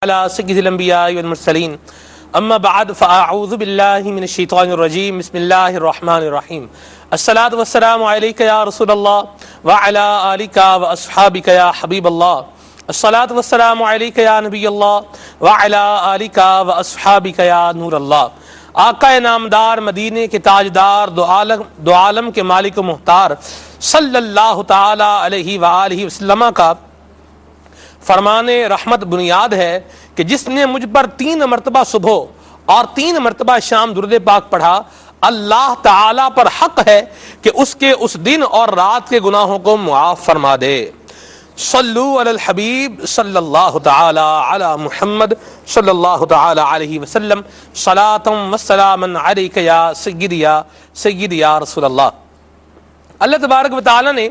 على سيد الانبياء والمرسلين اما بعد فاعوذ بالله من الشيطان الرجيم بسم الله الرحمن الرحيم الصلاة والسلام عليك يا رسول الله وعلى آلك واصحابك يا حبيب الله الصلاة والسلام عليك يا نبي الله وعلى آلك واصحابك يا نور الله۔ آقا نامدار مدینے کے تاجدار دو عالم کے مالک و مختار صلی اللہ تعالی علیہ وآلہ وسلم کا فرمان رحمت بنیاد ہے کہ جس نے مجھ پر 3 مرتبہ صبح اور 3 مرتبہ شام درود پاک پڑھا، اللہ تعالی پر حق ہے کہ اس کے اس دن اور رات کے گناہوں کو معاف فرما دے۔ صلوا علی الحبیب صلی اللہ تعالی علی محمد صلی اللہ تعالی علیہ وسلم صلاۃ و سلاما علیک یا سیدی یا رسول اللہ۔ اللہ تبارک و تعالی نے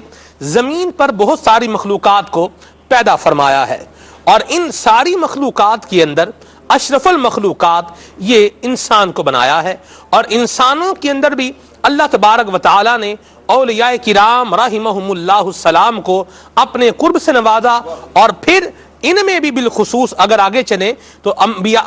زمین پر بہت ساری مخلوقات کو پیدا فرمایا ہے، اور ان ساری مخلوقات کے اندر اشرف المخلوقات یہ انسان کو بنایا ہے، اور انسانوں کے اندر بھی اللہ تبارک و تعالی نے اولیاء کرام رحمہم اللہ السلام کو اپنے قرب سے نوازا، اور پھر ان میں بھی بالخصوص اگر آگے چلیں تو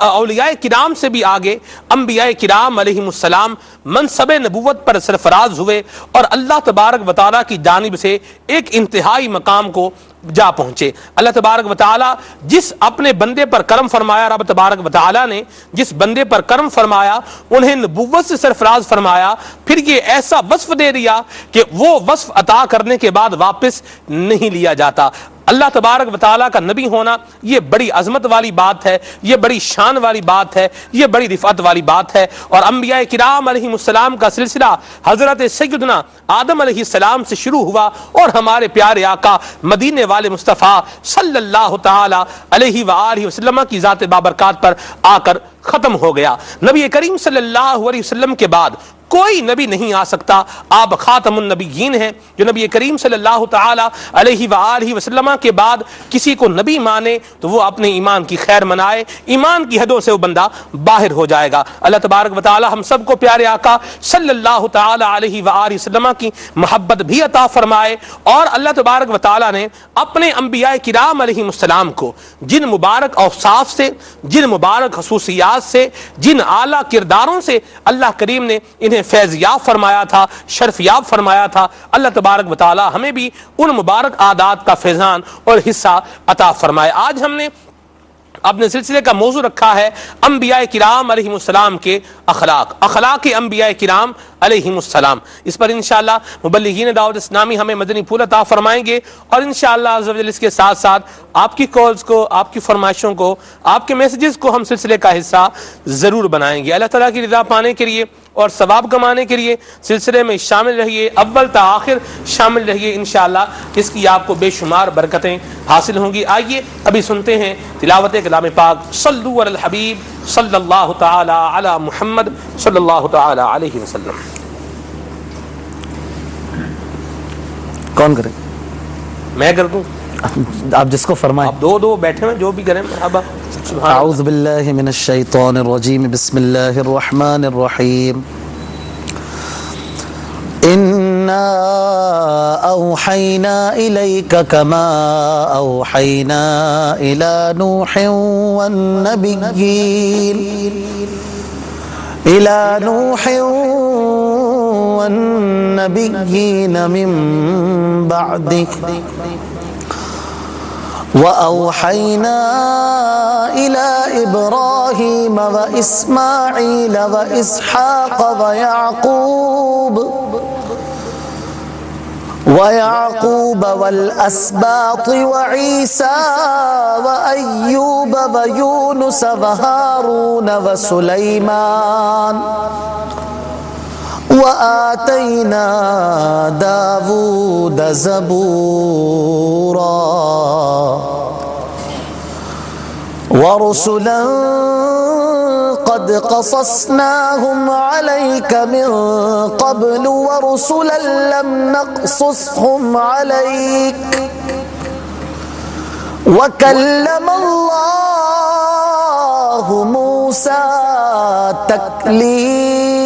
اولیاء کرام سے بھی آگے انبیاء کرام علیہم السلام منصب نبوت پر سرفراز ہوئے، اور اللہ تبارک و تعالیٰ کی جانب سے ایک انتہائی مقام کو جا پہنچے۔ اللہ تبارک و تعالیٰ جس اپنے بندے پر کرم فرمایا، رب تبارک و تعالیٰ نے جس بندے پر کرم فرمایا انہیں نبوت سے سرفراز فرمایا، پھر یہ ایسا وصف دے دیا کہ وہ وصف عطا کرنے کے بعد واپس نہیں لیا جاتا۔ اللہ تبارک و تعالیٰ کا نبی ہونا یہ بڑی عظمت والی بات ہے، یہ بڑی شان والی بات ہے، یہ بڑی رفعت والی بات ہے، اور انبیاء کرام علیہ السلام کا سلسلہ حضرت سیدنا آدم علیہ السلام سے شروع ہوا، اور ہمارے پیارے آقا مدینے والے مصطفیٰ صلی اللہ تعالی علیہ وآلہ وسلم کی ذات بابرکات پر آ کر ختم ہو گیا۔ نبی کریم صلی اللہ علیہ وسلم کے بعد کوئی نبی نہیں آ سکتا، آپ خاتم النبیین ہیں۔ جو نبی کریم صلی اللہ تعالی علیہ وآلہ وسلم کے بعد کسی کو نبی مانے تو وہ اپنے ایمان کی خیر منائے، ایمان کی حدوں سے وہ بندہ باہر ہو جائے گا۔ اللہ تبارک و تعالی ہم سب کو پیارے آقا صلی اللہ تعالی علیہ وآلہ وسلم کی محبت بھی عطا فرمائے، اور اللہ تبارک و تعالی نے اپنے انبیاء کرام علیہ السلام کو جن مبارک اوصاف سے، جن مبارک خصوصیات سے، جن اعلیٰ کرداروں سے اللہ کریم نے انہیں فیض یاب فرمایا تھا، شرف یاب فرمایا تھا، اللہ تبارک و تعالی ہمیں بھی ان مبارک عادات کا فیضان اور حصہ عطا فرمائے۔ آج ہم نے اپنے سلسلے کا موضوع رکھا ہے انبیاء کرام علیہ السلام کے اخلاق انبیاء کرام علیہ السلام۔ اس پر انشاءاللہ مبلغین دعوت اسلامی ہمیں مدنی پھول عطا فرمائیں گے، اور انشاءاللہ عز و جل اس کے ساتھ ساتھ آپ کی کالز کو، آپ کی فرمائشوں کو، آپ کے میسیجز کو ہم سلسلے کا حصہ ضرور بنائیں گے۔ اللہ تعالیٰ کی رضا پانے کے لیے اور ثواب کمانے کے لیے سلسلے میں شامل رہیے، اول تا آخر شامل رہیے، انشاءاللہ اس کی آپ کو بے شمار برکتیں حاصل ہوں گی۔ آئیے ابھی سنتے ہیں تلاوت کلام پاک۔ صلوا علی الحبیب صلی اللہ تعالی علی محمد صلی اللہ تعالی علیہ وسلم۔ کون کرے؟ میں کر دوں؟ آپ جس کو فرمائیں۔ آپ دو بیٹھے ہیں، جو بھی کریں مرحبا۔ اعوذ باللہ من الشیطان الرجیم بسم اللہ الرحمن الرحیم۔ انا اوحینا الیک کما اوحینا الی نوح والنبیین من بعدک وأوحينا إلى إبراهيم وإسماعيل وإسحاق ويعقوب والأسباط وعيسى وأيوب ويونس وهارون وسليمان وآتينا داود زبورا ورسلا قد قصصناهم عليك من قبل ورسلا لم نقصصهم عليك وكلم الله موسى تكليما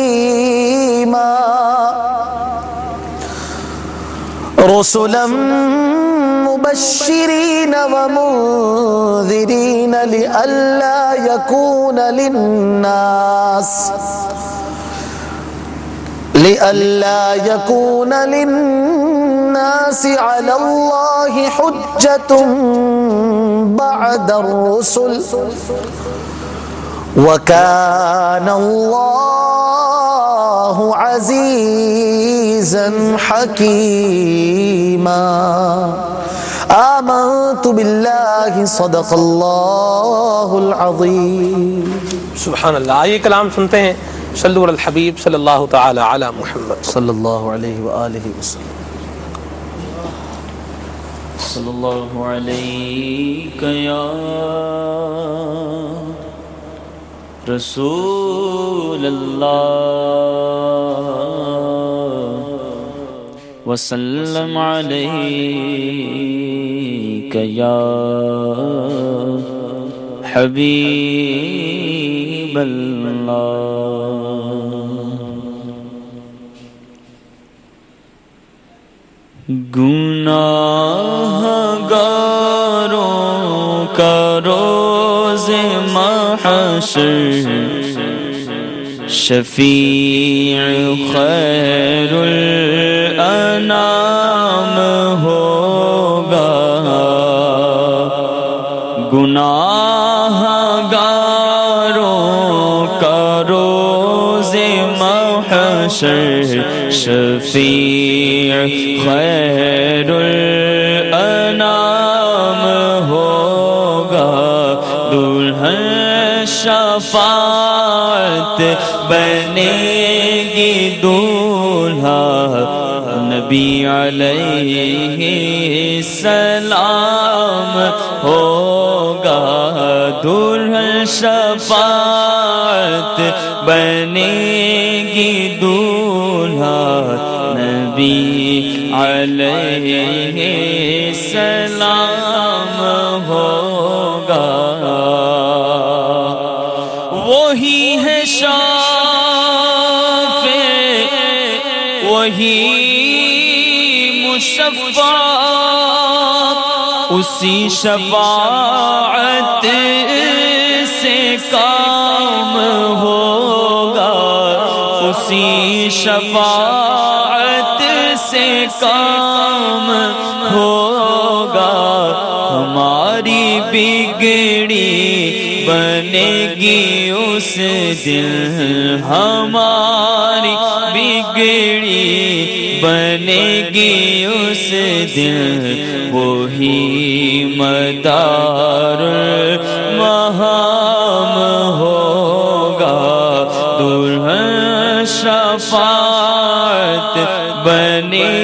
رسلا مبشرين مبشرين ومنذرين لئلا يكون للناس على الله حجة بعد الرسل وكان الله عزيزا حكيما آمنت بالله صدق الله العظيم. سبحان اللہ. آئیے کلام سنتے ہیں. صلوا علی الحبیب صلی اللہ تعالی علی محمد صلی اللہ علیہ وآلہ وسلم. صلی اللہ علیک یا رسول اللہ وسلم علیک یا حبیب اللہ. گناہگاروں کا روز محشر شفیع خیر الانام ہوگا. گناہگاروں کا روز محشر شفیع خیر الانام ہوگا. دلہن شفاعت بنے گی دولہا نبی علیہ السلام ہوگا. دلہن شفاعت بنے گی دولہا نبی علیہ السلام ہوگا. وہی ہے شافع وہی مشفع اسی شفاعت سے کام ہوگا. اسی شفاعت سے کام ہوگا. ہماری بگڑی بنے گی اس دن ہماری بگڑی بنے گی اس دن. وہی مدار المہام ہوگا. دلہن شفاعت بنے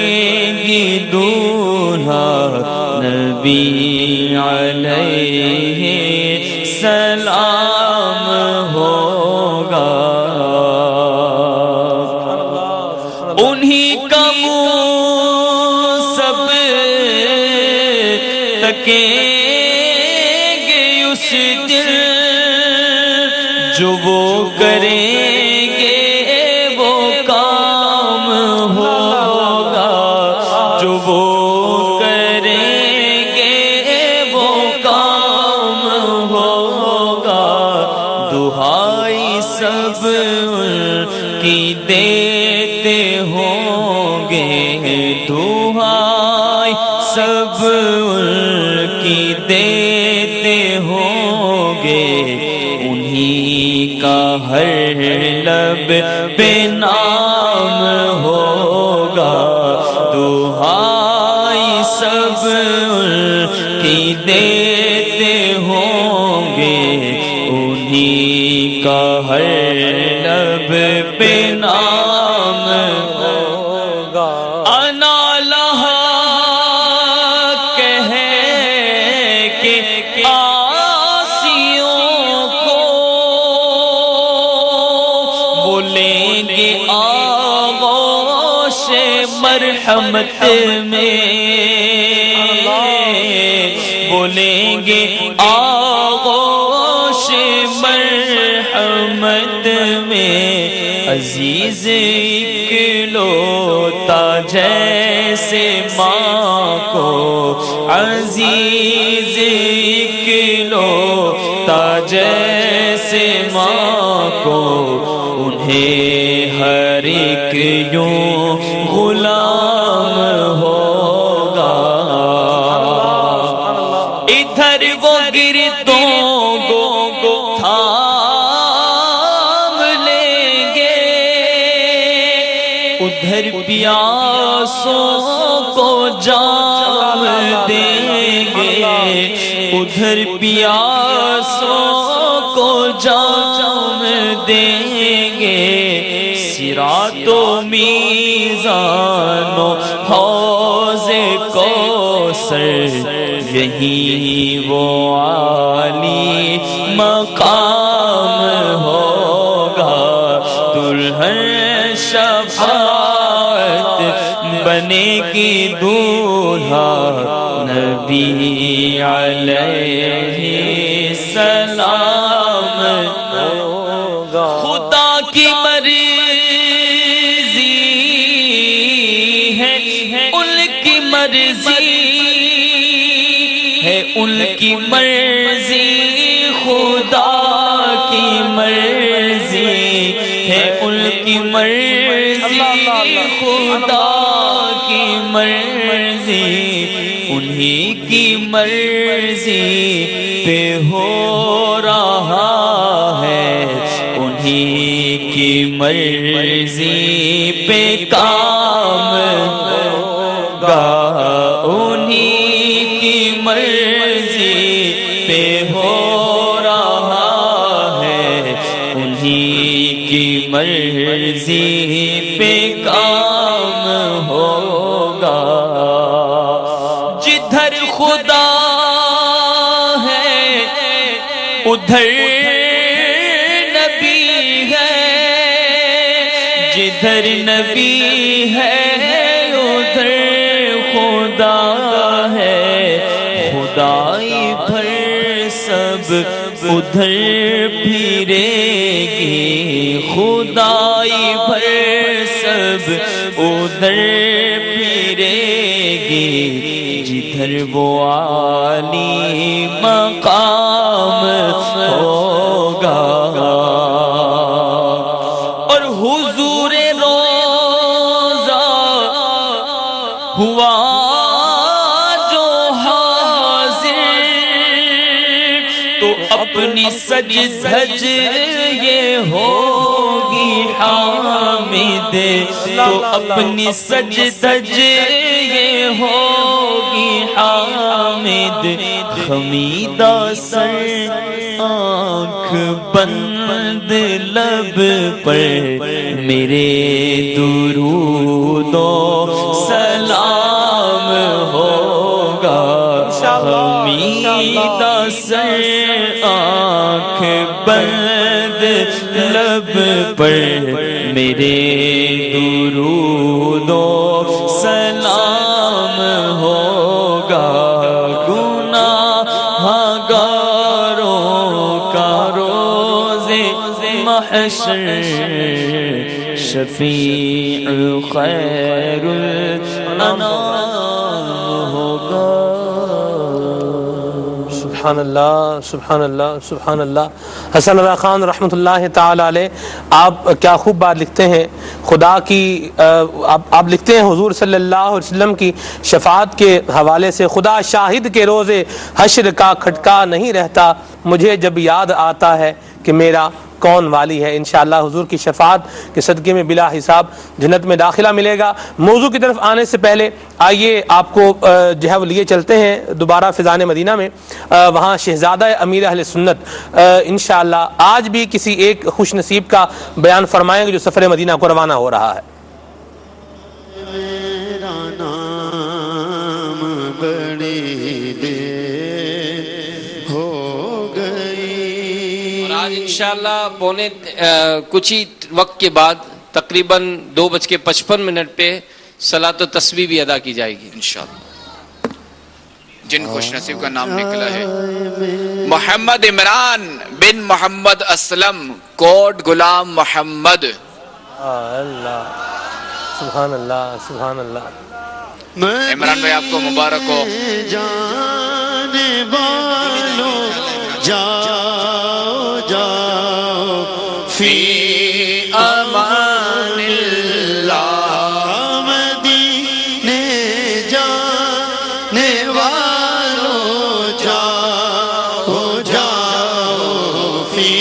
گی دولہا نبی علیہ السلام ہوگا. انہی کا منہ سب تکیں گے اس دن جو وہ کریں گے وہ کام ہوگا. جو وہ کریں گے وہ کام ہوگا. دہائی سب کی دیتے ہوں گے. دہائی سب کی دیتے ہوں گے. انہی کا ہر لب پہ نام ہوگا. دہائی سب کی دیتے ہوں گے. انہی کا ہر لب پہ نام ہوگا. انا لہا کہہ کے آسیوں کو بولیں گے آغوش مرحمت میں. بولیں گے آغوش مرحمت میں. عزیز اکلوتا جیسے ماں کو عزیز اکلوتا جیسے ماں کو انہیں ہر ایک یوں غلام ہوگا ادھر وہ گرتوں کو تھام لیں گے ادھر پیاسوں کو جام دیں گے ادھر پیاسوں کو جام دیں گے صراط و میزان و حوض کوثر یہی وہ عالی مقام ہوگا دلہن شفاعت بنے گی دولہا نبی علیہ السلام ہوگا خدا کی مرضی ہے ان کی مرضی ہے ان کی مرضی خدا کی مرضی ہے ان کی مرضی خدا کی مرضی انہی کی مرضی پہ ہو رہا ہے انہی کی مرضی پہ کام ہوگا انہی کی مرضی پہ ہو رہا ہے انہی کی مرضی پہ کام ہوگا جدھر خدا ہے ادھر نبی ہے جدھر نبی ہے ادھر خدا ہے خدائی بھر سب ادھر پھرے گی خدائی بھر سب ادھر پھرے گی جدھر وہ عالی مقام ہوگا اور حضور روزہ ہوا جو حاضر تو اپنی سج دھج یہ ہوگی حامد تو اپنی سج دھج یہ ہوگی حامد خمیدہ سر آنکھ بند لب پر میرے درود و سلام ہوگا خمیدہ سر آنکھ بند لب پر میرے درود و سلام ہوگا گناہگاروں کا روز محشر شفیع خیر الانام ہوگا سبحان اللہ سبحان اللہ سبحان اللہ حسن رضا خان رحمۃ اللہ تعالی علیہ آپ کیا خوب بات لکھتے ہیں خدا کی آپ لکھتے ہیں حضور صلی اللہ علیہ وسلم کی شفاعت کے حوالے سے خدا شاہد کے روز حشر کا کھٹکا نہیں رہتا مجھے جب یاد آتا ہے کہ میرا کون والی ہے انشاءاللہ حضور کی شفاعت کے صدقے میں بلا حساب جنت میں داخلہ ملے گا موضوع کی طرف آنے سے پہلے آئیے آپ کو جو ہے وہ لیے چلتے ہیں دوبارہ فیضان مدینہ میں وہاں شہزادہ امیر اہل سنت انشاءاللہ آج بھی کسی ایک خوش نصیب کا بیان فرمائیں گے جو سفر مدینہ کو روانہ ہو رہا ہے انشاءاللہ پونے کچھ ہی وقت کے بعد تقریباً 2:55 پہ صلاۃ و تسبیح بھی ادا کی جائے گی انشاءاللہ جن خوش نصیب کا نام نکلا ہے محمد عمران بن محمد اسلم کوٹ غلام محمد سبحان اللہ سبحان اللہ. عمران بھائی آپ کو مبارک ہو. جانے والوں جاؤ جاؤ فی امان اللہ، مدینے جانے والوں جاؤ جاؤ فی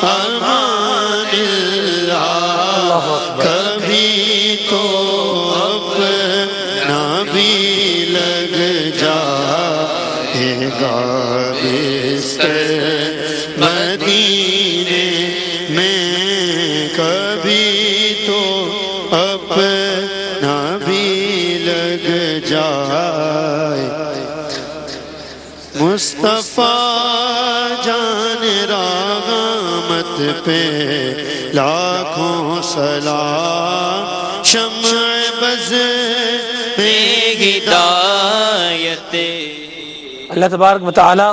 امان اللہ، کبھی تو اپنا بھی لگ جائے گا بستر مدینے میں، کبھی تو اپنا بھی لگ جائے. مصطفیٰ جان رحمت پہ لاکھوں سلام، شمع بز میں ہدایت. اللہ تبارک و تعالی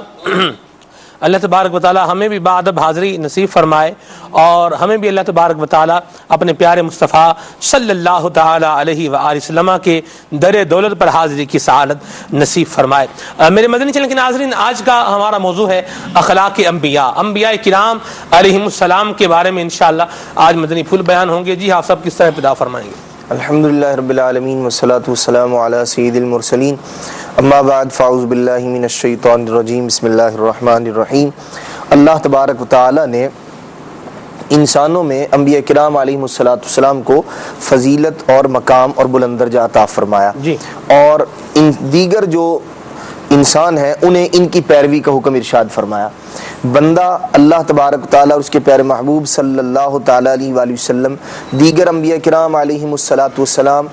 اللہ تبارک و تعالی ہمیں بھی بادب حاضری نصیب فرمائے، اور ہمیں بھی اللہ تبارک و تعالی اپنے پیارے مصطفیٰ صلی اللہ تعالی علیہ وآلہ وسلم کے در دولت پر حاضری کی سعادت نصیب فرمائے. میرے مدنی چینل کے ناظرین، آج کا ہمارا موضوع ہے اخلاق انبیاء، انبیاء کرام علیہم السلام کے بارے میں انشاءاللہ آج مدنی پھول بیان ہوں گے. جی آپ سب کس طرح ابتدا فرمائیں گے؟ الحمدللہ رب العالمین والصلو والسلام علی سید المرسلین، اما بعد فاعوذ باللہ من الشیطان الرجیم، بسم اللہ الرحمن الرحیم. اللہ تبارک و تعالی نے انسانوں میں انبیاء کرام علیہ السلام کو فضیلت اور مقام اور بلند درجہ عطا فرمایا، اور ان دیگر جو انسان ہیں انہیں ان کی پیروی کا حکم ارشاد فرمایا. بندہ اللہ تبارک و تعالیٰ اور اس کے پیارے محبوب صلی اللہ تعالیٰ علیہ وآلہ وسلم، دیگر انبیاء کرام علیہم السلام،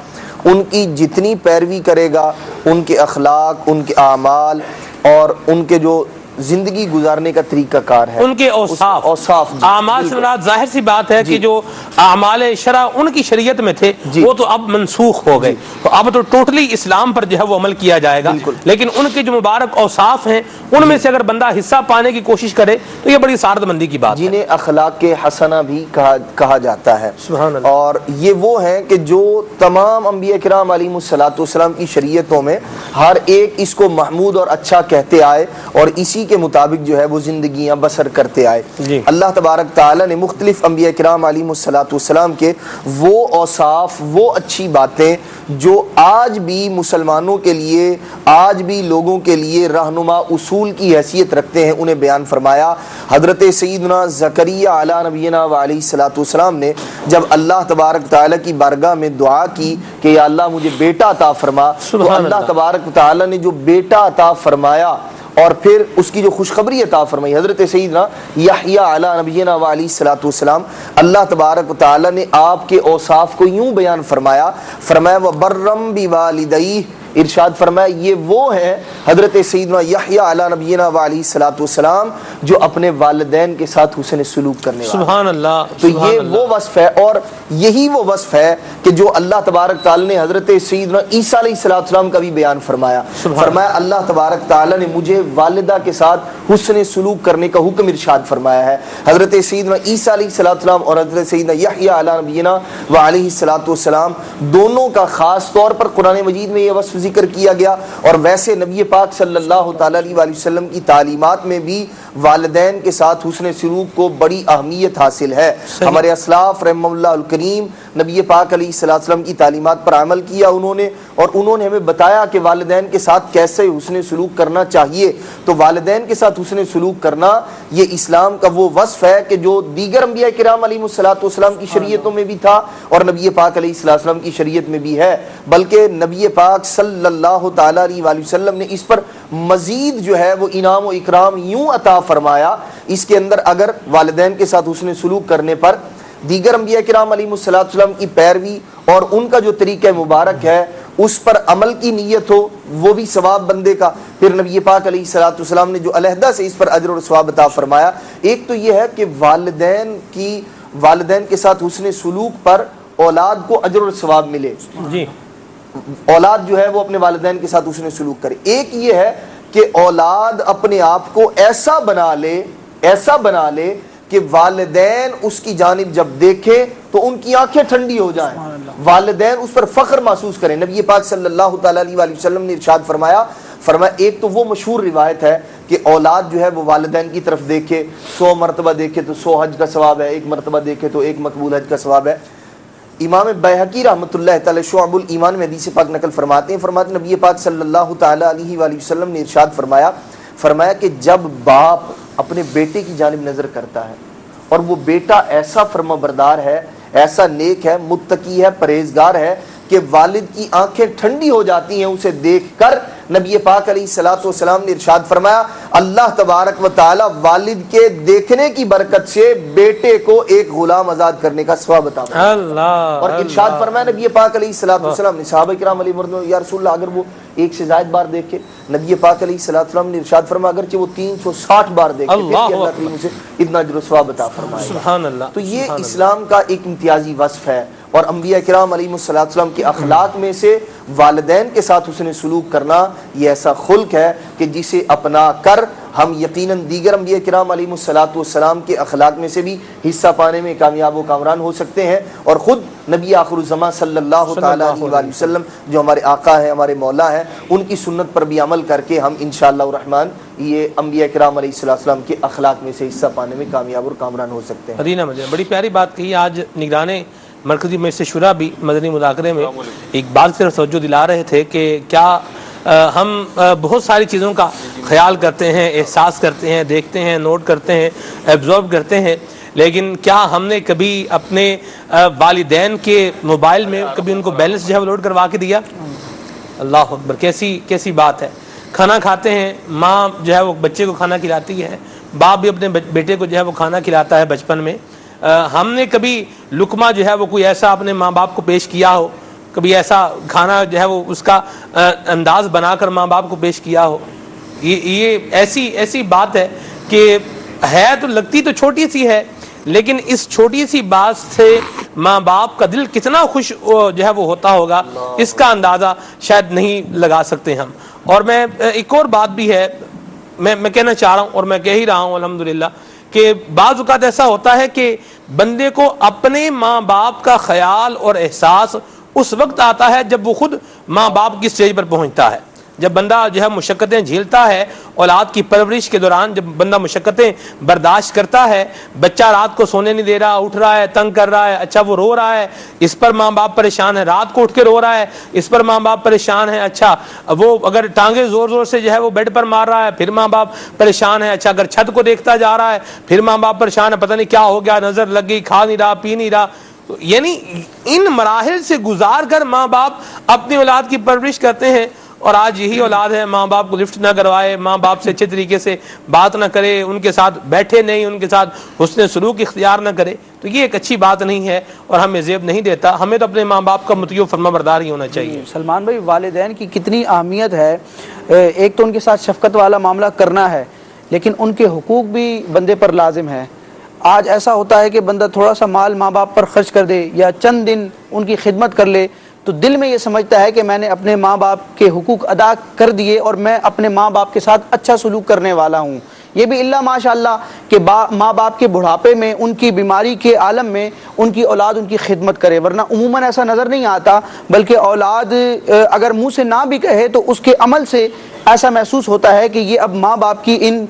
ان کی جتنی پیروی کرے گا، ان کے اخلاق، ان کے اعمال اور ان کے جو زندگی گزارنے کا طریقہ کار ہے، ان کے اوصاف اعمال سے مراد ظاہر سی بات ہے کہ جو اعمال شرع ان کی شریعت میں تھے وہ تو اب منسوخ ہو گئے، تو اب تو ٹوٹلی اسلام پر جو ہے وہ عمل کیا جائے گا. لیکن ان کے جو مبارک اوصاف ہیں ان میں سے اگر بندہ حصہ پانے کی کوشش کرے تو یہ بڑی سعادت مندی کی بات ہے، جنہیں اخلاق حسنہ بھی کہا جاتا ہے. سبحان اللہ. اور یہ وہ ہیں کہ جو تمام انبیاء کرام علیہم السلام کی شریعتوں میں ہر ایک اس کو محمود اور اچھا کہتے آئے اور اسی کے مطابق جو ہے وہ زندگیاں بسر کرتے آئے. اللہ تبارک تعالیٰ نے مختلف انبیاء کرام علیہم السلام کے وہ اوصاف، وہ اچھی باتیں جو آج بھی مسلمانوں کے لیے، آج بھی لوگوں کے لیے رہنما اصول کی حیثیت رکھتے ہیں، انہیں بیان فرمایا. حضرت سیدنا زکریا علیہ نبینا وعلیہ السلام نے جب اللہ تبارک تعالیٰ کی بارگاہ میں دعا کی کہ یا اللہ مجھے بیٹا عطا فرما، تو اللہ تبارک تعالیٰ نے جو بیٹا عطا فرمایا اور پھر اس کی جو خوشخبری عطا فرمائی، حضرت سیدنا یحییٰ علیہ نبینا وعلیہ السلام، اللہ تبارک و تعالیٰ نے آپ کے اوصاف کو یوں بیان فرمایا وَبَرًّا بِوَالِدَیْهِ، ارشاد فرمایا یہ وہ ہیں حضرت سیدنا یحییٰ علیہ نبینا وعلیہ السلام جو اپنے والدین کے ساتھ حسن سلوک کرنے والے. سبحان اللہ. تو یہ وہ وصف ہے، اور یہی وہ وصف ہے کہ جو اللہ تبارک تعالیٰ نے حضرت سیدنا عیسیٰ علیہ السلام کا بھی بیان فرمایا. اللہ تبارک تعالیٰ نے مجھے والدہ کے ساتھ حسن سلوک کرنے کا حکم ارشاد فرمایا ہے. حضرت سیدنا عیسیٰ علیہ السلام اور حضرت سیدنا یحییٰ علیہ نبینا وعلیہ السلام دونوں کا خاص طور پر قرآن مجید میں یہ وصف ذکر کیا گیا، اور ویسے نبی پاک صلی اللہ تعالیٰ علیہ وآلہ وسلم کی تعلیمات میں بھی والدین کے ساتھ حسن سلوک کو بڑی اہمیت حاصل ہے. ہمارے اسلاف رحمہ اللہ الکریم نبی پاک علیہ السلام کی تعلیمات پر عمل کیا اور انہوں نے ہمیں بتایا کہ والدین کے ساتھ کیسے حسن سلوک کرنا چاہیے. تو والدین کے ساتھ حسن سلوک کرنا یہ اسلام کا وہ وصف ہے کہ جو دیگر انبیاء کرام علیہ السلام کی شریعتوں میں بھی تھا اور نبی پاک علیہ السلام کی شریعت میں بھی ہے، بلکہ نبی پاک صلی اللہ تعالیٰ علیہ وآلہ وسلم نے اس پر مزید جو ہے وہ انعام و اکرام یوں عطا فرمایا. اس کے اندر اگر والدین کے ساتھ حسن سلوک کرنے پر دیگر انبیاء کرام علیہ السلام کی پیروی اور ان کا جو طریقہ مبارک ہے اس پر عمل کی نیت ہو، وہ بھی ثواب بندے کا. پھر نبی پاک علیہ السلام نے جو علیحدہ سے اس پر اجر اور ثواب عطا فرمایا، ایک تو یہ ہے کہ والدین کے ساتھ حسن سلوک پر اولاد کو اجر اور ثواب ملے. اولاد جو ہے وہ اپنے والدین کے ساتھ حسن سلوک کرے. ایک یہ ہے کہ اولاد اپنے آپ کو ایسا بنا لے کہ والدین اس کی جانب جب دیکھے تو ان کی آنکھیں ٹھنڈی ہو جائیں. والدین اس پر فخر محسوس کریں. نبی پاک صلی اللہ تعالیٰ علیہ وآلہ وسلم نے ارشاد فرمایا ایک تو وہ مشہور روایت ہے کہ اولاد جو ہے وہ والدین کی طرف دیکھے 100 مرتبہ دیکھے تو 100 حج کا ثواب ہے, 1 مرتبہ دیکھے تو 1 مقبول حج کا ثواب ہے. امام بہقی رحمۃ اللہ تعالی شعب الایمان میں حدیث پاک نقل فرماتے ہیں نبی پاک صلی اللہ تعالیٰ علیہ وآلہ وسلم نے ارشاد فرمایا کہ جب باپ اپنے بیٹے کی جانب نظر کرتا ہے اور وہ بیٹا ایسا فرما بردار ہے, ایسا نیک ہے, متقی ہے, پرہیزگار ہے کہ والد کی آنکھیں ٹھنڈی ہو جاتی ہیں اسے دیکھ کر, نبی پاک علیہ الصلوۃ والسلام نے ارشاد فرمایا اللہ تبارک و تعالی والد کے دیکھنے کی برکت سے بیٹے کو ایک غلام آزاد کرنے کا ثواب عطا فرمایا. اور ارشاد فرمایا نبی پاک علیہ الصلوۃ والسلام نے, صحابہ کرام علیہ مرضی یا رسول اللہ اگر وہ 1 سے زائد بار دیکھے, نبی پاک علیہ الصلوۃ والسلام نے ارشاد فرمایا اگرچہ وہ 360 بار دیکھے اللہ کریم اسے اتنا اجر و ثواب عطا فرمائے. سبحان اللہ. تو یہ اسلام کا ایک امتیازی وصف ہے, اور انبیاء کرام علیہ السلام کے اخلاق میں سے والدین کے ساتھ حسن سلوک کرنا یہ ایسا خلق ہے کہ جسے اپنا کر ہم یقیناً دیگر انبیاء کرام علیہ السلام کے اخلاق میں سے بھی حصہ پانے میں کامیاب و کامران ہو سکتے ہیں. اور خود نبی آخر الزمان صلی اللہ تعالیٰ علیہ وآلہ وسلم جو ہمارے آقا ہیں, ہمارے مولا ہیں, ان کی سنت پر بھی عمل کر کے ہم انشاءاللہ الرحمن یہ انبیاء کرام علیہ السلام کے اخلاق میں سے حصہ پانے میں کامیاب اور کامران ہو سکتے ہیں. مدینہ مجھے بڑی پیاری بات کہی. آج نگران مرکزی میں سے شورا بھی مدنی مذاکرے میں ایک بات سے توجہ دلا رہے تھے کہ کیا ہم بہت ساری چیزوں کا خیال کرتے ہیں, احساس کرتے ہیں, دیکھتے ہیں, نوٹ کرتے ہیں, ایبزارب کرتے ہیں, لیکن کیا ہم نے کبھی اپنے والدین کے موبائل میں کبھی ان کو بیلنس جو ہے وہ لوڈ کروا کے دیا؟ اللہ اکبر, کیسی بات ہے. کھانا کھاتے ہیں, ماں جو ہے وہ بچے کو کھانا کھلاتی ہے, باپ بھی اپنے بیٹے کو جو ہے وہ کھانا کھلاتا ہے بچپن میں. ہم نے کبھی لقمہ جو ہے وہ کوئی ایسا اپنے ماں باپ کو پیش کیا ہو, کبھی ایسا کھانا جو ہے وہ اس کا انداز بنا کر ماں باپ کو پیش کیا ہو؟ یہ ایسی بات ہے کہ ہے تو لگتی تو چھوٹی سی ہے, لیکن اس چھوٹی سی بات سے ماں باپ کا دل کتنا خوش جو ہے وہ ہوتا ہوگا اس کا اندازہ شاید نہیں لگا سکتے ہم. اور میں ایک اور بات بھی ہے میں کہنا چاہ رہا ہوں, اور میں کہہ ہی رہا ہوں الحمدللہ, کہ بعض اوقات ایسا ہوتا ہے کہ بندے کو اپنے ماں باپ کا خیال اور احساس اس وقت آتا ہے جب وہ خود ماں باپ کی سٹیج پر پہنچتا ہے. جب بندہ جو ہے مشقتیں جھیلتا ہے, اولاد کی پرورش کے دوران جب بندہ مشقتیں برداشت کرتا ہے, بچہ رات کو سونے نہیں دے رہا, اٹھ رہا ہے, تنگ کر رہا ہے, اچھا وہ رو رہا ہے, اس پر ماں باپ پریشان ہے, رات کو اٹھ کے رو رہا ہے, اس پر ماں باپ پریشان ہے, اچھا وہ اگر ٹانگیں زور زور سے جو ہے وہ بیڈ پر مار رہا ہے پھر ماں باپ پریشان ہے, اچھا اگر چھت کو دیکھتا جا رہا ہے پھر ماں باپ پریشان ہے, پتہ نہیں کیا ہو گیا, نظر لگ گئی, کھا نہیں رہا, پی نہیں رہا. یعنی ان مراحل سے گزار کر ماں باپ اپنی اولاد کی پرورش کرتے ہیں, اور آج یہی اولاد ہے ماں باپ کو لفٹ نہ کروائے, ماں باپ سے اچھے طریقے سے بات نہ کرے, ان کے ساتھ بیٹھے نہیں, ان کے ساتھ حسن سلوک اختیار نہ کرے. تو یہ ایک اچھی بات نہیں ہے اور ہمیں زیب نہیں دیتا. ہمیں تو اپنے ماں باپ کا مطیع و فرما بردار ہی ہونا چاہیے. سلمان بھائی, والدین کی کتنی اہمیت ہے. ایک تو ان کے ساتھ شفقت والا معاملہ کرنا ہے, لیکن ان کے حقوق بھی بندے پر لازم ہے. آج ایسا ہوتا ہے کہ بندہ تھوڑا سا مال ماں باپ پر خرچ کر دے یا چند دن ان کی خدمت کر لے تو دل میں یہ سمجھتا ہے کہ میں نے اپنے ماں باپ کے حقوق ادا کر دیے اور میں اپنے ماں باپ کے ساتھ اچھا سلوک کرنے والا ہوں. یہ بھی اللہ ماشاءاللہ کہ ماں باپ کے بڑھاپے میں, ان کی بیماری کے عالم میں ان کی اولاد ان کی خدمت کرے, ورنہ عموماً ایسا نظر نہیں آتا, بلکہ اولاد اگر منہ سے نہ بھی کہے تو اس کے عمل سے ایسا محسوس ہوتا ہے کہ یہ اب ماں باپ کی ان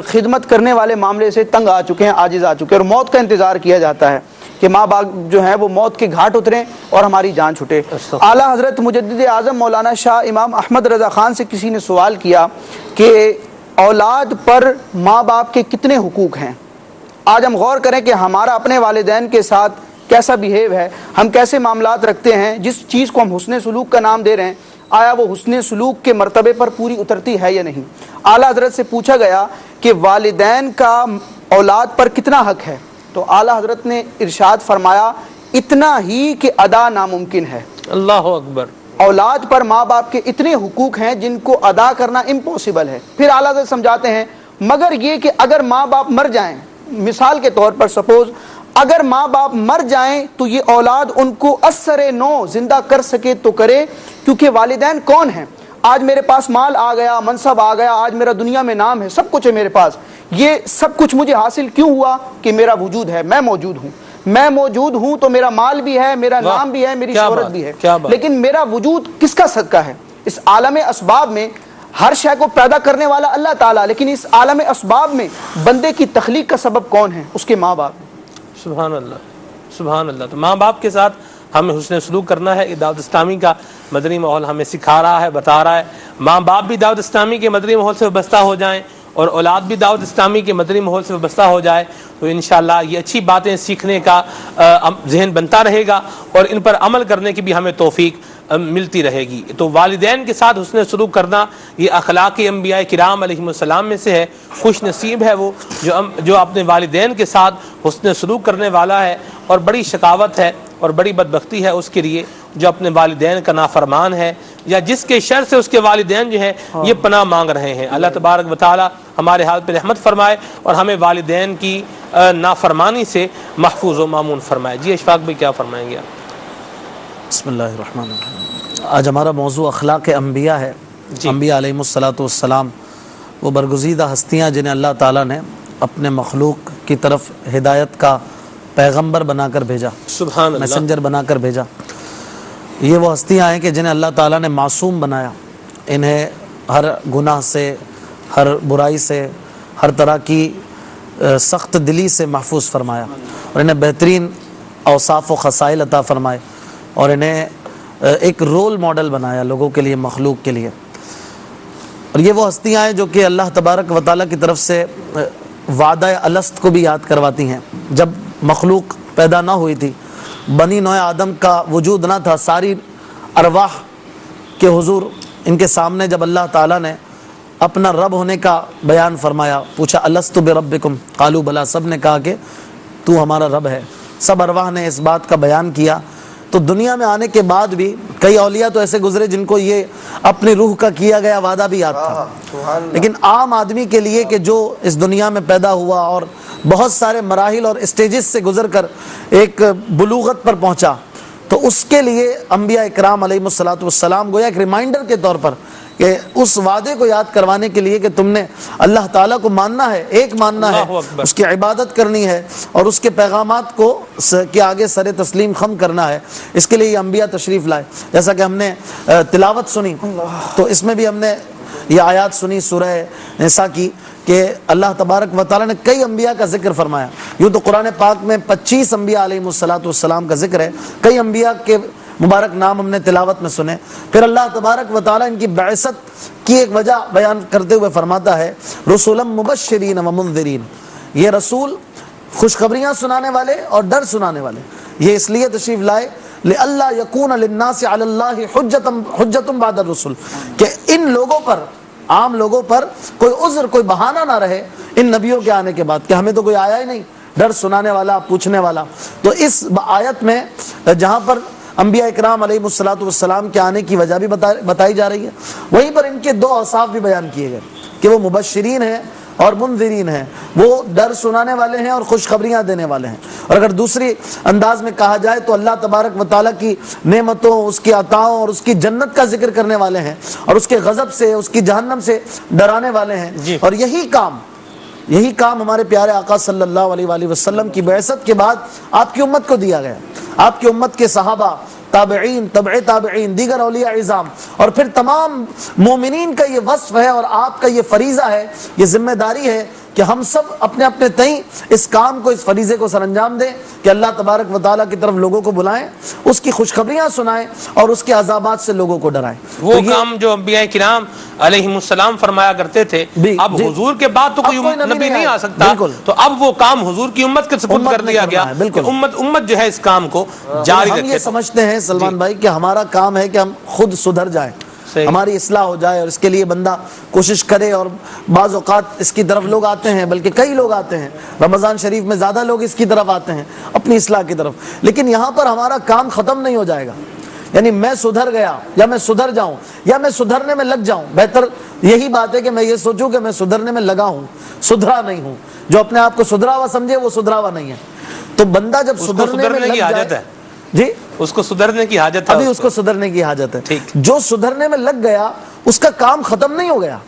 خدمت کرنے والے معاملے سے تنگ آ چکے ہیں, عاجز آ چکے ہیں, اور موت کا انتظار کیا جاتا ہے کہ ماں باپ جو ہیں وہ موت کے گھاٹ اتریں اور ہماری جان چھٹے. اعلیٰ حضرت مجدد اعظم مولانا شاہ امام احمد رضا خان سے کسی نے سوال کیا کہ اولاد پر ماں باپ کے کتنے حقوق ہیں. آج ہم غور کریں کہ ہمارا اپنے والدین کے ساتھ کیسا بیہیو ہے, ہم کیسے معاملات رکھتے ہیں. جس چیز کو ہم حسن سلوک کا نام دے رہے ہیں, آیا وہ حسن سلوک کے مرتبے پر پوری اترتی ہے یا نہیں. اعلیٰ حضرت سے پوچھا گیا کہ والدین کا اولاد پر کتنا حق ہے, تو اعلیٰ حضرت نے ارشاد فرمایا اتنا ہی کہ ادا ناممکن ہے. اللہ اکبر. اولاد پر ماں باپ کے اتنے حقوق ہیں جن کو ادا کرنا امپاسبل ہے. پھر اعلیٰ حضرت سمجھاتے ہیں مگر یہ کہ اگر ماں باپ مر جائیں, مثال کے طور پر سپوز اگر ماں باپ مر جائیں تو یہ اولاد ان کو اثر نو زندہ کر سکے تو کرے, کیونکہ والدین کون ہیں. آج میرے پاس مال آ گیا, منصب آ گیا, آج میرا دنیا میں نام ہے, سب کچھ ہے میرے پاس. یہ سب کچھ مجھے حاصل کیوں ہوا؟ کہ میرا وجود ہے, میں موجود ہوں. میں موجود ہوں تو میرا مال بھی ہے، میرا نام بھی ہے، میری شہرت بھی ہے، لیکن میرا وجود کس کا صدقہ ہے؟ اس عالم اسباب میں ہر شے کو پیدا کرنے والا اللہ تعالیٰ، لیکن اس عالم اسباب میں بندے کی تخلیق کا سبب کون ہے؟ اس کے ماں باپ۔ سبحان اللہ، سبحان اللہ۔ تو ماں باپ کے ساتھ ہمیں حسن سلوک کرنا ہے۔ دعوت اسلامی کا مدنی ماحول ہمیں سکھا رہا ہے، بتا رہا ہے۔ ماں باپ بھی دعوت اسلامی کے مدنی ماحول سے وابستہ ہو جائیں اور اولاد بھی دعوت اسلامی کے مدنی ماحول سے وابستہ ہو جائے تو انشاءاللہ یہ اچھی باتیں سیکھنے کا ذہن بنتا رہے گا اور ان پر عمل کرنے کی بھی ہمیں توفیق ملتی رہے گی۔ تو والدین کے ساتھ حسن سلوک کرنا یہ اخلاق انبیاء کرام علیہ السلام میں سے ہے۔ خوش نصیب ہے وہ جو اپنے والدین کے ساتھ حسن سلوک کرنے والا ہے، اور بڑی شقاوت ہے اور بڑی بدبختی ہے اس کے لیے جو اپنے والدین کا نافرمان ہے یا جس کے شر سے اس کے والدین جو ہیں یہ پناہ مانگ رہے ہیں۔ اللہ تبارک و تعالی ہمارے حال پہ رحمت فرمائے اور ہمیں والدین کی نافرمانی سے محفوظ و مامون فرمائے۔ جی اشفاق بھائی کیا فرمائیں گے آپ؟ بسم اللہ الرحمن الرحیم۔ آج ہمارا موضوع اخلاق انبیاء ہے۔ انبیاء علیہ السلام وہ برگزیدہ ہستیاں جنہیں اللہ تعالیٰ نے اپنے مخلوق کی طرف ہدایت کا پیغمبر بنا کر بھیجا، سبحان اللہ، میسنجر بنا کر بھیجا۔ یہ وہ ہستیاں ہیں کہ جنہیں اللہ تعالیٰ نے معصوم بنایا، انہیں ہر گناہ سے، ہر برائی سے، ہر طرح کی سخت دلی سے محفوظ فرمایا اور انہیں بہترین اوصاف و خصائل عطا فرمائے اور انہیں ایک رول ماڈل بنایا لوگوں کے لیے، مخلوق کے لیے۔ اور یہ وہ ہستیاں ہیں جو کہ اللہ تبارک و تعالیٰ کی طرف سے وعدہ الست کو بھی یاد کرواتی ہیں۔ جب مخلوق پیدا نہ ہوئی تھی، بنی نوع آدم کا وجود نہ تھا، ساری ارواح کے حضور ان کے سامنے جب اللہ تعالیٰ نے اپنا رب ہونے کا بیان فرمایا، پوچھا الست بربکم قالوا بلا، سب نے کہا کہ تو ہمارا رب ہے۔ سب ارواح نے اس بات کا بیان کیا۔ تو دنیا میں آنے کے بعد بھی کئی اولیاء تو ایسے گزرے جن کو یہ اپنی روح کا کیا گیا وعدہ بھی یاد تھا، لیکن عام آدمی کے لیے کہ جو اس دنیا میں پیدا ہوا اور بہت سارے مراحل اور اسٹیجز سے گزر کر ایک بلوغت پر پہنچا، تو اس کے لیے انبیاء اکرام علیہ السلام گویا ایک ریمائنڈر کے طور پر کہ اس وعدے کو یاد کروانے کے لیے کہ تم نے اللہ تعالیٰ کو ماننا ہے، ایک ماننا ہے، اس کی عبادت کرنی ہے اور اس کے پیغامات کو کے آگے سر تسلیم خم کرنا ہے، اس کے لیے یہ انبیاء تشریف لائے۔ جیسا کہ ہم نے تلاوت سنی تو اس میں بھی ہم نے یہ آیات سنی سورہ نساء کی کہ اللہ تبارک و تعالیٰ نے کئی انبیاء کا ذکر فرمایا۔ یوں تو قرآن پاک میں 25 انبیاء علیہ السلام کا ذکر ہے، کئی انبیاء کے مبارک نام ہم نے تلاوت میں سنے۔ پھر اللہ تبارک و تعالیٰ ان کی بعثت کی ایک وجہ بیان کرتے ہوئے فرماتا ہے رسولا مبشرین و منذرین، یہ رسول خوشخبریاں سنانے والے اور ڈر سنانے والے، یہ اس لیے تشریف لائے لئلا یکون للناس علی اللہ حجۃ بعد الرسل، کہ ان لوگوں پر، عام لوگوں پر کوئی عذر، کوئی بہانہ نہ رہے ان نبیوں کے آنے کے بعد کہ ہمیں تو کوئی آیا ہی نہیں، ڈر سنانے والا، پوچھنے والا۔ تو اس آیت میں جہاں پر انبیاء اکرام علیہ السلام کے آنے کی وجہ بھی بتائی جا رہی ہے، وہیں پر ان کے دو اوصاف بھی بیان کیے گئے کہ وہ مبشرین ہیں اور منذرین ہیں، وہ ڈر سنانے والے ہیں اور خوشخبریاں دینے والے ہیں۔ اور اگر دوسری انداز میں کہا جائے تو اللہ تبارک و تعالیٰ کی نعمتوں، اس کی عطاؤں اور اس کی جنت کا ذکر کرنے والے ہیں اور اس کے غضب سے، اس کی جہنم سے ڈرانے والے ہیں۔ اور یہی کام ہمارے پیارے آقا صلی اللہ علیہ وآلہ وسلم کی بعثت کے بعد آپ کی امت کو دیا گیا۔ آپ کی امت کے صحابہ، تابعین، تبع تابعین، دیگر اولیاء عظام اور پھر تمام مومنین کا یہ وصف ہے اور آپ کا یہ فریضہ ہے، یہ ذمہ داری ہے کہ ہم سب اپنے اپنے تئیں اس کام کو، اس فریضے کو سر انجام دیں کہ اللہ تبارک و تعالیٰ کی طرف لوگوں کو بلائیں، اس کی خوشخبریاں سنائیں اور اس کے عذابات سے لوگوں کو ڈرائیں۔ وہ کام جو انبیاء کرام علیہ السلام فرمایا کرتے تھے، اب حضور کے بعد تو کوئی نبی نہیں آ سکتا، تو اب وہ کام حضور کی امت کے سپرد کر دیا گیا۔ امت جو ہے اس کام کو جاری رکھے۔ ہم یہ سمجھتے ہیں سلمان بھائی کہ ہمارا کام ہے کہ ہم خود سدھر جائیں، ہماری اصلاح ہو جائے، اور اس کے لیے بندہ کوشش کرے، اور بعض اوقات اس کی طرف لوگ آتے ہیں، بلکہ کئی لوگ آتے ہیں، رمضان شریف میں زیادہ لوگ اس کی طرف آتے ہیں، اپنی اصلاح کی طرف، لیکن یہاں پر ہمارا کام ختم نہیں ہو جائے گا۔ یعنی میں سدھر گیا یا میں سدھر جاؤں یا میں سدھرنے میں لگ جاؤں، بہتر یہی بات ہے کہ میں یہ سوچوں کہ میں سدھرنے میں لگا ہوں، سدھرا نہیں ہوں۔ جو اپنے آپ کو سدھرا ہوا سمجھے وہ سدھرا ہوا نہیں ہے۔ تو بندہ جب سدھرنے میں لگ جائے، جی اس کو سدھرنے کی حاجت ہے، ابھی اس کو سدھرنے کی حاجت ہے۔ جو سدھرنے میں لگ گیا اس کا کام ختم نہیں ہو گیا،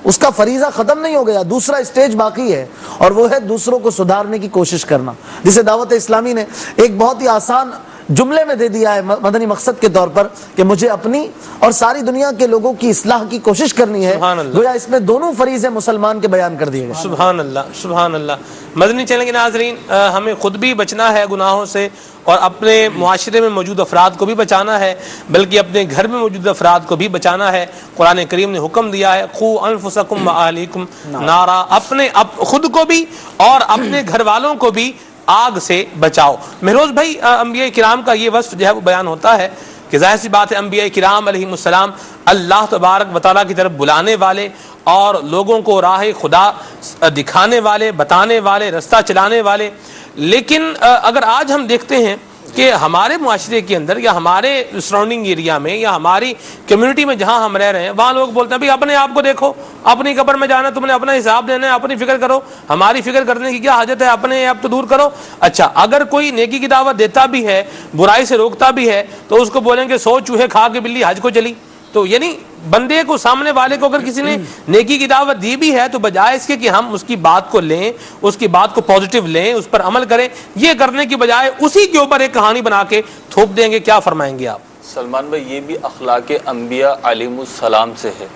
اس کا فریضہ ختم نہیں ہو گیا، دوسرا اسٹیج باقی ہے، اور وہ ہے دوسروں کو سدھارنے کی کوشش کرنا، جسے دعوت اسلامی نے ایک بہت ہی آسان جملے میں دے دیا ہے مدنی مقصد کے طور پر کہ مجھے اپنی اور ساری دنیا کے لوگوں کی اصلاح کی کوشش کرنی ہے۔ گویا اس میں دونوں فریضے مسلمان کے بیان کر دیے گئے۔ سبحان اللہ، سبحان اللہ۔ مدنی چینل کے ناظرین، ہمیں خود بھی بچنا ہے گناہوں سے، اور اپنے معاشرے میں موجود افراد کو بھی بچانا ہے، بلکہ اپنے گھر میں موجود افراد کو بھی بچانا ہے۔ قرآن کریم نے حکم دیا ہے قوا انفسکم واہلیکم نارا، اپنے خود کو بھی اور اپنے گھر والوں کو بھی آگ سے بچاؤ۔ مہروز بھائی، انبیاء کرام کا یہ وصف جو ہے وہ بیان ہوتا ہے کہ ظاہر سی بات ہے انبیاء کرام علیہ السلام اللہ تبارک و تعالیٰ کی طرف بلانے والے اور لوگوں کو راہ خدا دکھانے والے، بتانے والے، رستہ چلانے والے، لیکن اگر آج ہم دیکھتے ہیں کہ ہمارے معاشرے کے اندر یا ہمارے سراؤنڈنگ ایریا میں یا ہماری کمیونٹی میں جہاں ہم رہ رہے ہیں، وہاں لوگ بولتے ہیں بھئی اپنے آپ کو دیکھو، اپنی قبر میں جانا، تم نے اپنا حساب دینا ہے، اپنی فکر کرو، ہماری فکر کرنے کی کیا حاجت ہے، اپنے آپ تو دور کرو۔ اچھا، اگر کوئی نیکی کی دعوت دیتا بھی ہے، برائی سے روکتا بھی ہے، تو اس کو بولیں گے 100 چوہے کھا کے بلی حج کو چلی۔ تو یعنی بندے کو، سامنے والے کو اگر کسی نے نیکی کی دعوت دی بھی ہے تو بجائے اس کے کہ ہم اس کی بات کو لیں، اس کی بات کو پازیٹیو لیں، اس پر عمل کریں، یہ کرنے کی بجائے اسی کے اوپر ایک کہانی بنا کے تھوپ دیں گے۔ کیا فرمائیں گے آپ؟ سلمان بھائی، یہ بھی اخلاق انبیاء علیہ السلام سے ہے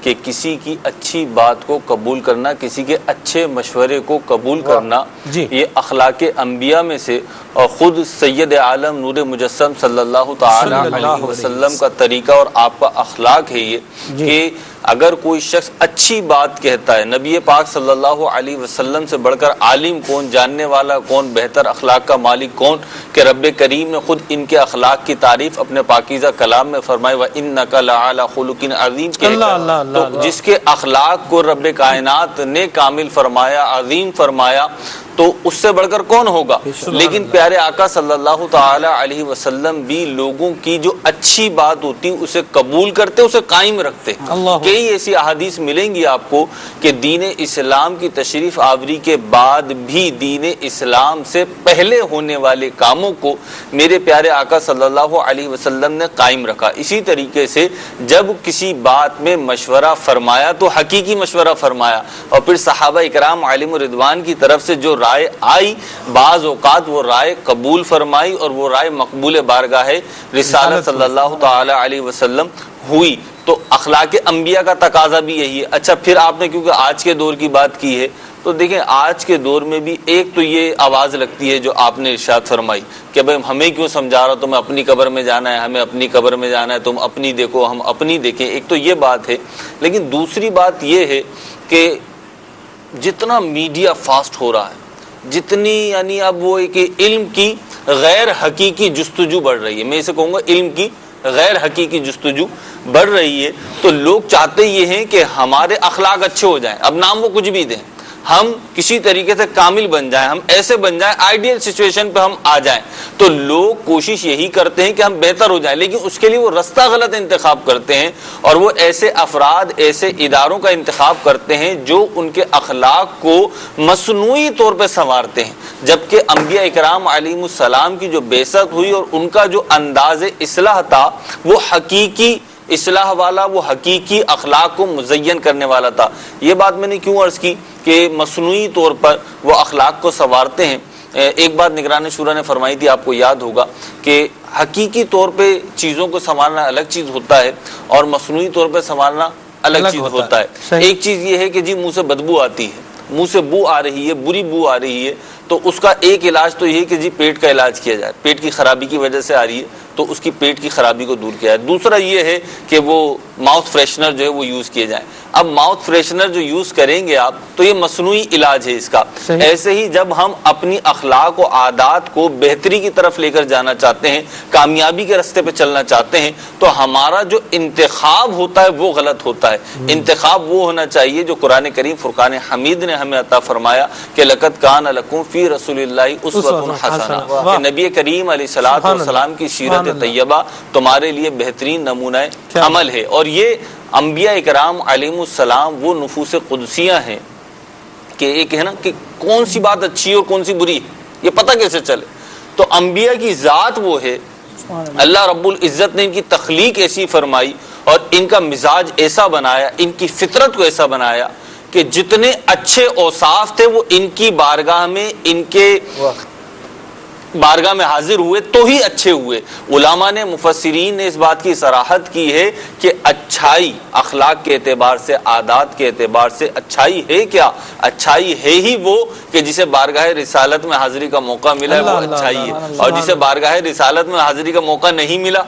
کہ کسی کی اچھی بات کو قبول کرنا، کسی کے اچھے مشورے کو قبول کرنا، یہ اخلاق انبیاء میں سے، اور خود سید عالم نور مجسم صلی اللہ تعالی علیہ وسلم کا طریقہ اور آپ کا اخلاق ہے یہ کہ اگر کوئی شخص اچھی بات کہتا ہے، نبی پاک صلی اللہ علیہ وسلم سے بڑھ کر عالم کون، جاننے والا کون، بہتر اخلاق کا مالک کون، کہ رب کریم نے خود ان کے اخلاق کی تعریف اپنے پاکیزہ کلام میں فرمائی وَإِنَّكَ لَعَلَىٰ خُلُقٍ عَظِيمٍ کہ تو جس کے اخلاق کو رب کائنات نے کامل فرمایا، عظیم فرمایا، تو اس سے بڑھ کر کون ہوگا۔ لیکن پیارے آقا صلی اللہ تعالی علیہ وسلم بھی لوگوں کی جو اچھی بات ہوتی اسے قبول کرتے، اسے قائم رکھتے۔ کئی ایسی احادیث ملیں گی آپ کو کہ دین اسلام کی تشریف آوری کے بعد بھی دین اسلام سے پہلے ہونے والے کاموں کو میرے پیارے آقا صلی اللہ علیہ وسلم نے قائم رکھا۔ اسی طریقے سے جب کسی بات میں مشورہ فرمایا تو حقیقی مشورہ فرمایا، اور پھر صحابہ اکرام علیہم رضوان کی طرف سے جو رائے آئی، بعض اوقات وہ رائے قبول فرمائی اور وہ رائے مقبول بارگاہ رسالت صلی اللہ تعالی علیہ وسلم ہوئی۔ تو اخلاق انبیاء کا تقاضا بھی یہی ہے۔ اچھا، پھر آپ نے کیونکہ آج کے دور کی بات کی ہے تو دیکھیں آج کے دور میں بھی ایک تو یہ آواز لگتی ہے جو آپ نے ارشاد فرمائی کہ بھائی ہمیں کیوں سمجھا رہا، تمہیں اپنی قبر میں جانا ہے، ہمیں اپنی قبر میں جانا ہے، تم اپنی دیکھو ہم اپنی دیکھیں، ایک تو یہ بات ہے۔ لیکن دوسری بات یہ ہے کہ جتنا میڈیا فاسٹ ہو رہا ہے، جتنی یعنی اب وہ کہ علم کی غیر حقیقی جستجو بڑھ رہی ہے، میں اسے کہوں گا علم کی غیر حقیقی جستجو بڑھ رہی ہے، تو لوگ چاہتے یہ ہیں کہ ہمارے اخلاق اچھے ہو جائیں، اب نام وہ کچھ بھی دیں، ہم کسی طریقے سے کامل بن جائیں، ہم ایسے بن جائیں، آئیڈیل سچویشن پہ ہم آ جائیں، تو لوگ کوشش یہی کرتے ہیں کہ ہم بہتر ہو جائیں، لیکن اس کے لیے وہ رستہ غلط انتخاب کرتے ہیں، اور وہ ایسے افراد، ایسے اداروں کا انتخاب کرتے ہیں جو ان کے اخلاق کو مصنوعی طور پہ سنوارتے ہیں، جبکہ انبیاء اکرام علیہ السلام کی جو بعثت ہوئی اور ان کا جو انداز اصلاح تھا وہ حقیقی اصلاح والا، وہ حقیقی اخلاق کو مزین کرنے والا تھا۔ یہ بات میں نے کیوں عرض کی کہ مصنوعی طور پر وہ اخلاق کو سنوارتے ہیں۔ ایک بات نگران شورا نے فرمائی تھی، آپ کو یاد ہوگا کہ حقیقی طور پہ چیزوں کو سنوارنا الگ چیز ہوتا ہے اور مصنوعی طور پہ سنوارنا الگ چیز ہوتا ہے۔ ایک چیز یہ ہے کہ جی منہ سے بدبو آتی ہے، منہ سے بو آ رہی ہے، بری بو آ رہی ہے، تو اس کا ایک علاج تو یہ ہے کہ جی پیٹ کا علاج کیا جائے، پیٹ کی خرابی کی وجہ سے آ رہی ہے تو اس کی پیٹ کی خرابی کو دور کیا جائے۔ دوسرا یہ ہے کہ وہ ماؤتھ فریشنر جو ہے وہ یوز کیے جائیں۔ اب ماؤتھ فریشنر جو یوز کریں گے آپ تو یہ مصنوعی علاج ہے اس کا۔ ایسے ہی جب ہم اپنی اخلاق و عادات کو بہتری کی طرف لے کر جانا چاہتے ہیں، کامیابی کے راستے پہ چلنا چاہتے ہیں، تو ہمارا جو انتخاب ہوتا ہے وہ غلط ہوتا ہے۔ انتخاب وہ ہونا چاہیے جو قرآن کریم فرقان حمید نے ہمیں عطا فرمایا کہ لقد کان لکم فی رسول اللہ اسوۃ حسنہ، کہ نبی کریم علیہ الصلوۃ والسلام کی سیرت طیبہ تمہارے لیے بہترین نمونہ عمل ہے۔ اور یہ انبیاء اکرام علیہ السلام وہ نفوس قدسیاں ہیں کہ ایک ہے نا کہ کون سی بات اچھی ہے اور کون سی بری ہے یہ پتہ کیسے چلے۔ تو انبیاء کی ذات وہ ہے، اللہ رب العزت نے ان کی تخلیق ایسی فرمائی اور ان کا مزاج ایسا بنایا، ان کی فطرت کو ایسا بنایا کہ جتنے اچھے اوصاف تھے وہ ان کی بارگاہ میں، ان کے بارگاہ میں حاضر ہوئے تو ہی اچھے ہوئے۔ علماء نے، مفسرین نے اس بات کی صراحت کی ہے کہ اچھائی اخلاق کے اعتبار سے، عادات کے اعتبار سے اچھائی ہے کیا؟ اچھائی ہے ہی وہ کہ جسے بارگاہ رسالت میں حاضری کا موقع ملا ہے وہ اچھائی ہے، اور جسے بارگاہ رسالت میں حاضری کا موقع نہیں ملا،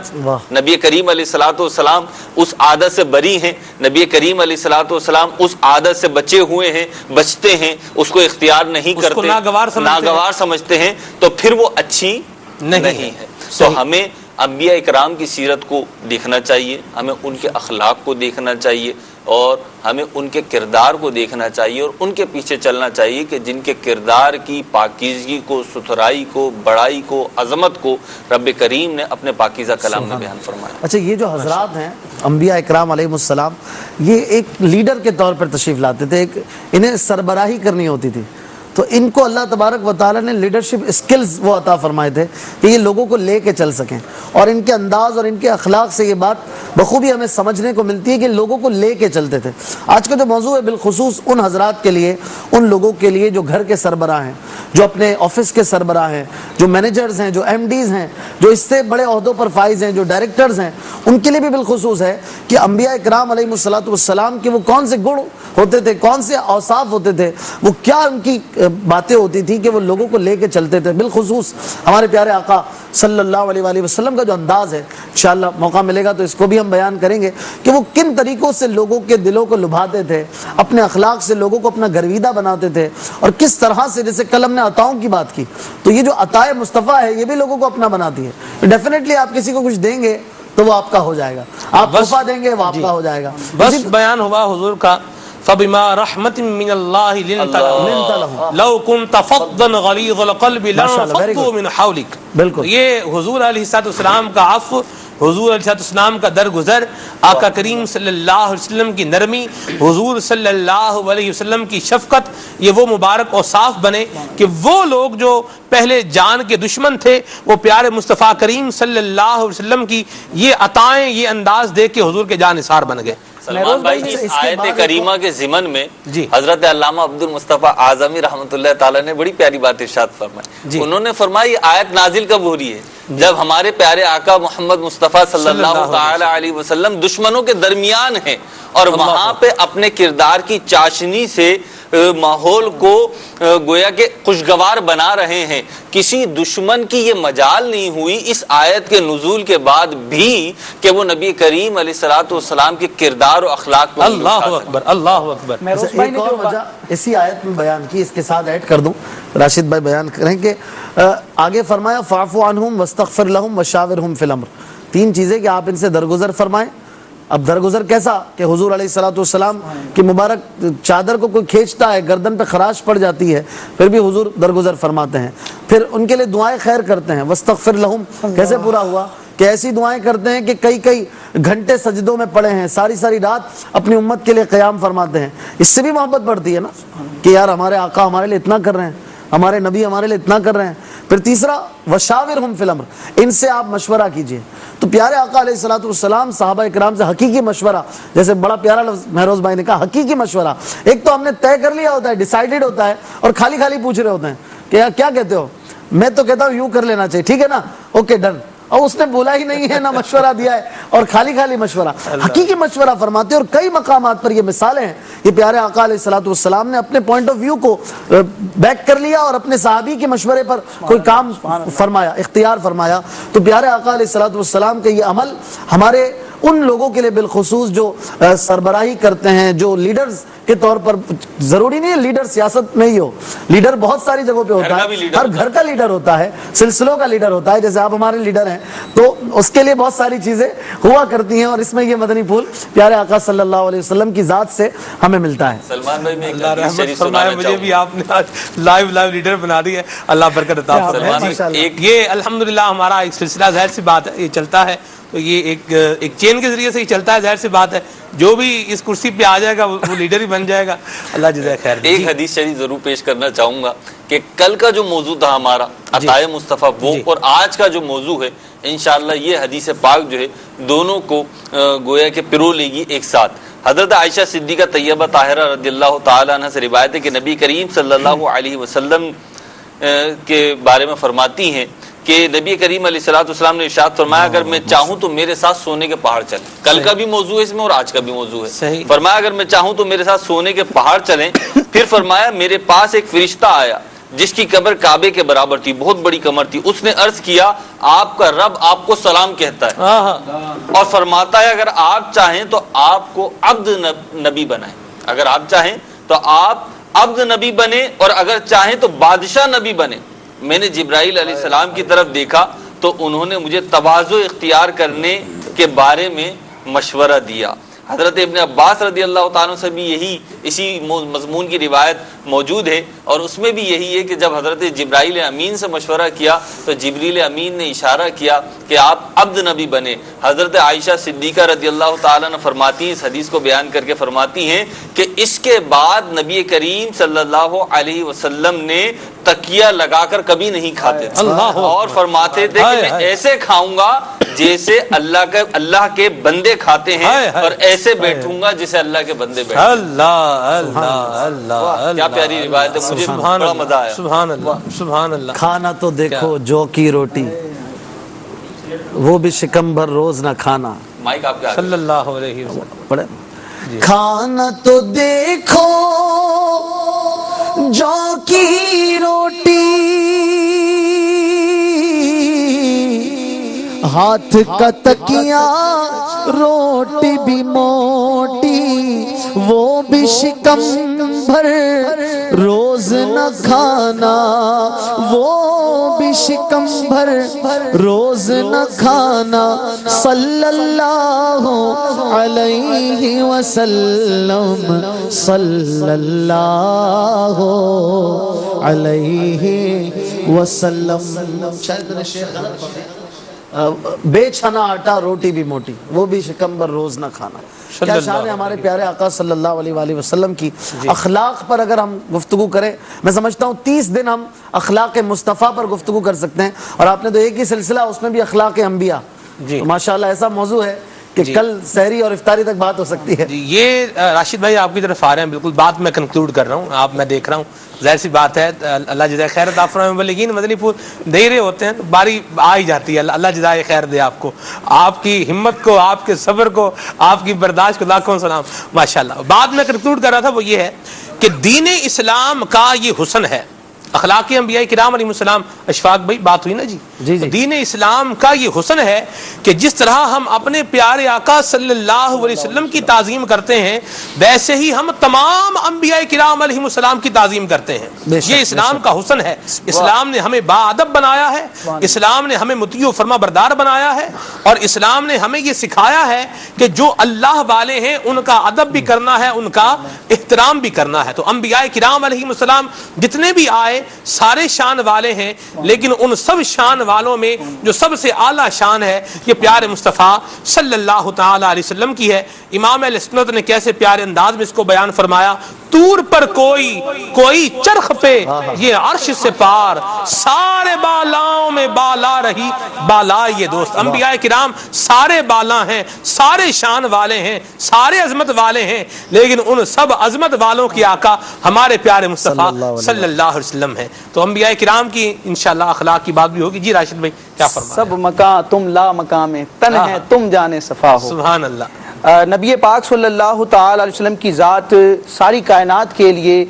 نبی کریم علیہ الصلوۃ والسلام اس عادت سے بری ہیں، نبی کریم علیہ الصلوۃ والسلام اس عادت سے بچے ہوئے ہیں، بچتے ہیں، اس کو اختیار نہیں کرتے، ناگوار سمجھتے ہیں، تو پھر وہ اچھی نہیں ہے۔ تو ہمیں انبیاء اکرام کی سیرت کو دیکھنا چاہیے، ہمیں ان کے اخلاق کو دیکھنا چاہیے، اور ہمیں ان کے کردار کو دیکھنا چاہیے، اور ان کے پیچھے چلنا چاہیے کہ جن کے کردار کی پاکیزگی کو، ستھرائی کو، بڑائی کو، عظمت کو رب کریم نے اپنے پاکیزہ کلام میں بیان فرمایا۔ اچھا، یہ جو حضرات ہیں انبیاء اکرام علیہ السلام، یہ ایک لیڈر کے طور پر تشریف لاتے تھے، انہیں سربراہی کرنی ہوتی تھی، تو ان کو اللہ تبارک و تعالیٰ نے لیڈرشپ اسکلز وہ عطا فرمائے تھے کہ یہ لوگوں کو لے کے چل سکیں، اور ان کے انداز اور ان کے اخلاق سے یہ بات بخوبی ہمیں سمجھنے کو ملتی ہے کہ لوگوں کو لے کے چلتے تھے۔ آج کا جو موضوع ہے بالخصوص ان حضرات کے لیے، ان لوگوں کے لیے جو گھر کے سربراہ ہیں، جو اپنے آفس کے سربراہ ہیں، جو مینیجرز ہیں، جو ایم ڈیز ہیں، جو اس سے بڑے عہدوں پر فائز ہیں، جو ڈائریکٹرز ہیں، ان کے لیے بھی بالخصوص ہے کہ انبیاء اکرام علیہ السلام کے وہ کون سے گن ہوتے تھے، کون سے اوصاف ہوتے تھے، وہ کیا ان کی باتیں ہوتی تھی کہ وہ لوگوں کو لے کے چلتے تھے۔ بالخصوص ہمارے پیارے آقا صلی اللہ علیہ وآلہ وسلم کا جو انداز ہے، انشاءاللہ موقع ملے گا تو اس کو بھی ہم بیان کریں گے کہ وہ کن طریقوں سے لوگوں کے دلوں کو لبھاتے تھے، اپنے اخلاق سے لوگوں کو اپنا گرویدہ بناتے تھے، اور کس طرح سے، جیسے کل ہم نے عطاؤں کی بات کی، تو یہ جو عطائے مصطفیٰ ہے یہ بھی لوگوں کو اپنا بناتی ہے۔ ڈیفینیٹلی آپ کسی کو کچھ دیں گے تو وہ آپ کا ہو جائے گا، آپ تحفہ دیں گے وہ آپ کا ہو جائے گا۔ بس بیان ہوا حضور کا فَبِمَا رَحْمَةٍ مِّنَ اللَّهِ لِنْتَ لَهُمْ لَوْ كُنْتَ فَضًّا غَلِيظَ الْقَلْبِ لَانفَضُّوا مِنْ حَوْلِكَ۔ بالکل، یہ حضور علیہ السلام کا عفو، حضور علیہ السلام کا درگزر، آقا کریم صلی اللہ علیہ وسلم کی نرمی، حضور صلی اللہ علیہ وسلم کی شفقت، یہ وہ مبارک اوصاف بنے کہ وہ لوگ جو پہلے جان کے دشمن تھے وہ پیارے مصطفیٰ کریم صلی اللہ علیہ وسلم کی یہ عطائیں، یہ انداز دیکھ کے حضور کے جان نثار بن گئے۔ سلمان بھائی، اس آیت کریمہ کے ضمن میں حضرت علامہ عبد المصطفیٰ اعظمی رحمۃ اللہ تعالیٰ نے بڑی پیاری بات ارشاد فرمائی۔ انہوں نے فرمایا یہ آیت نازل کب ہو رہی ہے؟ جب ہمارے پیارے آقا محمد مصطفیٰ صلی اللہ تعالی علیہ وسلم دشمنوں کے درمیان ہیں، اور وہاں پہ اپنے کردار کی چاشنی سے ماحول کو گویا کہ خوشگوار بنا رہے ہیں۔ کسی دشمن کی یہ مجال نہیں ہوئی اس آیت کے نزول کے بعد بھی کہ وہ نبی کریم علیہ الصلوۃ والسلام کے کردار و اخلاق پر اللہ اکبر، اللہ اکبر۔ ایک اور وجہ اسی آیت میں بیان کی، اس کے ساتھ ایڈ کر دوں، راشد بھائی بیان کریں کہ آگے فرمایا فاعف عنہم واستغفر لہم وشاورہم فی الامر، تین چیزیں کہ آپ ان سے درگزر فرمائیں۔ اب درگزر کیسا کہ حضور علیہ السلام کی مبارک چادر کو کوئی کھینچتا ہے، گردن پہ خراش پڑ جاتی ہے، پھر بھی حضور درگزر فرماتے ہیں۔ پھر ان کے لیے دعائیں خیر کرتے ہیں، واستغفر لہم کیسے پورا ہوا کہ ایسی دعائیں کرتے ہیں کہ کئی گھنٹے سجدوں میں پڑے ہیں، ساری رات اپنی امت کے لیے قیام فرماتے ہیں۔ اس سے بھی محبت بڑھتی ہے نا کہ یار ہمارے آقا ہمارے لیے اتنا کر رہے ہیں، ہمارے نبی ہمارے لیے اتنا کر رہے ہیں۔ پھر تیسرا وشاورہم فی الامر، ان سے آپ مشورہ کیجئے۔ تو پیارے آقا علیہ السلام صحابہ اکرام سے حقیقی مشورہ، جیسے بڑا پیارا لفظ مہروز بھائی نے کہا، حقیقی مشورہ۔ ایک تو ہم نے طے کر لیا ہوتا ہے، ڈیسائیڈڈ ہوتا ہے، اور خالی پوچھ رہے ہوتے ہیں کہ یار کیا کہتے ہو، میں تو کہتا ہوں یوں کر لینا چاہیے، ٹھیک ہے نا، اوکے ڈن، اور اس نے بولا ہی نہیں ہے، نہ مشورہ دیا ہے، اور خالی مشورہ۔ حقیقی مشورہ فرماتے ہیں، اور کئی مقامات پر یہ مثالیں ہیں، یہ پیارے آقا علیہ السلام نے اپنے پوائنٹ آف ویو کو بیک کر لیا اور اپنے صحابی کے مشورے پر کوئی کام فرمایا، اختیار فرمایا۔ تو پیارے آقا علیہ السلام کا یہ عمل ہمارے ان لوگوں کے لیے بالخصوص جو سربراہی کرتے ہیں، جو لیڈرز کے طور پر، ضروری نہیں ہے لیڈر سیاست میں ہی ہو، لیڈر بہت ساری جگہوں پہ ہوتا ہے، ہر گھر کا لیڈر ہوتا ہے، سلسلوں کا لیڈر ہوتا ہے، جیسے آپ ہمارے لیڈر ہیں، تو اس کے لیے بہت ساری چیزیں ہوا کرتی ہیں، اور اس میں یہ مدنی پھول پیارے آقا صلی اللہ علیہ وسلم کی ذات سے ہمیں ملتا ہے۔ سلمان بھائی میں اللہ رحمت فرمائے، مجھے بھی آپ نے آج لائیو لیڈر بنا دی ہے، اللہ برکت عطا فرمائے۔ یہ الحمدللہ ہمارا ایک سلسلہ، ظاہر سی بات ہے یہ چلتا ہے، تو یہ ایک چین کے ذریعے سے ہی چلتا ہے، ظاہر سی بات ہے جو بھی اس کرسی پہ آ جائے گا وہ لیڈر ہی بن جائے گا، اللہ جزائے خیر۔ ایک حدیث شریف ضرور پیش کرنا چاہوں گا کہ کل کا جو موضوع تھا ہمارا عطائے مصطفیٰ وہ، اور آج کا جو موضوع ہے انشاءاللہ یہ حدیث پاک جو ہے دونوں کو گویا کہ پرو لے گی ایک ساتھ۔ حضرت عائشہ صدیقہ طیبہ طاہرہ رضی اللہ تعالیٰ عنہ سے روایت ہے کہ نبی کریم صلی اللہ علیہ وسلم کے بارے میں فرماتی ہیں کہ نبی کریم علیہ السلام نے ارشاد فرمایا اگر میں چاہوں تو میرے ساتھ سونے کے پہاڑ چلیں۔ کل کا بھی موضوع ہے اس میں اور آج کا بھی موضوع ہے۔ فرمایا اگر میں چاہوں تو میرے ساتھ سونے کے پہاڑ چلیں۔ پھر فرمایا میرے پاس ایک فرشتہ آیا جس کی قبر کعبے کے برابر تھی، بہت بڑی کمر تھی۔ اس نے عرض کیا آپ کا رب آپ کو سلام کہتا ہے اور فرماتا ہے اگر آپ چاہیں تو آپ کو عبد نبی بنائیں، اگر آپ چاہیں تو آپ عبد نبی بنے اور اگر چاہیں تو بادشاہ نبی بنے۔ میں نے جبرائیل علیہ السلام کی طرف دیکھا تو انہوں نے مجھے تواضع اختیار کرنے کے بارے میں مشورہ دیا۔ حضرت ابن عباس رضی اللہ تعالیٰ سے بھی یہی اسی مضمون کی روایت موجود ہے اور اس میں بھی یہی ہے کہ جب حضرت جبرائیل امین سے مشورہ کیا تو جبریل امین نے اشارہ کیا کہ آپ عبد نبی بنے۔ حضرت عائشہ صدیقہ رضی اللہ تعالیٰ نے فرماتی ہیں، اس حدیث کو بیان کر کے فرماتی ہیں کہ اس کے بعد نبی کریم صلی اللہ علیہ وسلم نے تکیہ لگا کر کبھی نہیں کھاتے تھے اور فرماتے تھے کہ میں ایسے کھاؤں گا جیسے اللہ کے بندے کھاتے ہیں اور ایسے بیٹھوں گا جسے اللہ کے بندے بیٹھتے ہیں۔ اللہ اللہ اللہ، کیا پیاری روایت ہے، مجھے بڑا مزہ آیا۔ سبحان اللہ سبحان اللہ۔ کھانا تو دیکھو جو کی روٹی وہ بھی شکم بھر روز نہ کھانا۔ مائک آپ کے صلی اللہ علیہ وسلم پڑھے کھانا تو دیکھو جو کی روٹی ہاتھ کا تکیا روٹی بھی موٹی وہ بھی شکم بھر روز نہ کھانا وہ بھی شکم بھر روز نہ کھانا صلی اللہ علیہ وسلم صلی اللہ علیہ وسلم۔ بے چھنا آٹا روٹی بھی موٹی وہ بھی شکم بھر روز نہ کھانا۔ کیا شان ہے ہمارے پیارے آقا صلی اللہ علیہ وآلہ وسلم کی۔ اخلاق پر اگر ہم گفتگو کریں، میں سمجھتا ہوں 30 دن ہم اخلاق مصطفیٰ پر گفتگو کر سکتے ہیں، اور آپ نے تو ایک ہی سلسلہ اس میں بھی اخلاق انبیاء، ماشاءاللہ ایسا موضوع ہے کہ کل سحری اور افطاری تک بات ہو سکتی ہے۔ یہ راشد بھائی آپ کی طرف آ رہے ہیں، بالکل بات میں کنکلوڈ کر رہا ہوں، میں دیکھ رہا ہوں ظاہر سی بات ہے، اللہ جزائے خیر عطا فرمائے، مبلغین مدنی پور دے رہے ہوتے ہیں تو باری آ ہی جاتی ہے، اللہ جزائے خیر دے آپ کو، آپ کی ہمت کو، آپ کے صبر کو، آپ کی برداشت کو لاکھوں سلام ماشاءاللہ۔ بات میں کنکلوڈ کر رہا تھا وہ یہ ہے کہ دین اسلام کا یہ حسن ہے، اخلاق انبیاء کرام علیہ السلام، اشفاق بھائی بات ہوئی نا جی، دین اسلام کا یہ حسن ہے کہ جس طرح ہم اپنے پیارے آقا صلی اللہ علیہ وسلم کی تعظیم کرتے ہیں ویسے ہی ہم تمام انبیاء کرام علیہ السلام کی تعظیم کرتے ہیں۔ یہ اسلام کا حسن ہے، اسلام نے ہمیں باادب بنایا ہے، اسلام نے ہمیں مطیع و فرما بردار بنایا ہے، اور اسلام نے ہمیں یہ سکھایا ہے کہ جو اللہ والے ہیں ان کا ادب بھی کرنا ہے، ان کا احترام بھی کرنا ہے۔ تو انبیاء کرام علیہ السلام جتنے بھی آئے سارے شان والے ہیں، لیکن ان سب شان والوں میں جو سب سے اعلیٰ شان ہے یہ پیارے مصطفیٰ صلی اللہ تعالی علیہ وسلم کی ہے۔ امام اہل سنت نے کیسے پیارے انداز میں اس کو بیان فرمایا، طور پر کوئی چرخ پہ یہ عرش سے پار، سارے بالاؤں میں بالا رہی بالا یہ دوست۔ انبیاء کرام سارے بالا ہیں، سارے شان والے ہیں، سارے عظمت والے ہیں، لیکن ان سب عظمت والوں کی آقا ہمارے پیارے مصطفیٰ صلی اللہ علیہ وسلم ہے۔ تو انبیاء کرام کی انشاءاللہ اخلاق کی بات بھی ہوگی۔ جی راشد بھائی کیا فرمائیں؟ سب مکان تم لا مقام تن ہے تم جانے صفا ہو۔ سبحان اللہ۔ نبی پاک صلی اللہ تعالی علیہ وسلم کی ذات ساری کائنات کے لیے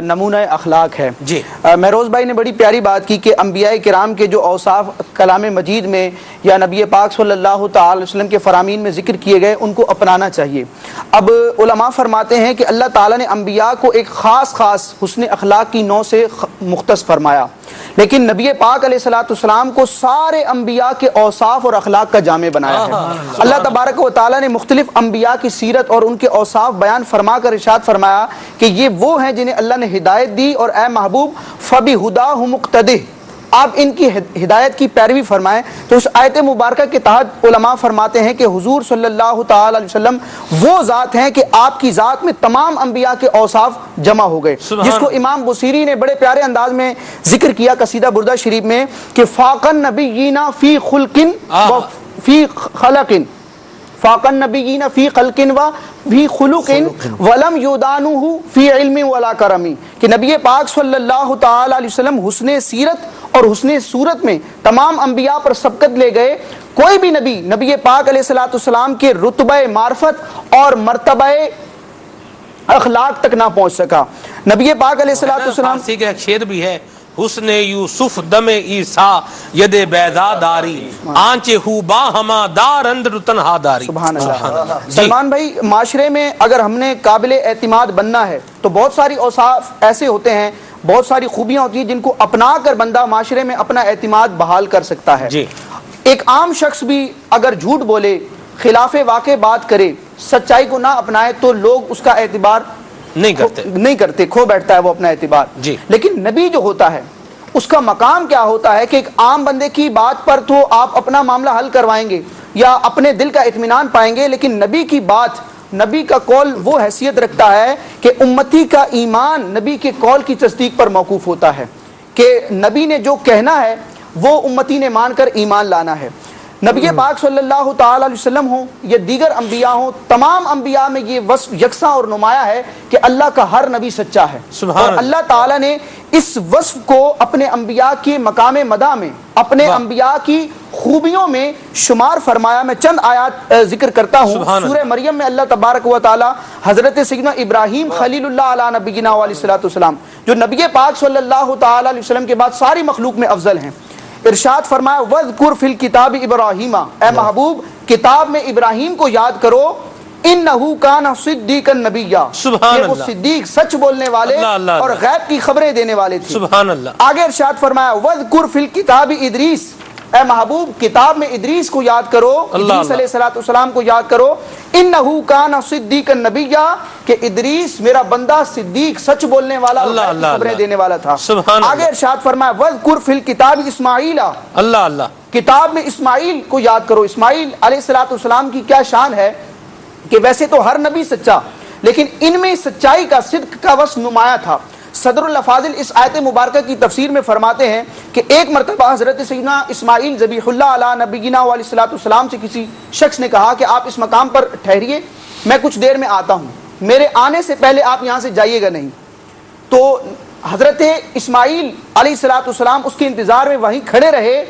نمونہ اخلاق ہے۔ جی مہروز بھائی نے بڑی پیاری بات کی کہ انبیاء کرام کے جو اوصاف کلام مجید میں یا نبی پاک صلی اللہ تعالی علیہ وسلم کے فرامین میں ذکر کیے گئے ان کو اپنانا چاہیے۔ اب علماء فرماتے ہیں کہ اللہ تعالیٰ نے انبیاء کو ایک خاص حسن اخلاق کی نوع سے مختص فرمایا، لیکن نبی پاک علیہ السلام کو سارے انبیاء کے اوصاف اور اخلاق کا جامع بنایا ہے۔ اللہ تبارک و تعالیٰ نے مختلف انبیاء کی سیرت اور ان کے اوصاف بیان فرما کر ارشاد فرمایا کہ یہ وہ ہیں جنہیں اللہ نے ہدایت دی، اور اے محبوب فَبِهُدَاهُ مُقْتَدِهْ، آپ ان کی ہدایت کی پیروی فرمائیں۔ تو اس آیت مبارکہ کے تحت علماء فرماتے ہیں کہ حضور صلی اللہ تعالی علیہ وسلم وہ ذات ہیں کہ آپ کی ذات میں تمام انبیاء کے اوصاف جمع ہو گئے، جس کو امام بصیری نے بڑے پیارے انداز میں ذکر کیا قصیدہ بردہ شریف میں کہ فاق النبیین فی خلق و فی خلق، فاق النبیین فی خلق و فی خلق ولم یدانوہ فی علم ولا کرم، کہ نبی پاک صلی اللہ تعالی علیہ وسلم حسن سیرت اور حسن صورت میں تمام انبیاء پر سبقت لے گئے۔ کوئی بھی نبی پاک علیہ السلام کے رتبہ معرفت اور مرتبہ اخلاق تک نہ پہنچ سکا۔ نبی پاک علیہ السلام فارسی کا ایک شعر بھی ہے، حسن یوسف دم عیسیٰ ید بیضا داری آنچ ہو با ہما دار اندر تنہا داری۔ سبحان اللہ۔ سلمان بھائی، معاشرے میں اگر ہم نے قابل اعتماد بننا ہے تو بہت ساری اوصاف ایسے ہوتے ہیں، بہت ساری خوبیاں ہوتی ہیں جن کو اپنا کر بندہ معاشرے میں اپنا اعتماد بحال کر سکتا ہے۔ ایک عام شخص بھی اگر جھوٹ بولے، خلاف واقع بات کرے، سچائی کو نہ اپنائے تو لوگ اس کا اعتبار نہیں کرتے، کھو بیٹھتا ہے وہ اپنا اعتبار۔ لیکن نبی جو ہوتا ہے اس کا مقام کیا ہوتا ہے کہ ایک عام بندے کی بات پر تو آپ اپنا معاملہ حل کروائیں گے یا اپنے دل کا اطمینان پائیں گے، لیکن نبی کی بات، نبی کا قول وہ حیثیت رکھتا ہے کہ امتی کا ایمان نبی کے قول کی تصدیق پر موقوف ہوتا ہے، کہ نبی نے جو کہنا ہے وہ امتی نے مان کر ایمان لانا ہے۔ نبی پاک صلی اللہ تعالی علیہ وسلم ہوں یا دیگر انبیاء ہوں، تمام انبیاء میں یہ وصف یکساں اور نمایاں ہے کہ اللہ کا ہر نبی سچا ہے، اور اللہ تعالیٰ نے اس وصف کو اپنے انبیاء کے مقام مدح میں، اپنے انبیاء کی خوبیوں میں شمار فرمایا۔ میں چند آیات ذکر کرتا ہوں۔ سورہ مریم میں اللہ تبارک و تعالی حضرت سیدنا ابراہیم خلیل اللہ علیہ نبینا علیہ السلام، جو نبی پاک صلی اللہ تعالی علیہ وسلم کے بعد ساری مخلوق میں افضل ہیں، ارشاد فرمایا وَذْكُرْ فِي الْكِتَابِ إِبْرَاہِیمَ، اے محبوب کتاب میں ابراہیم کو یاد کرو، اِنَّهُ كَانَ صِدِّيقًا نَبِيًّا، کہ وہ صدیق سچ بولنے والے اور غیب کی خبریں دینے والے تھے۔ آگے ارشاد فرمایا وَذْكُرْ فِي الْكِتَابِ إِدْرِيسَ، اے محبوب کتاب میں ادریس کو یاد کرو، ادریس علیہ السلام کو یاد کرو، انہو کان صدیقا نبیا، کہ ادریس میرا بندہ صدیق سچ بولنے والا اور خبریں دینے والا تھا۔ آگے ارشاد فرمایا وذکر فی الکتاب اسماعیل، کتاب میں اسماعیل کو یاد کرو۔ اسماعیل علیہ السلام کی کیا شان ہے کہ ویسے تو ہر نبی سچا، لیکن ان میں سچائی کا، صدق کا وصف نمایاں تھا۔ صدر الافاضل اس آیت مبارکہ کی تفسیر میں فرماتے ہیں کہ ایک مرتبہ حضرت سیدنا اسماعیل ذبیح اللہ علیہ نبینا علیہ السلام سے کسی شخص نے کہا کہ آپ اس مقام پر ٹھہریے، میں کچھ دیر میں آتا ہوں، میرے آنے سے پہلے آپ یہاں سے جائیے گا نہیں۔ تو حضرت اسماعیل علیہ السلام اس کے انتظار میں وہیں کھڑے رہے،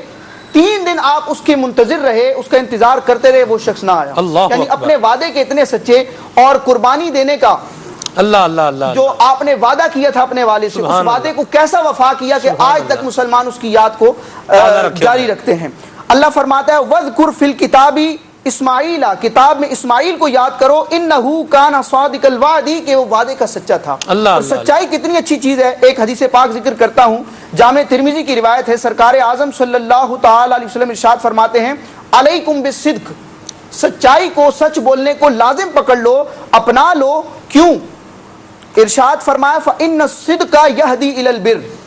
3 دن آپ اس کے منتظر رہے، اس کا انتظار کرتے رہے، وہ شخص نہ آیا۔ یعنی اپنے وعدے کے اتنے سچے، اور قربانی دینے کا جو آپ نے وعدہ کیا تھا اپنے والد سے، اس وعدے کو کیسا وفا کیا کہ آج تک مسلمان اس کی یاد کو جاری رکھتے ہیں۔ اللہ فرماتا ہے وَذْكُرْ فِي الْكِتَابِ اسماعیل، کتاب میں اسماعیل کو یاد کرو، انہو کان صادق الوعد، کہ وہ وعدے کا سچا تھا۔ اور سچائی کتنی اچھی چیز ہے، ایک حدیث پاک ذکر کرتا ہوں، جامع ترمذی کی روایت ہے، سرکار اعظم صلی اللہ تعالی علیہ وسلم ارشاد فرماتے ہیں علیکم بالصدق، سچائی کو، سچ بولنے کو لازم پکڑ لو، اپنا لو۔ کیوں؟ ارشاد فرمایا فَإِنَّ الصِّدْقَ يَهْدِي إِلَى الْبِرِّ،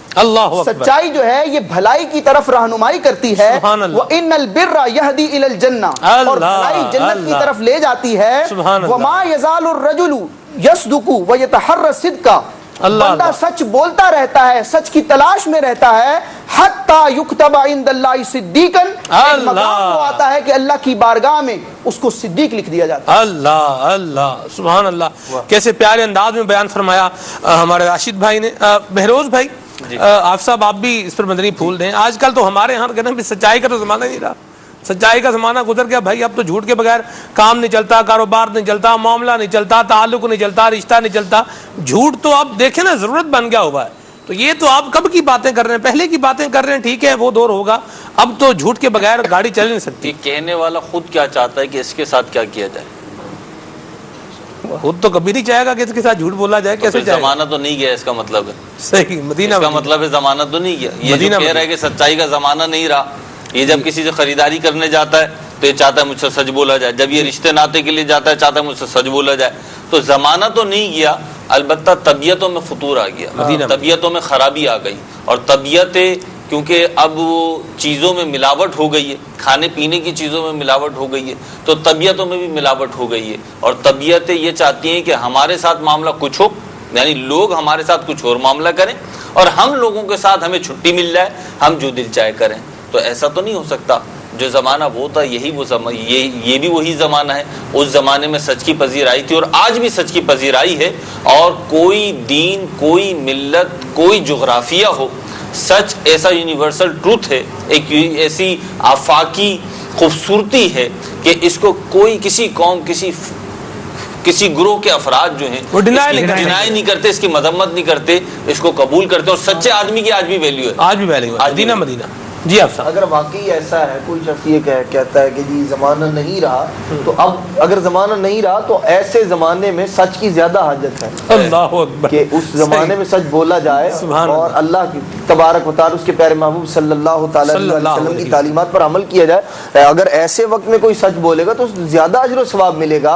سچائی جو ہے یہ بھلائی کی طرف رہنمائی کرتی ہے، وَإِنَّ الْبِرَّ يَهْدِي إِلَى الْجَنَّةِ، اور بھلائی جنت کی طرف لے جاتی ہے۔ وَمَا يَزَالُ الرَّجُلُ يَصْدُقُ وَيَتَحَرَّ الصِّدْقَ، بندہ سچ بولتا رہتا ہے، سچ کی تلاش میں رہتا ہے، حَتَّى يُكْتَبَ عِندَ اللَّهِ صِدِّيقًا، ایک مقام وہ آتا ہے کہ اللہ کی بارگاہ میں اس کو صدیق لکھ دیا جاتا ہے۔ اللہ اللہ سبحان اللہ، کیسے پیارے انداز میں بیان فرمایا ہمارے راشد بھائی نے۔ بہروز بھائی آپ صاحب، آپ بھی اس پر مدنی پھول دیں۔ آج کل تو ہمارے یہاں کہنا سچائی کا تو زمانہ نہیں رہا، سچائی کا زمانہ گزر گیا بھائی، اب تو جھوٹ کے بغیر کام نہیں چلتا، کاروبار نہیں چلتا، معاملہ نہیں چلتا، تعلق نہیں چلتا، رشتہ نہیں چلتا، جھوٹ تو اب دیکھیں نا ضرورت بن گیا ہوا ہے۔ تو یہ تو آپ کب کی باتیں کر رہے ہیں، پہلے کی باتیں کر رہے ہیں، ٹھیک ہے وہ دور ہوگا، اب تو جھوٹ کے بغیر گاڑی چل نہیں سکتی۔ کہنے والا خود کیا چاہتا ہے کہ اس کے ساتھ کیا کیا جائے؟ خود تو کبھی نہیں چاہے گا کہ اس کے ساتھ جھوٹ بولا جائے، کیسے چاہے گا؟ زمانہ تو نہیں گیا، اس کا مطلب ہے صحیح، مدینہ کا مطلب ہے زمانہ تو نہیں گیا۔ یہ جو کہہ رہا ہے کہ سچائی کا زمانہ نہیں رہا، یہ جب کسی سے خریداری کرنے جاتا ہے تو یہ چاہتا ہے مجھ سے سچ بولا جائے، جب یہ رشتے ناطے کے لیے جاتا ہے چاہتا ہے مجھ سے سچ بولا جائے۔ تو زمانہ تو نہیں گیا، البتہ طبیعتوں میں فطور آ گیا، طبیعتوں میں خرابی آ گئی، اور طبیعت کیونکہ اب وہ چیزوں میں ملاوٹ ہو گئی ہے، کھانے پینے کی چیزوں میں ملاوٹ ہو گئی ہے، تو طبیعتوں میں بھی ملاوٹ ہو گئی ہے، اور طبیعتیں یہ چاہتی ہیں کہ ہمارے ساتھ معاملہ کچھ ہو، یعنی لوگ ہمارے ساتھ کچھ اور معاملہ کریں اور ہم لوگوں کے ساتھ ہمیں چھٹی مل جائے، ہم جو دل چاہے کریں. تو ایسا تو نہیں ہو سکتا. جو زمانہ وہ تھا یہی وہ زمانہ، یہ بھی وہی زمانہ ہے. اس زمانے میں سچ کی پذیرائی تھی اور آج بھی سچ کی پذیرائی ہے. اور کوئی دین، کوئی ملت، کوئی جغرافیہ ہو، سچ ایسا یونیورسل ٹروتھ ہے، ایک ایسی آفاقی خوبصورتی ہے کہ اس کو کوئی کسی قوم، کسی گروہ کے افراد جو ہیں وہ ڈینائی نہیں کرتے، اس کی مذمت نہیں کرتے، اس کو قبول کرتے. اور سچے آدمی کی آج بھی ویلیو ہے، آج بھی ویلیو ہے. مدینہ مدینہ. جی آپ صاحب، اگر واقعی ایسا ہے، کوئی شخص یہ کہتا ہے کہ جی زمانہ نہیں رہا، تو اب اگر زمانہ نہیں رہا تو ایسے زمانے میں سچ کی زیادہ حاجت ہے. اللہ اکبر. کہ اس زمانے میں سچ بولا جائے اور اللہ کی تبارک و تعالی، اس کے پیارے محبوب صلی اللہ تعالی علیہ وسلم کی تعلیمات پر عمل کیا جائے. اگر ایسے وقت میں کوئی سچ بولے گا تو زیادہ اجر و ثواب ملے گا.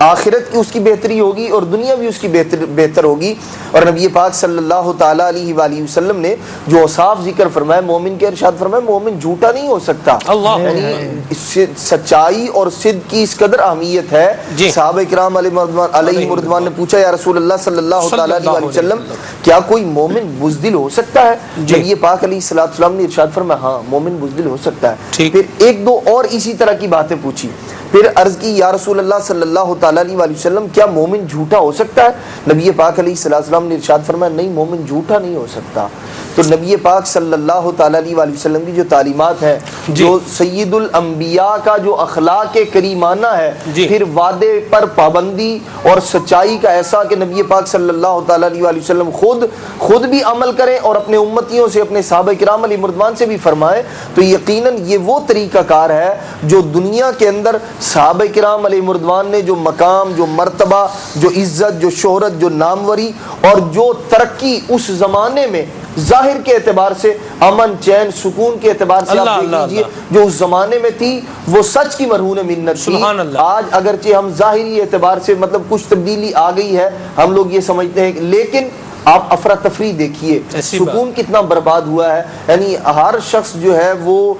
آخرت کی اس کی بہتری ہوگی اور دنیا بھی اس کی بہتر ہوگی. اور نبی پاک صلی اللہ تعالی علیہ وآلہ وسلم نے جو اوصاف ذکر فرمائے مومن کے، ارشاد فرمائے مومن جھوٹا نہیں ہو سکتا. یعنی سچائی اور صدق کی اس قدر اہمیت ہے. صحابہ کرام علیہ رضوان نے پوچھا یا رسول اللہ صلی اللہ تعالی علیہ وسلم، کیا کوئی مومن بزدل ہو سکتا ہے؟ نبی پاک علیہ السلام نے ارشاد فرمایا ہاں مومن بزدل ہو سکتا ہے. پھر ایک دو اور اسی طرح کی باتیں پوچھی. پھر عرض کی یا رسول اللہ صلی اللہ تعالی علیہ وسلم، کیا مومن جھوٹا ہو سکتا ہے؟ نبی پاک علیہ السلام نے ارشاد فرمایا نہیں، مومن جھوٹا نہیں ہو سکتا. تو نبی پاک صلی اللہ تعالی علیہ وسلم کی جو تعلیمات ہیں، جو سید الانبیاء کا جو اخلاق کریمانہ ہے، پھر وعدے پر پابندی اور سچائی کا ایسا کہ نبی پاک صلی اللہ تعالی علیہ وسلم خود بھی عمل کریں اور اپنے امتیوں سے، اپنے صحابہ کرام علیہ رضوان سے بھی فرمائیں، تو یقیناً یہ وہ طریقہ کار ہے جو دنیا کے اندر صحابہ کرام علیہ رضوان نے جو مقام، جو مرتبہ، جو عزت، جو شہرت، جو ناموری اور جو ترقی اس زمانے میں ظاہر کے اعتبار سے، امن چین سکون کے اعتبار سے آپ دیکھ لیجئے، جو اس زمانے میں تھی وہ سچ کی مرہون منت تھی. آج اگرچہ ہم ظاہری اعتبار سے مطلب کچھ تبدیلی آ گئی ہے، ہم لوگ یہ سمجھتے ہیں، لیکن آپ افراتفری دیکھیے، سکون کتنا برباد ہوا ہے. یعنی ہر شخص جو ہے وہ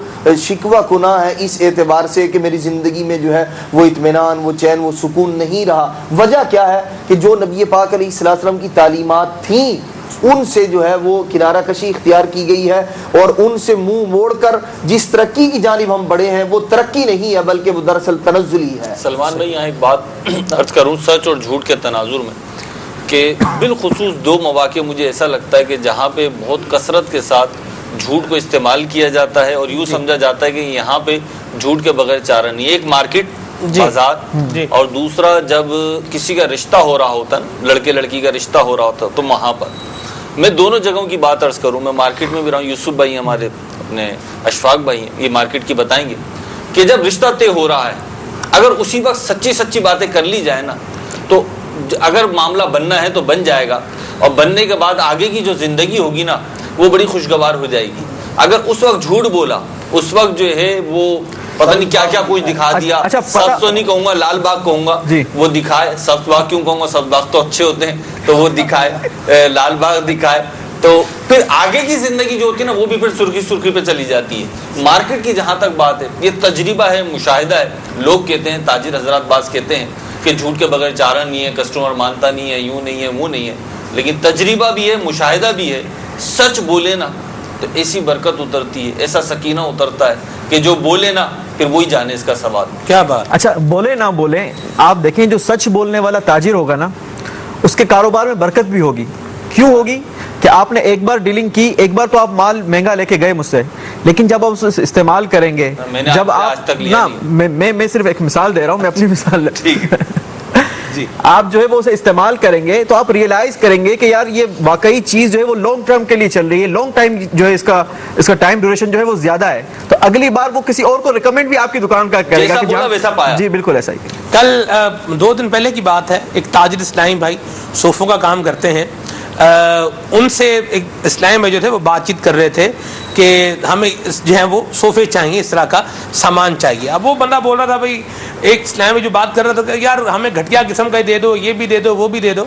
شکوہ کناں ہے اس اعتبار سے کہ میری زندگی میں جو ہے وہ اطمینان، وہ چین، وہ سکون نہیں رہا. وجہ کیا ہے کہ جو نبی پاک علیہ السلام کی تعلیمات تھیں ان سے جو ہے وہ کنارہ کشی اختیار کی گئی ہے، اور ان سے منہ موڑ کر جس ترقی کی جانب ہم بڑھے ہیں وہ ترقی نہیں ہے بلکہ وہ دراصل تنزلی ہے. سلمان بھائی یہاں ایک بات عرض کروں سچ اور جھوٹ کے تناظر میں، کہ بالخصوص دو مواقع مجھے ایسا لگتا ہے کہ جہاں پہ بہت کثرت کے ساتھ جھوٹ کو استعمال کیا جاتا ہے اور یوں سمجھا جاتا ہے کہ یہاں پہ جھوٹ کے بغیر چارہ نہیں. ایک مارکیٹ، بازار، اور دوسرا جب کسی کا رشتہ ہو رہا ہوتا ہے، لڑکے لڑکی کا رشتہ ہو رہا ہوتا تو وہاں پر میں دونوں جگہوں کی بات عرض کروں. میں مارکیٹ میں بھی رہا ہوں، یوسف بھائی ہمارے اپنے اشفاق بھائی ہیں، یہ مارکیٹ کی بتائیں گے کہ جب رشتہ طے ہو رہا ہے اگر اسی وقت سچی باتیں کر لی جائے نا تو اگر معاملہ بننا ہے تو بن جائے گا، اور بننے کے بعد آگے کی جو زندگی ہوگی نا وہ بڑی خوشگوار ہو جائے گی. اگر اس وقت جھوٹ بولا، اس وقت جو ہے وہ پتہ نہیں کیا کیا کچھ دکھا دیا. سب تو نہیں کہوں گا، لال باغ کہوں گا، وہ دکھائے. سبز باغ کیوں کہوں گا، سبز باغ تو اچھے ہوتے ہیں تو وہ دکھائے، لال باغ دکھائے، تو پھر آگے کی زندگی جو ہوتی ہے نا وہ بھی پھر سرخی پہ چلی جاتی ہے. مارکیٹ کی جہاں تک بات ہے، یہ تجربہ ہے، مشاہدہ ہے. لوگ کہتے ہیں، تاجر حضرات بعض کہتے ہیں کہ جھوٹ کے بغیر چارہ نہیں ہے، کسٹمر مانتا نہیں ہے، یوں نہیں ہے، وہ نہیں ہے. لیکن تجربہ بھی ہے، مشاہدہ بھی ہے. سچ بولے نا تو ایسی برکت اترتی ہے، ایسا سکینہ اترتا ہے کہ جو بولے نا پھر وہی جانے اس کا سوال. کیا بات. اچھا بولے نہ بولے، آپ دیکھیں جو سچ بولنے والا تاجر ہوگا نا اس کے کاروبار میں برکت بھی ہوگی. کیوں ہوگی؟ کہ آپ نے ایک بار ڈیلنگ کی، ایک بار تو آپ مال مہنگا لے کے گئے مجھ سے، لیکن جب آپ اسے استعمال کریں گے، جب آپ نا میں صرف ایک مثال دے رہا ہوں، میں اپنی مثال آپ جو ہے وہ اسے استعمال کریں گے تو آپ ریئلائز کریں گے کہ یار یہ واقعی چیز جو ہے وہ لانگ ٹرم کے لیے چل رہی ہے، لانگ ٹائم جو ہے اس کا ٹائم ڈیوریشن جو ہے وہ زیادہ ہے. تو اگلی بار وہ کسی اور کو ریکمینڈ بھی آپ کی دکان کا کرے گا کہ جی بالکل ایسا ہی. کل 2 دن پہلے کی بات ہے، ایک تاجر اسلام بھائی صوفوں کا کام کرتے ہیں، ان سے ایک اسلام بھائی جو تھے وہ بات چیت کر رہے تھے کہ ہمیں جو ہے وہ صوفے چاہیے، اس طرح کا سامان چاہیے. اب وہ بندہ بول رہا تھا بھائی ایک اسلام میں جو بات کر رہا تھا کہ یار ہمیں گھٹیا قسم کا دے دو، یہ بھی دے دو، وہ بھی دے دو،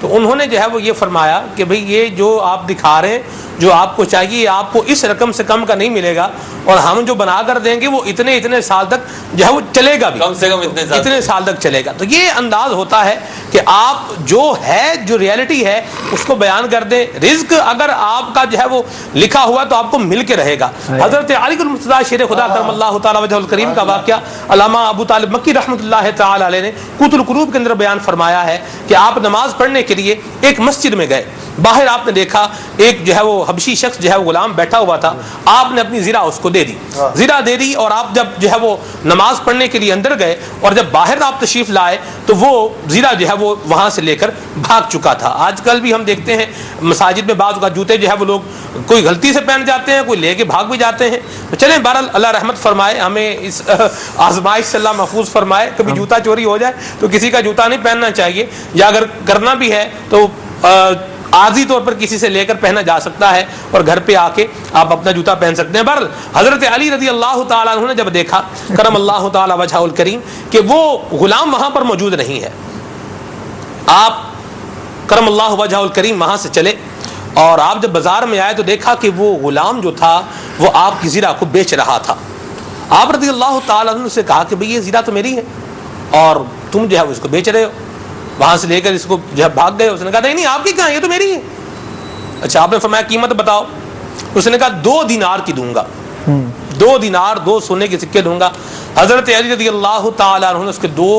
تو انہوں نے جو ہے وہ یہ فرمایا کہ بھئی یہ جو آپ دکھا رہے ہیں، جو آپ کو چاہیے آپ کو اس رقم سے کم کا نہیں ملے گا، اور ہم جو بنا کر دیں گے وہ اتنے سال تک جو ہے وہ چلے گا بھی، کم سے کم اتنے سال تک چلے گا. تو یہ انداز ہوتا ہے کہ آپ جو ہے، جو ریالٹی ہے اس کو بیان کر دیں. رزق اگر آپ کا جو ہے وہ لکھا ہوا تو آپ کو مل کے رہے گا. حضرت علی المرتضیٰ شیر خدا کرم اللہ تعالی وجہ الکریم کا واقعہ علامہ ابو طالب مکی رحمۃ اللہ تعالی علیہ نے قوت القلوب کے اندر بیان فرمایا ہے کہ آپ نماز پڑھنے کے لیے ایک مسجد میں گئے. باہر آپ نے دیکھا ایک جو ہے وہ حبشی شخص جو ہے وہ غلام بیٹھا ہوا تھا. آپ نے اپنی زرہ اس کو دے دی، زرہ دے دی، اور آپ جب جو ہے وہ نماز پڑھنے کے لیے اندر گئے اور جب باہر آپ تشریف لائے تو وہ زرہ جو ہے وہ وہاں سے لے کر بھاگ چکا تھا. آج کل بھی ہم دیکھتے ہیں مساجد میں بعض کا جوتے جو ہے وہ لوگ کوئی غلطی سے پہن جاتے ہیں، کوئی لے کے بھاگ بھی جاتے ہیں. چلیں بہرحال اللہ رحمت فرمائے، ہمیں اس آزمائش سے اللہ محفوظ فرمائے. کبھی جوتا چوری ہو جائے تو کسی کا جوتا نہیں پہننا چاہیے، یا اگر کرنا بھی ہے تو عارضی طور پر کسی سے لے کر پہنا جا سکتا ہے، اور گھر پہ آ کے آپ اپنا جوتا پہن سکتے ہیں. بہرحال حضرت علی رضی اللہ تعالیٰ عنہ نے جب دیکھا کرم اللہ تعالیٰ وجہ الکریم کہ وہ غلام وہاں پر موجود نہیں ہے، آپ کرم اللہ وجہ الکریم وہاں سے چلے اور آپ جب بازار میں آئے تو دیکھا کہ وہ غلام جو تھا وہ آپ کی زرہ کو بیچ رہا تھا. آپ رضی اللہ تعالیٰ عنہ سے کہا کہ بھئی یہ زرہ تو میری ہے اور تم جو ہے اس کو بیچ رہے ہو، وہاں سے لے کر اس کو جو ہے بھاگ گئے. اس نے کہا نہیں آپ کی کہاں، یہ تو میری ہے. اچھا آپ نے فرمایا قیمت بتاؤ. اس نے کہا 2 دینار کی دوں گا، 2 دینار 2 سونے کے سکے دوں گا. حضرت علی رضی اللہ تعالیٰ عنہ نے اس کے 2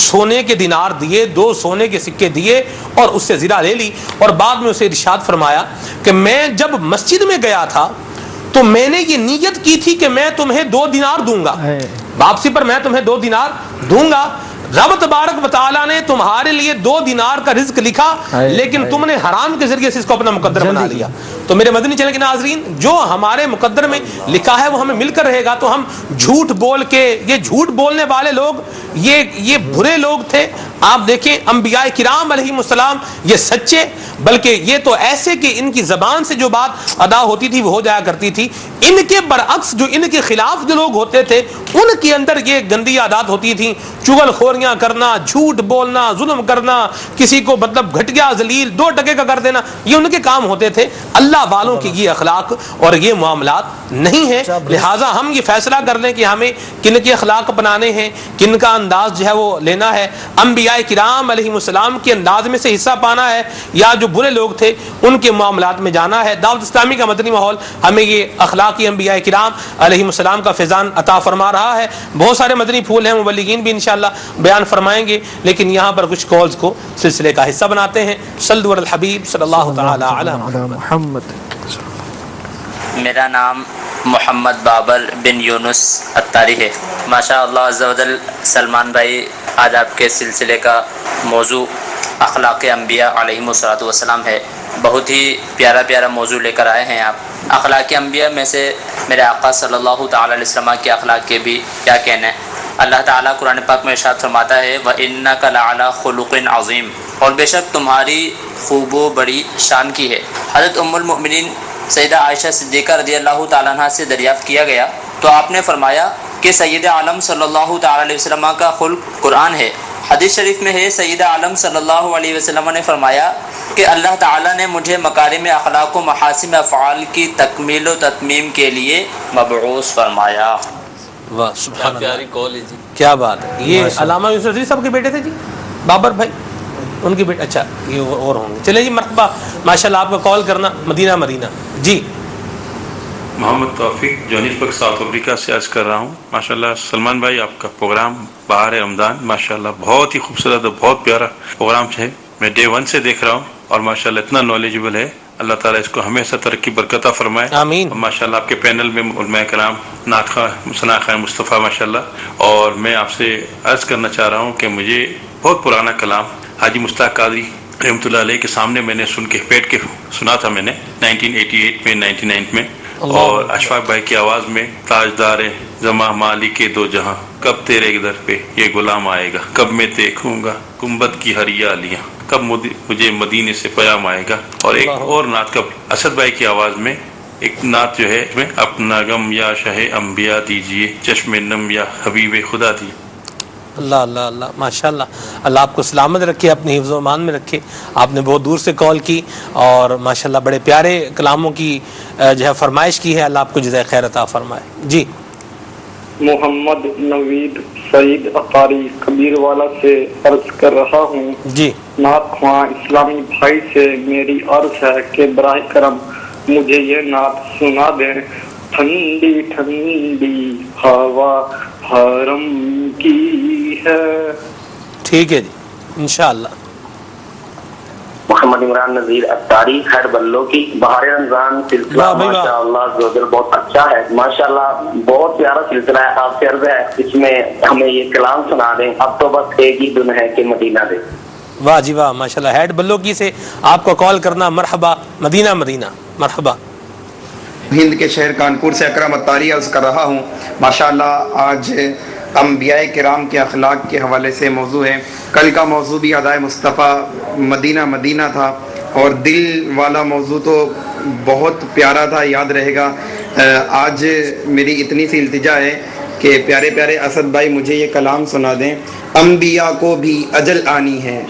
سونے کے دینار دیے، 2 سونے کے سکے دیے اور اس سے زرہ لے لی. اور بعد میں اسے ارشاد فرمایا کہ میں جب مسجد میں گیا تھا تو میں نے یہ نیت کی تھی کہ میں تمہیں 2 دینار دوں گا، واپسی پر میں تمہیں 2 دینار دوں گا. رب تبارک و تعالیٰ نے تمہارے لیے 2 دینار کا رزق لکھا، لیکن تم نے حرام کے ذریعے سے اس کو اپنا مقدر بنا لیا. تو میرے مدنی چینل کے ناظرین، جو ہمارے مقدر میں لکھا ہے وہ ہمیں مل کر رہے گا. تو ہم جھوٹ بول کے، یہ جھوٹ بولنے والے لوگ یہ برے لوگ تھے. آپ دیکھیں انبیاء کرام علیہ السلام یہ سچے، بلکہ یہ تو ایسے کہ ان کی زبان سے جو بات ادا ہوتی تھی وہ ہو جایا کرتی تھی. ان کے برعکس جو ان کے خلاف جو لوگ ہوتے تھے ان کے اندر یہ گندی عادات ہوتی تھیں، چغل خوریاں کرنا، جھوٹ بولنا، ظلم کرنا، کسی کو مطلب گھٹیا ذلیل 2 ٹکے کا کر دینا، یہ ان کے کام ہوتے تھے. اللہ والوں کی یہ اخلاق اور یہ معاملات نہیں ہیں. لہٰذا ہم یہ فیصلہ کر لیں کہ ہمیں کن کے اخلاق اپنانے ہیں، کن کا انداز جو ہے وہ لینا ہے. انبیاء کرام علیہ السلام کے انداز میں سے حصہ پانا ہے، یا جو برے لوگ تھے ان کے معاملات میں جانا ہے. دعوت اسلامی کا مدنی ماحول ہمیں یہ اخلاقی انبیاء کرام علیہ السلام کا فیضان عطا فرما رہا ہے. بہت سارے مدنی پھول ہیں، مبلغین بھی انشاءاللہ بیان فرمائیں گے، لیکن یہاں پر کچھ کالز کو سلسلے کا حصہ بناتے ہیں. صلوا علی الحبیب صلی اللہ تعالی علی محمد. میرا نام محمد بابر بن یونس اتاری ہے. ماشاء اللہ عز و جل سلمان بھائی، آج آپ کے سلسلے کا موضوع اخلاق انبیاء علیہ السلام ہے. بہت ہی پیارا موضوع لے کر آئے ہیں آپ. اخلاق انبیاء میں سے میرے آقا صلی اللہ تعالی علیہ وسلم کے اخلاق کے بھی کیا کہنا ہے. اللہ تعالیٰ قرآن پاک میں ارشاد فرماتا ہے وَإِنَّكَ لَعَلَىٰ خُلُقٍ عَظِيمٍ، اور بے شک تمہاری خوب و بڑی شان کی ہے. حضرت ام المؤمنین سیدہ عائشہ صدیقہ رضی اللہ تعالیٰ عنہ سے دریافت کیا گیا تو آپ نے فرمایا کہ سید عالم صلی اللہ تعالیٰ علیہ وسلم کا خلق قرآن ہے. حدیث شریف میں ہے سید عالم صلی اللہ علیہ وسلم نے فرمایا کہ اللہ تعالیٰ نے مجھے مکارم اخلاق و محاسن افعال کی تکمیل و تتمیم کے لیے مبعوث فرمایا. واہ سبحان اللہ، کیا بات ہے. یہ علامہ یوسف رضوی صاحب کے بیٹے تھے جی، بابر بھائی ان کے بیٹے. اچھا یہ اور ہوں گے. چلے جی مرحبا، ماشاءاللہ آپ کا کال کرنا مدینہ جی. محمد توفیق جوہانسبرگ ساؤتھ افریقہ سے عرض کر رہا ہوں. ماشاءاللہ سلمان بھائی آپ کا پروگرام بہار رمضان ماشاءاللہ بہت ہی خوبصورت اور بہت پیارا پروگرام ہے. میں ڈے 1 سے دیکھ رہا ہوں اور ماشاءاللہ اتنا نالجبل ہے. اللہ تعالیٰ اس کو ہمیشہ ترقی برکتہ فرمائے. آمین. ماشاءاللہ آپ کے پینل میں علماء کرام، نعت خواہ ثناء خواہ مصطفیٰ ماشاءاللہ. اور میں آپ سے عرض کرنا چاہ رہا ہوں کہ مجھے بہت پرانا کلام حاجی مشتاق قادری رحمۃ اللہ علیہ کے سامنے میں نے سن کے پیٹ کے سنا تھا میں نے 1988 میں 99 میں. اور اشفاق بھائی کی آواز میں تاجدار زماں مالک دو جہاں، کب تیرے در پہ یہ غلام آئے گا، کب میں دیکھوں گا گنبد کی ہریالیاں، کب مجھے مدینے سے پیام آئے گا. اور ایک اور نعت کا اسد بھائی کی آواز میں ایک نعت جو ہے اپنا غم یا شہ انبیاء دیجئے، چشم نم یا حبیب خدا دی. اللہ اللہ اللہ ماشاءاللہ. اللہ آپ کو سلامت رکھے، اپنے حفظ و امان میں رکھے. آپ نے بہت دور سے کال کی اور ماشاءاللہ بڑے پیارے کلاموں کی جو ہے فرمائش کی ہے. اللہ آپ کو جزائے خیر عطا فرمائے. جی محمد نوید سعید اطاری کبیر والا سے عرض کر رہا ہوں. جی نعت خواں اسلامی بھائی سے میری عرض ہے کہ براہ کرم مجھے یہ نعت سنا دیں. ٹھنڈی ٹھنڈی ہوا حرم کی ہے. ٹھیک ہے جی انشاءاللہ. محمد عمران نذیر اتاری ہیڈ بلو کی بہار رمضان سلسلہ ماشاءاللہ بہت اچھا ہے ماشاءاللہ، بہت پیارا سلسلہ ہے. آپ سے عرض ہے اس میں ہمیں یہ کلام سنا دیں. اب تو بس ایک ہی دن ہے کہ مدینہ دے. واہ جی واہ ماشاءاللہ. ہیڈ بلو کی سے آپ کو کال کرنا. مرحبا مدینہ مدینہ مرحبا. ہند کے شہر کانپور سے اکرم اتاری عرض کر رہا ہوں. ماشاءاللہ آج انبیاء کرام کے اخلاق کے حوالے سے موضوع ہے. کل کا موضوع بھی ادائے مصطفیٰ مدینہ مدینہ تھا اور دل والا موضوع تو بہت پیارا تھا، یاد رہے گا. آج میری اتنی سی التجا ہے کہ پیارے پیارے اسد بھائی مجھے یہ کلام سنا دیں. انبیاء کو بھی اجل آنی ہے.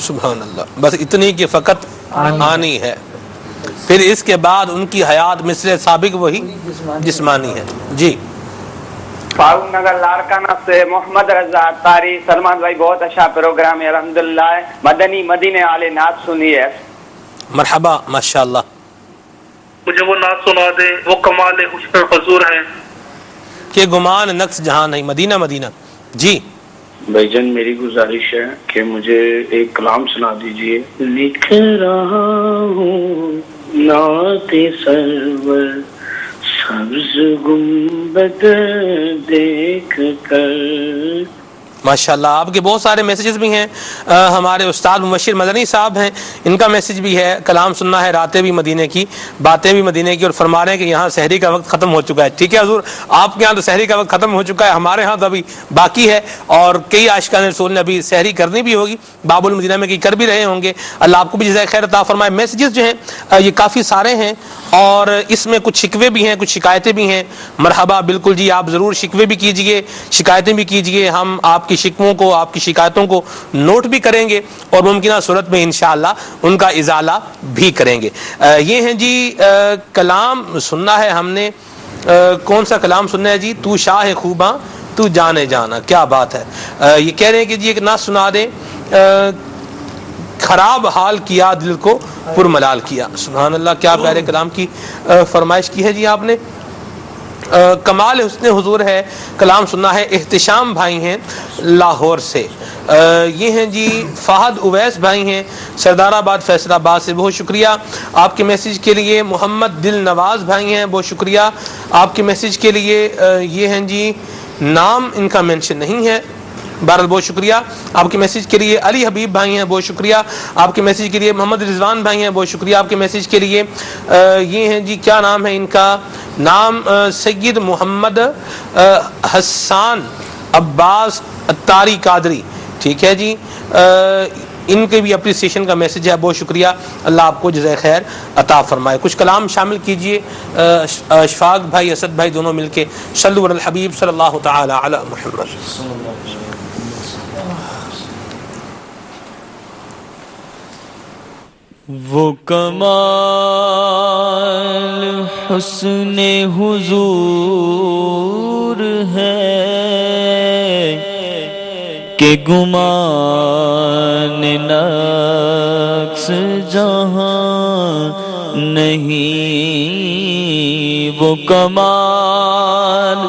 سبحان اللہ. بس اتنی کہ فقط آنی ہے، پھر اس کے بعد ان کی حیات مثل سابق وہی جسمانی ہے. جی فاعوذ نگر لارکانہ سے محمد رضا اتاری. سلمان بھائی بہت اچھا پروگرام ہے الحمدللہ. مدنی مدینے والے نعت سنیے. مرحبا ماشاءاللہ. مجھے وہ نعت سنا دے، وہ کمال حسن حضور ہے کہ گمان نقص جہاں نہیں. مدینہ مدینہ. جی بھائی جان میری گزارش ہے کہ مجھے ایک کلام سنا دیجئے. لکھ رہا ہوں نعت سرور سبز گنبد دیکھ کر. ماشاءاللہ آپ کے بہت سارے میسیجز بھی ہیں. ہمارے استاد مبشر مدنی صاحب ہیں، ان کا میسیج بھی ہے. کلام سننا ہے، راتیں بھی مدینے کی، باتیں بھی مدینے کی، اور فرما رہے ہیں کہ یہاں سحری کا وقت ختم ہو چکا ہے. ٹھیک ہے حضور، آپ کے یہاں تو سحری کا وقت ختم ہو چکا ہے، ہمارے ہاں تو ابھی باقی ہے اور کئی عاشقان رسول نے ابھی سحری کرنی بھی ہوگی. باب المدینہ میں کر بھی رہے ہوں گے. اللہ آپ کو بھی جزائے خیر عطا فرمائے. میسیجز جو ہیں یہ کافی سارے ہیں اور اس میں کچھ شکوے بھی ہیں، کچھ شکایتیں بھی ہیں. مرحبا بالکل جی، آپ ضرور شکوے بھی کیجئے، شکایتیں بھی کیجئے. ہم آپ کی شکووں کو، آپ کی شکایتوں کو نوٹ بھی کریں گے اور ممکنہ صورت میں انشاءاللہ ان کا ازالہ بھی کریں گے. یہ ہیں جی کلام سننا ہے ہم نے. کون سا کلام سننا ہے جی؟ تو شاہ خوباں تو جانے جانا. کیا بات ہے. یہ کہہ رہے ہیں کہ جی ایک نعت سنا دیں. خراب حال کیا دل کو پرملال کیا. سبحان اللہ، کیا پیارے کلام کی فرمائش کی ہے جی آپ نے. کمال حسن حضور ہے. کلام سننا ہے. احتشام بھائی ہیں لاہور سے. یہ ہیں جی فہد اویس بھائی ہیں سردار آباد فیصل آباد سے. بہت شکریہ آپ کے میسیج کے لیے. محمد دل نواز بھائی ہیں، بہت شکریہ آپ کے میسیج کے لیے. یہ ہیں جی نام ان کا مینشن نہیں ہے، بہرحال بہت شکریہ آپ کے میسیج کے لیے. علی حبیب بھائی ہیں، بہت شکریہ آپ کے میسیج کے لیے. محمد رضوان بھائی ہیں، بہت شکریہ آپ کے میسیج کے لیے. یہ ہیں جی کیا نام ہے ان کا؟ نام سید محمد حسان عباس اتاری قادری. ٹھیک ہے جی، ان کے بھی اپریسیشن کا میسیج ہے. بہت شکریہ، اللہ آپ کو جزائے خیر عطا فرمائے. کچھ کلام شامل کیجئے اشفاق بھائی، اسد بھائی، دونوں مل کے. صلوا علی الحبیب صلی اللہ تعالی علی محمد. وہ کمال حسن حضور ہے کہ گمان نقص جہاں نہیں. وہ کمال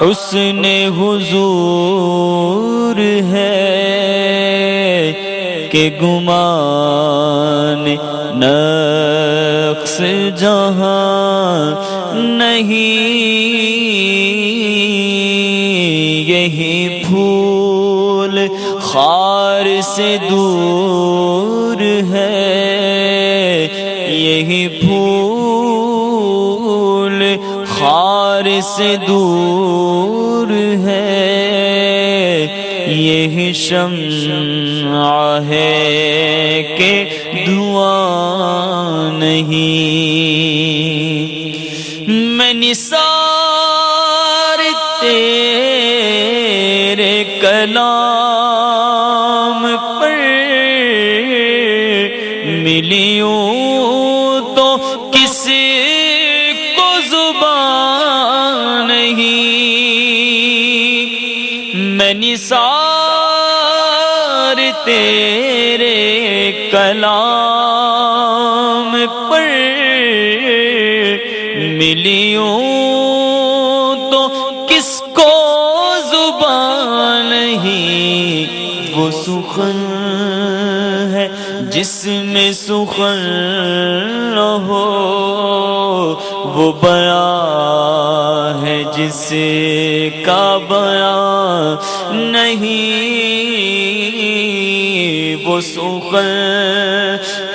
حسن حضور ہے کہ گمان نقص جہاں نہیں. یہی پھول خار سے دور ہے، یہی پھول خار سے دور ہے. یہی شمع ہے کہ دھواں نہیں. میں نثار تیرے کلام پر ملیوں تو کسی کو زبان نہیں، میں نثار تیرے کلام پر ملیوں تو کس کو زبان نہیں، وہ سخن ہے جس میں سخن نہ ہو، وہ بیان ہے جس کا بیان نہیں، وہ سخن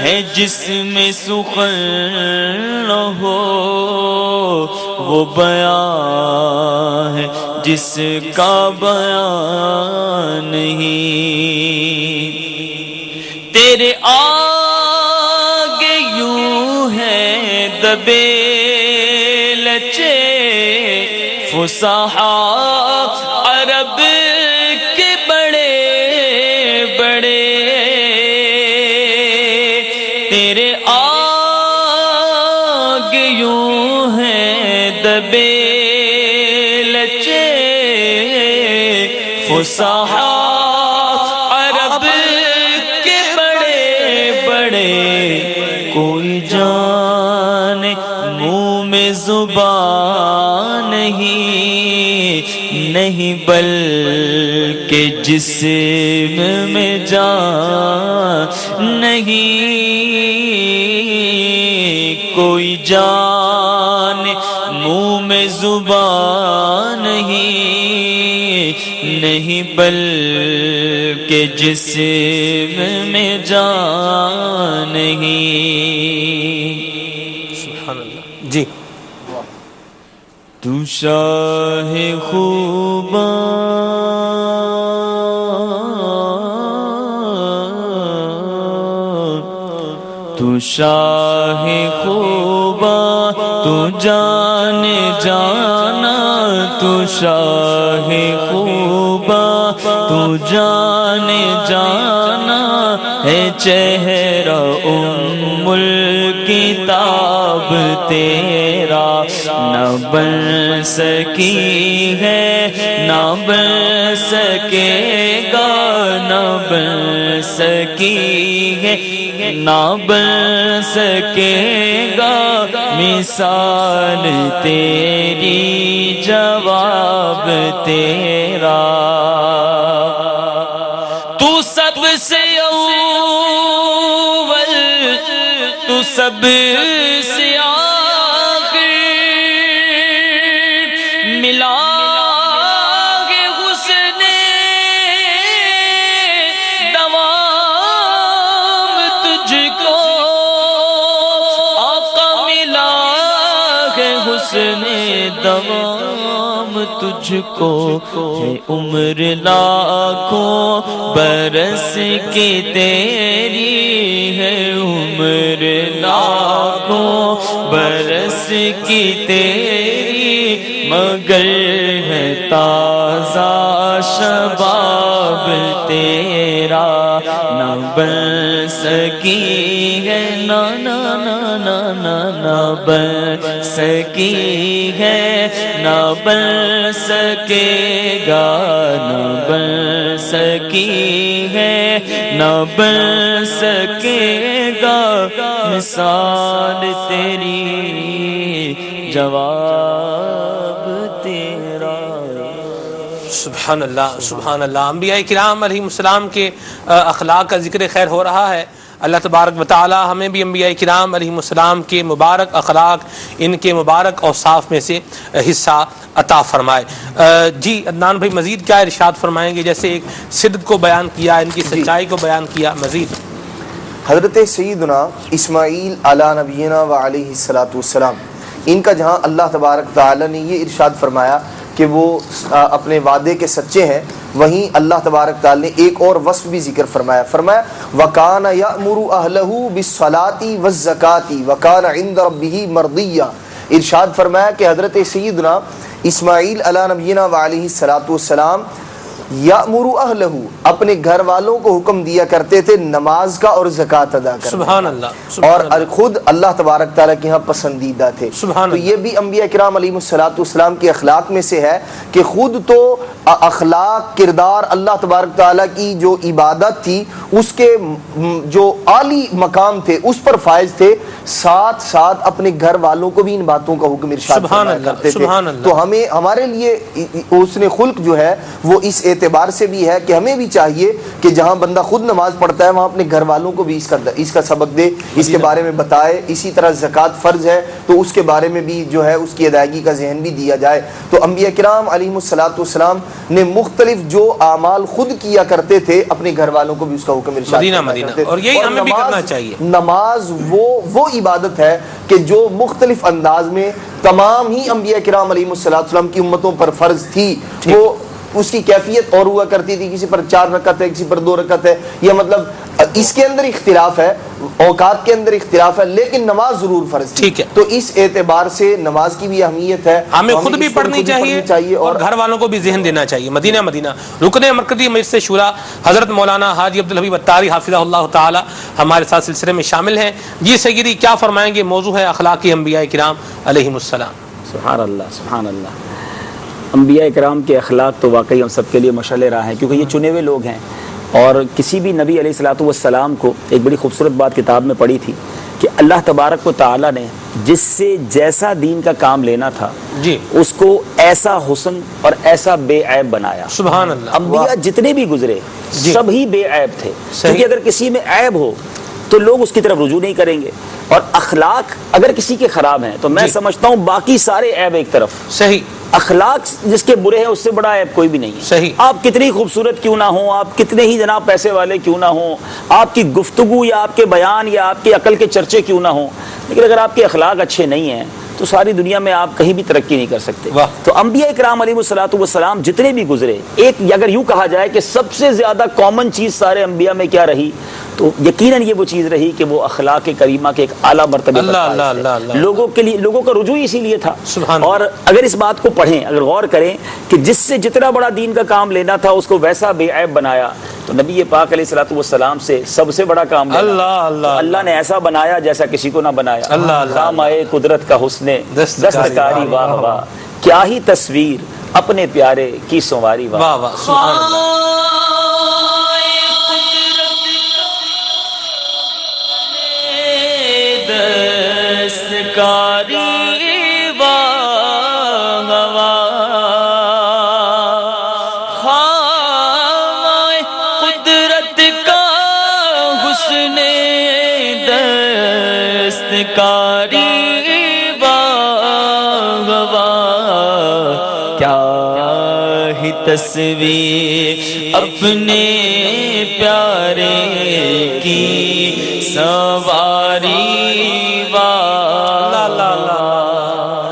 ہے جس میں سخن نہ ہو، وہ بیان ہے جس کا بیان نہیں۔ تیرے آگے یوں ہے دبے لچے فصحاء عرب کے بڑے بڑے، تیرے آگے یوں ہے دبے لچے فصحاء عرب کے بڑے بڑے، کوئی جان منہ میں زبان نہیں بلکہ جسم میں جان نہیں، کوئی جان منہ میں زبان نہیں بلکہ جسم میں جان نہیں۔ سبحان اللہ۔ جی تو شاہ خوباں تو شاہ خوباں تو جان جانا، تو شاہ خوباں تو جان جانا ہے، چہرہ ام الکتاب تیرا نہ بن سکی ہے، نہ بن سکے گا، نہ بن سکی ہے، نہ بن سکے گا، مثال تیری جواب تیرا، تو سب سے اول، تو سب سے آخر، ملا گے حسن دوام تجھ کو، آقا ملا گے حسن دوام تجھ کو، ہے عمر لاکھوں برس کی تیری، ہے عمر لاکھوں برس کی تیری، مگر ہے تازہ شباب تیرا، نہ بن سکی ہے، نہ بن سکی ہے، نہ بن سکے گا، نہ بن سکی ہے، نہ بن سکے گا، مثال تیری جواب تیرا۔ سبحان اللہ، سبحان اللہ۔ انبیاء کرام علیہ السلام کے اخلاق کا ذکر خیر ہو رہا ہے۔ اللہ تبارک و تعالی ہمیں بھی انبیاء کرام علیہ السلام کے مبارک اخلاق، ان کے مبارک اوصاف میں سے حصہ عطا فرمائے۔ جی عدنان بھائی مزید کیا ارشاد فرمائیں گے؟ جیسے ایک صدق کو بیان کیا، ان کی سچائی کو بیان کیا، مزید حضرت سیدنا اسماعیل علی نبینا و علیہ السلام، ان کا جہاں اللہ تبارک تعالی نے یہ ارشاد فرمایا کہ وہ اپنے وعدے کے سچے ہیں، وہیں اللہ تبارک تعالی نے ایک اور وصف بھی ذکر فرمایا، وَكَانَ يَأْمُرُ أَهْلَهُ بِالصَّلَاةِ وَالزَّكَاةِ وَكَانَ عِنْدَ رَبِّهِ مَرْضِيًّا۔ ارشاد فرمایا کہ حضرت سیدنا اسماعیل علیہ نبینا و علیہ السلام یأمر اہلہ اپنے گھر والوں کو حکم دیا کرتے تھے نماز کا اور زکوٰۃ ادا کرنے کا. سبحان اللہ. اور خود اللہ تبارک تعالیٰ کے ہاں پسندیدہ تھے. تو یہ بھی انبیاء کرام علیہ السلام کے اخلاق میں سے ہے کہ خود تو اخلاق کردار اللہ تبارک تعالیٰ کی جو عبادت تھی اس کے جو عالی مقام تھے اس پر فائز تھے, ساتھ ساتھ اپنے گھر والوں کو بھی ان باتوں کا حکم ارشاد فرمایا کرتے تھے. تو ہمیں ہمارے لیے حسن خلق جو ہے وہ اس اعتبار سے بھی ہے کہ ہمیں بھی چاہیے کہ جہاں بندہ خود نماز پڑھتا ہے وہاں اپنے گھر والوں کو بھی اس کا سبق دے, اس کے بارے میں بتائے. اسی طرح زکوٰۃ فرض ہے تو اس کے بارے میں بھی جو ہے اس کی ادائیگی کا ذہن بھی دیا جائے. تو انبیاء کرام علیہ السلام نے مختلف جو اعمال خود کیا کرتے تھے اپنے گھر والوں کو بھی اس کا حکم ارشاد کرتے تھے. اور یہی ہمیں بھی کرنا چاہیے. نماز وہ عبادت ہے کہ جو مختلف انداز میں تمام ہی انبیاء کرام علیہ السلام کی امتوں پر فرض تھی. وہ اس کی کیفیت اور ہوا کرتی تھی, کسی پر 4 رکعت ہے, کسی پر 2 رکعت ہے. یہ مطلب اس کے اندر اختلاف ہے, اوقات کے اندر اختلاف ہے, لیکن نماز ضرور فرض تھی. ٹھیک ہے. تو اس اعتبار سے نماز کی بھی اہمیت ہے, ہمیں خود بھی پڑھنی چاہیے اور گھر والوں کو بھی ذہن دینا چاہیے. مدینہ رکن مرکزی مجلس شورا حضرت مولانا حاجی عبدالحبیب اتاری حافظہ اللہ تعالی ہمارے ساتھ سلسلے میں شامل ہیں. جی سیدی کیا فرمائیں گے؟ موضوع ہے اخلاق انبیاء کرام علیہم السلام. سبحان اللہ سبحان اللہ. انبیاء کرام کے اخلاق تو واقعی ہم سب کے لیے مشعل راہ ہیں, کیونکہ یہ چنے ہوئے لوگ ہیں. اور کسی بھی نبی علیہ الصلوۃ والسلام کو ایک بڑی خوبصورت بات کتاب میں پڑھی تھی کہ اللہ تبارک و تعالی نے جس سے جیسا دین کا کام لینا تھا جی اس کو ایسا حسن اور ایسا بے عیب بنایا. سبحان اللہ. انبیاء جتنے بھی گزرے سب ہی بے عیب تھے, کیونکہ اگر کسی میں عیب ہو تو لوگ اس کی طرف رجوع نہیں کریں گے. اور اخلاق اگر کسی کے خراب ہیں تو میں سمجھتا ہوں باقی سارے عیب ایک طرف. صحیح. اخلاق جس کے برے ہیں اس سے بڑا عیب کوئی بھی نہیں ہے. صحیح. آپ کتنی خوبصورت کیوں نہ ہوں, آپ کتنے ہی جناب پیسے والے کیوں نہ ہوں, آپ کی گفتگو یا آپ کے بیان یا آپ کی عقل کے چرچے کیوں نہ ہوں, لیکن اگر آپ کے اخلاق اچھے نہیں ہیں تو ساری دنیا میں آپ کہیں بھی ترقی نہیں کر سکتے. تو انبیاء کرام علیہ السلام جتنے بھی گزرے, ایک اگر یوں کہا جائے کہ سب سے زیادہ کامن چیز سارے انبیاء میں کیا رہی, تو یقیناً یہ وہ چیز رہی کہ وہ اخلاق کریمہ کے ایک اعلیٰ مرتبے پر لوگوں کے لیے, لوگوں کا رجوع اسی لیے تھا. اور اگر اس بات کو پڑھیں, اگر غور کریں کہ جس سے جتنا بڑا دین کا کام لینا تھا اس کو ویسا بے عیب بنایا, تو نبی پاک علیہ الصلوۃ والسلام سے سب سے بڑا کام اللہ نے ایسا بنایا جیسا کسی کو نہ بنایا. خام آئے قدرت کا حسن دستکاری واہ واہ, کیا ہی تصویر اپنے پیارے کی سنواری واہ واہ. سبحان اللہ. دستکاری واہ واہ, قدرت کا حسن دستکاری واہ واہ, کیا ہی تصویر اپنے پیارے کی سواری.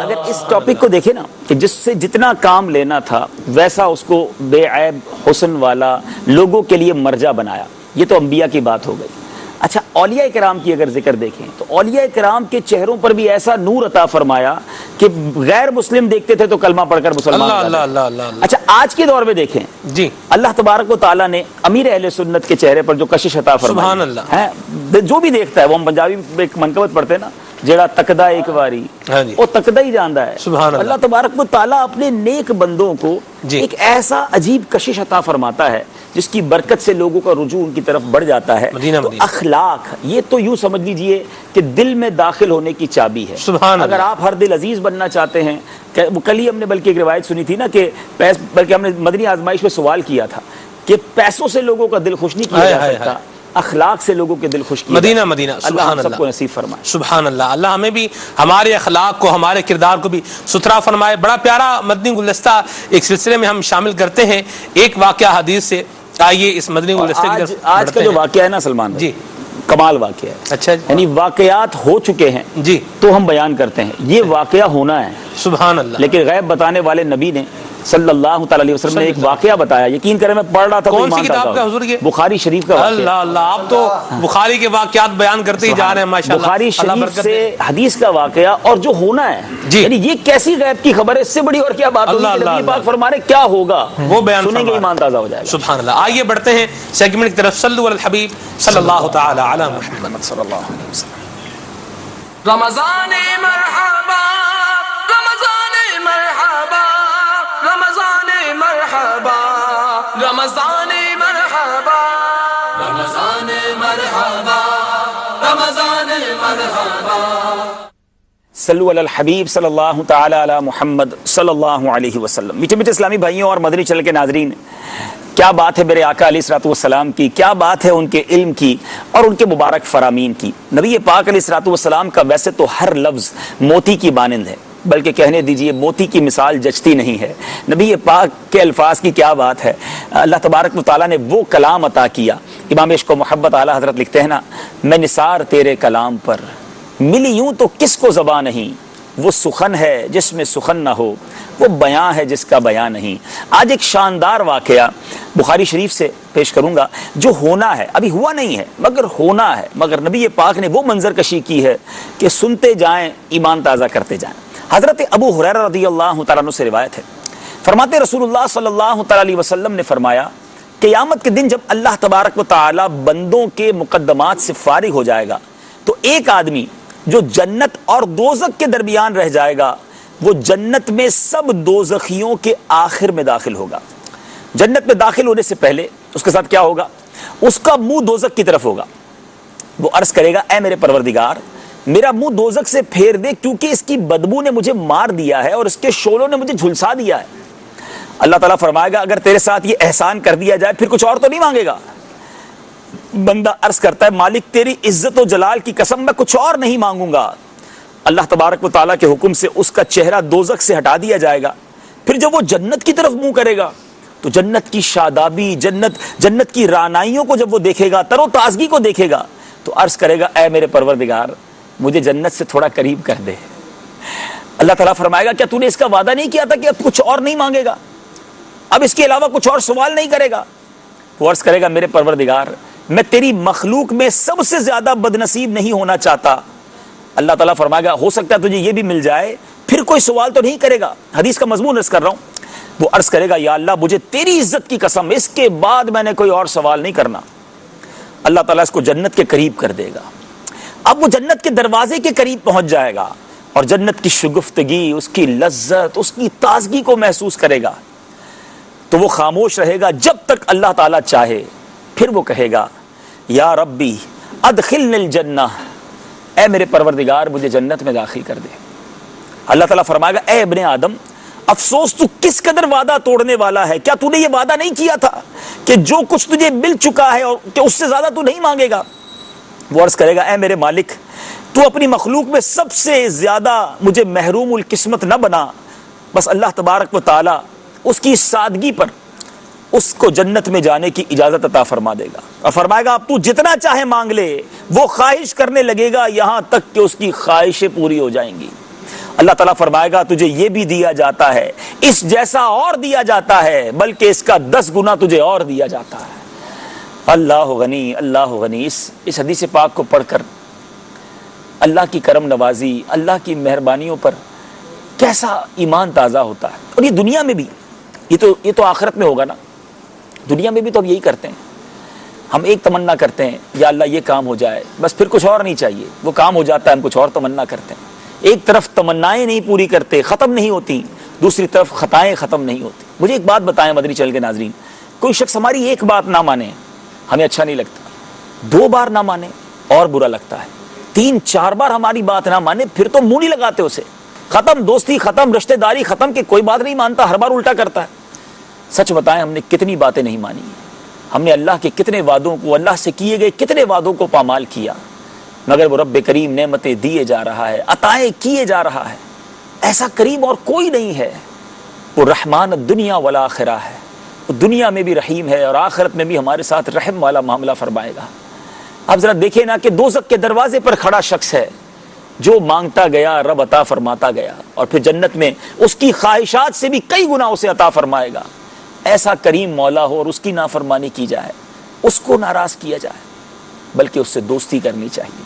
اگر اس ٹاپک کو دیکھیں نا کہ جس سے جتنا کام لینا تھا ویسا اس کو بے عیب حسن والا لوگوں کے لیے مرجع بنایا, یہ تو انبیاء کی بات ہو گئی. اچھا اولیاء کرام کی اگر ذکر دیکھیں تو اولیاء کرام کے چہروں پر بھی ایسا نور عطا فرمایا کہ غیر مسلم دیکھتے تھے تو کلمہ پڑھ کر مسلمان. اچھا آج کے دور میں دیکھیں جی, اللہ تبارک و تعالیٰ نے امیر اہل سنت کے چہرے پر جو کشش عطا فرمائی ہے, جو بھی دیکھتا ہے, وہ ہم پنجابی میں ایک منقبت پڑھتے ہیں نا, جڑا تکدا ایک واری وہ تکدا ہی جاندا ہے. اللہ تبارک و تعالیٰ اپنے نیک بندوں کو ایک ایسا عجیب کشش عطا فرماتا ہے جس کی برکت سے لوگوں کا رجوع ان کی طرف بڑھ جاتا ہے. تو اخلاق یہ تو یوں سمجھ لیجئے کہ دل میں داخل ہونے کی چابی ہے. اگر آپ ہر دل عزیز بننا چاہتے ہیں, کل ہی ہم نے بلکہ ایک روایت سنی تھی نا کہ بلکہ ہم نے مدنی آزمائش میں سوال کیا تھا کہ پیسوں سے لوگوں کا دل خوش نہیں کیا جا سکتا, اخلاق سے لوگوں کے دل خوش کیا. مدینہ اللہ ہم سب کو نصیب فرمائے. سبحان اللہ. اللہ ہمیں بھی ہمارے اخلاق کو, ہمارے کردار کو بھی ستھرا فرمائے. بڑا پیارا مدنی گلدستہ ایک سلسلے میں ہم شامل کرتے ہیں ایک واقعہ حدیث سے. آئیے اس مدنی گلدستے کی طرف. آج کا جو واقعہ ہے نا سلمان جی, کمال واقعہ ہے. اچھا, یعنی واقعات ہو چکے ہیں جی تو ہم بیان کرتے ہیں, یہ واقعہ ہونا ہے. سبحان اللہ. لیکن غیب بتانے والے نبی نے صلی اللہ تعالی علیہ وسلم نے ایک واقعہ بتایا، یقین کریں میں پڑھ رہا تھا کون سی کتاب کا حضور یہ؟ بخاری شریف کا واقعہ۔ اللہ اللہ، آپ تو بخاری کے واقعات بیان کرتے ہی جا رہے ہیں ماشاءاللہ۔ بخاری شریف سے حدیث کا واقعہ اور جو ہونا ہے، یعنی یہ کیسی غیب کی خبر ہے، اس سے بڑی اور کیا بات ہوگی کہ نبی پاک فرما رہے کیا ہوگا، وہ بیان سنیں گے ایمان تازہ ہو جائے گا۔ سبحان اللہ۔ آئیے بڑھتے ہیں سیگمنٹ کی طرف، صلوا علی الحبیب صلی اللہ تعالی علی محمد صلی اللہ علیہ وسلم۔ رمضان مرحبا رمضان مرحبا رمضان مرحبا رمضان مرحبا رمضان مرحبا رمضان مرحبا۔ صلوا علی الحبیب صلی اللہ تعالی علی محمد صلی اللہ علیہ وسلم۔ میٹھے میٹھے اسلامی بھائیوں اور مدنی چینل کے ناظرین، کیا بات ہے میرے آقا علیہ الصلوۃ والسلام کی، کیا بات ہے ان کے علم کی اور ان کے مبارک فرامین کی۔ نبی پاک علیہ الصلوۃ والسلام کا ویسے تو ہر لفظ موتی کی مانند ہے، بلکہ کہنے دیجئے موتی کی مثال جچتی نہیں ہے۔ نبی پاک کے الفاظ کی کیا بات ہے، اللہ تبارک و تعالیٰ نے وہ کلام عطا کیا۔ امام عشق و محبت اعلیٰ حضرت لکھتے ہیں نا، میں نثار تیرے کلام پر ملی یوں تو کس کو زبان نہیں، وہ سخن ہے جس میں سخن نہ ہو، وہ بیاں ہے جس کا بیاں نہیں۔ آج ایک شاندار واقعہ بخاری شریف سے پیش کروں گا جو ہونا ہے، ابھی ہوا نہیں ہے مگر ہونا ہے، مگر نبی پاک نے وہ منظر کشی کی ہے کہ سنتے جائیں ایمان تازہ کرتے جائیں۔ حضرت ابو ہریرہ رضی اللہ تعالیٰ عنہ سے روایت ہے، فرماتے رسول اللہ صلی اللہ تعالیٰ علیہ وسلم نے فرمایا، قیامت کے دن جب اللہ تبارک و تعالیٰ بندوں کے مقدمات سے فارغ ہو جائے گا تو ایک آدمی جو جنت اور دوزخ کے درمیان رہ جائے گا، وہ جنت میں سب دوزخیوں کے آخر میں داخل ہوگا۔ جنت میں داخل ہونے سے پہلے اس کے ساتھ کیا ہوگا، اس کا منہ دوزخ کی طرف ہوگا۔ وہ عرض کرے گا، اے میرے پروردگار، میرا منہ دوزخ سے پھیر دے کیونکہ اس کی بدبو نے مجھے مار دیا ہے اور اس کے شعلوں نے مجھے جھلسا دیا ہے۔ اللہ تعالیٰ فرمائے گا، اگر تیرے ساتھ یہ احسان کر دیا جائے پھر کچھ اور تو نہیں مانگے گا؟ بندہ عرض کرتا ہے، مالک تیری عزت و جلال کی قسم میں کچھ اور نہیں مانگوں گا۔ اللہ تبارک و تعالیٰ کے حکم سے اس کا چہرہ دوزخ سے ہٹا دیا جائے گا۔ پھر جب وہ جنت کی طرف منہ کرے گا تو جنت کی شادابی، جنت کی رعنائیوں کو جب وہ دیکھے گا، تر و تازگی کو دیکھے گا تو عرض کرے گا، اے میرے پروردگار، مجھے جنت سے تھوڑا قریب کر دے۔ اللہ تعالیٰ فرمائے گا، کیا تو نے اس کا وعدہ نہیں کیا تھا کہ اب کچھ اور نہیں مانگے گا، اب اس کے علاوہ کچھ اور سوال نہیں کرے گا؟ وہ عرض کرے گا، میرے پروردگار، میں تیری مخلوق میں سب سے زیادہ بدنصیب نہیں ہونا چاہتا۔ اللہ تعالیٰ فرمائے گا، ہو سکتا ہے تجھے یہ بھی مل جائے، پھر کوئی سوال تو نہیں کرے گا۔ حدیث کا مضمون عرض کر رہا ہوں۔ وہ عرض کرے گا، یا اللہ، مجھے تیری عزت کی قسم اس کے بعد میں نے کوئی اور سوال نہیں کرنا۔ اللہ تعالیٰ اس کو جنت کے قریب کر دے گا۔ اب وہ جنت کے دروازے کے قریب پہنچ جائے گا اور جنت کی شگفتگی، اس کی لذت، اس کی تازگی کو محسوس کرے گا تو وہ خاموش رہے گا جب تک اللہ تعالیٰ چاہے۔ پھر وہ کہے گا، یا ربی ادخلنی الجنہ، اے میرے پروردگار مجھے جنت میں داخل کر دے۔ اللہ تعالیٰ فرمائے گا، اے ابن آدم، افسوس تو کس قدر وعدہ توڑنے والا ہے، کیا تو نے یہ وعدہ نہیں کیا تھا کہ جو کچھ تجھے مل چکا ہے اور کہ اس سے زیادہ تو نہیں مانگے گا؟ وہ عرض کرے گا، اے میرے مالک، تو اپنی مخلوق میں سب سے زیادہ مجھے محروم القسمت نہ بنا۔ بس اللہ تبارک و تعالیٰ اس کی سادگی پر اس کو جنت میں جانے کی اجازت عطا فرما دے گا اور فرمائے گا، اب تو جتنا چاہے مانگ لے۔ وہ خواہش کرنے لگے گا یہاں تک کہ اس کی خواہشیں پوری ہو جائیں گی۔ اللہ تعالیٰ فرمائے گا، تجھے یہ بھی دیا جاتا ہے، اس جیسا اور دیا جاتا ہے، بلکہ اس کا 10 گنا تجھے اور دیا جاتا ہے۔ اللہ غنی، اللہ غنی۔ اس حدیث پاک کو پڑھ کر اللہ کی کرم نوازی، اللہ کی مہربانیوں پر کیسا ایمان تازہ ہوتا ہے۔ اور یہ دنیا میں بھی، یہ تو آخرت میں ہوگا نا، دنیا میں بھی تو ہم یہی کرتے ہیں۔ ہم ایک تمنا کرتے ہیں، یا اللہ یہ کام ہو جائے، بس پھر کچھ اور نہیں چاہیے، وہ کام ہو جاتا ہے، ہم کچھ اور تمنا کرتے ہیں۔ ایک طرف تمنائیں نہیں پوری کرتے، ختم نہیں ہوتی، دوسری طرف خطائیں ختم نہیں ہوتی۔ مجھے ایک بات بتائیں مدنی چینل کے ناظرین، کوئی شخص ہماری ایک بات نہ مانے، ہمیں اچھا نہیں لگتا، 2 بار نہ مانے اور برا لگتا ہے، 3-4 بار ہماری بات نہ مانے پھر تو منہ نہیں لگاتے اسے، ختم دوستی ختم، رشتہ داری ختم، کہ کوئی بات نہیں مانتا، ہر بار الٹا کرتا ہے۔ سچ بتائیں، ہم نے کتنی باتیں نہیں مانی، ہم نے اللہ کے کتنے وعدوں کو، اللہ سے کیے گئے کتنے وعدوں کو پامال کیا، مگر وہ رب کریم نعمتیں دیے جا رہا ہے، عطائیں کیے جا رہا ہے۔ ایسا کریم اور کوئی نہیں ہے۔ وہ رحمان الدنیا والآخرہ ہے، وہ دنیا میں بھی رحیم ہے اور آخرت میں بھی ہمارے ساتھ رحم والا معاملہ فرمائے گا۔ آپ ذرا دیکھیں نا کہ دوزخ کے دروازے پر کھڑا شخص ہے، جو مانگتا گیا رب عطا فرماتا گیا، اور پھر جنت میں اس کی خواہشات سے بھی کئی گنا اسے عطا فرمائے گا۔ ایسا کریم مولا ہو اور اس کی نافرمانی کی جائے، اس کو ناراض کیا جائے، بلکہ اس سے دوستی کرنی چاہیے،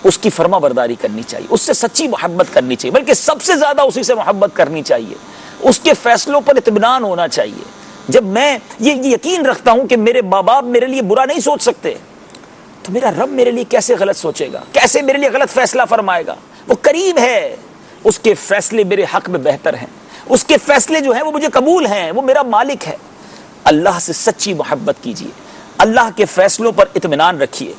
اس کی فرما برداری کرنی چاہیے، اس سے سچی محبت کرنی چاہیے، بلکہ سب سے زیادہ اسی سے محبت کرنی چاہیے، اس کے فیصلوں پر اطمینان ہونا چاہیے۔ جب میں یہ یقین رکھتا ہوں کہ میرے ماں باپ میرے لیے برا نہیں سوچ سکتے، تو میرا رب میرے لیے کیسے غلط سوچے گا، کیسے میرے لیے غلط فیصلہ فرمائے گا؟ وہ قریب ہے، اس کے فیصلے میرے حق میں بہتر ہیں، اس کے فیصلے جو ہیں وہ مجھے قبول ہیں، وہ میرا مالک ہے۔ اللہ سے سچی محبت کیجیے، اللہ کے فیصلوں پر اطمینان رکھیے۔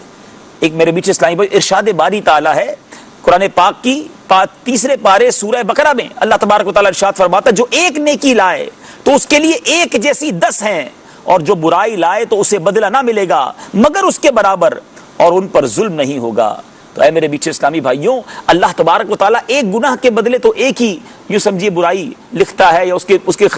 ایک میرے بیچ اسلامی بھائی ارشاد باری تعالیٰ ہے قرآن پاک کی 3 پارے سورہ بقرہ میں، اللہ تبارک و تعالیٰ ارشاد فرماتا ہے جو ایک نیکی لائے تو اس کے لیے ایک جیسی 10 ہیں، اور جو برائی لائے تو اسے بدلہ نہ ملے گا مگر اس کے برابر، اور ان پر ظلم نہیں ہوگا۔ تو اے میرے بیچ اسلامی بھائیوں، اللہ تبارک و تعالیٰ ایک گناہ کے بدلے تو ایک ہی یوں سمجھیے برائی لکھتا ہے، یا اس کے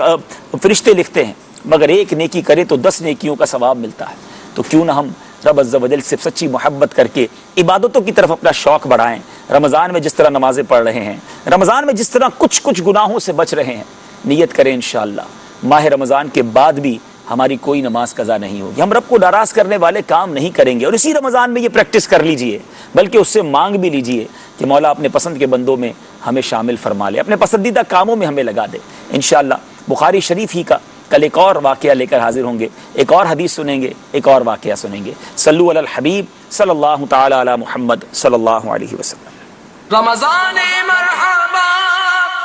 فرشتے لکھتے ہیں، مگر ایک نیکی کرے تو 10 نیکیوں کا ثواب ملتا ہے۔ تو کیوں نہ ہم رب عز و جل سے سچی محبت کر کے عبادتوں کی طرف اپنا شوق بڑھائیں۔ رمضان میں جس طرح نمازیں پڑھ رہے ہیں، رمضان میں جس طرح کچھ گناہوں سے بچ رہے ہیں، نیت کریں انشاءاللہ ماہ رمضان کے بعد بھی ہماری کوئی نماز قضا نہیں ہوگی، ہم رب کو ناراض کرنے والے کام نہیں کریں گے۔ اور اسی رمضان میں یہ پریکٹس کر لیجئے، بلکہ اس سے مانگ بھی لیجئے کہ مولا اپنے پسند کے بندوں میں ہمیں شامل فرما لے، اپنے پسندیدہ کاموں میں ہمیں لگا دے انشاءاللہ۔ بخاری شریف ہی کا کل ایک اور واقعہ لے کر حاضر ہوں گے، ایک اور حدیث سنیں گے، ایک اور واقعہ سنیں گے۔ صلوا علی الحبیب صلی اللہ تعالی علی محمد صلی اللہ علیہ وسلم۔ رمضان مرحبا،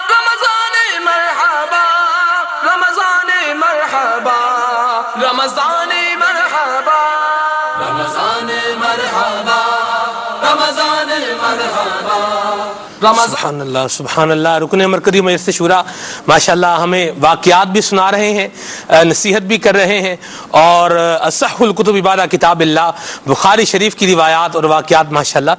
رمضان مرحبا، رمضان مرحبا، رمضان مرحبا، رمضان مرحبا، رمضان مرحبا۔ سبحان اللہ سبحان اللہ۔ رکن مرکزی مجلس شورا ماشاءاللہ ہمیں واقعات بھی سنا رہے ہیں، نصیحت بھی کر رہے ہیں، اور اصح الکتب بعد کتاب اللہ بخاری شریف کی روایات اور واقعات ماشاءاللہ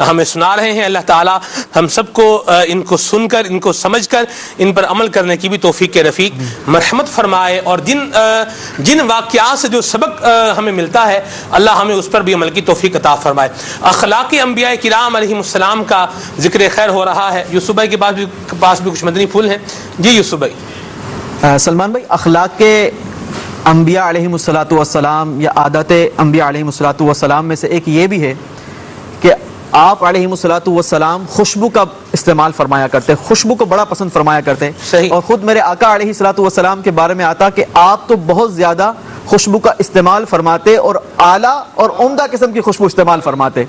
ہمیں سنا رہے ہیں۔ اللہ تعالی ہم سب کو ان کو سن کر، ان کو سمجھ کر، ان پر عمل کرنے کی بھی توفیق کے رفیق مرحمت فرمائے، اور جن واقعات سے جو سبق ہمیں ملتا ہے اللہ ہمیں اس پر بھی عمل کی توفیق عطا فرمائے۔ اخلاق انبیاء کرام علیہ السلام کا ذکر خیر ہو رہا ہے۔ یوسف بھائی کے پاس بھی کچھ مدنی پھول ہیں۔ جی یوسف بھائی۔ سلمان بھائی، اخلاق کے انبیاء علیہ السلام یا عادت انبیاء علیہ السلام میں سے ایک یہ بھی ہے کہ آپ علیہ السلام خوشبو کا استعمال فرمایا کرتے، خوشبو کو بڑا پسند فرمایا کرتے، اور خود میرے آقا علیہ السلام کے بارے میں آتا کہ آپ تو بہت زیادہ خوشبو کا استعمال فرماتے، اور اعلیٰ اور عمدہ قسم کی خوشبو استعمال فرماتے،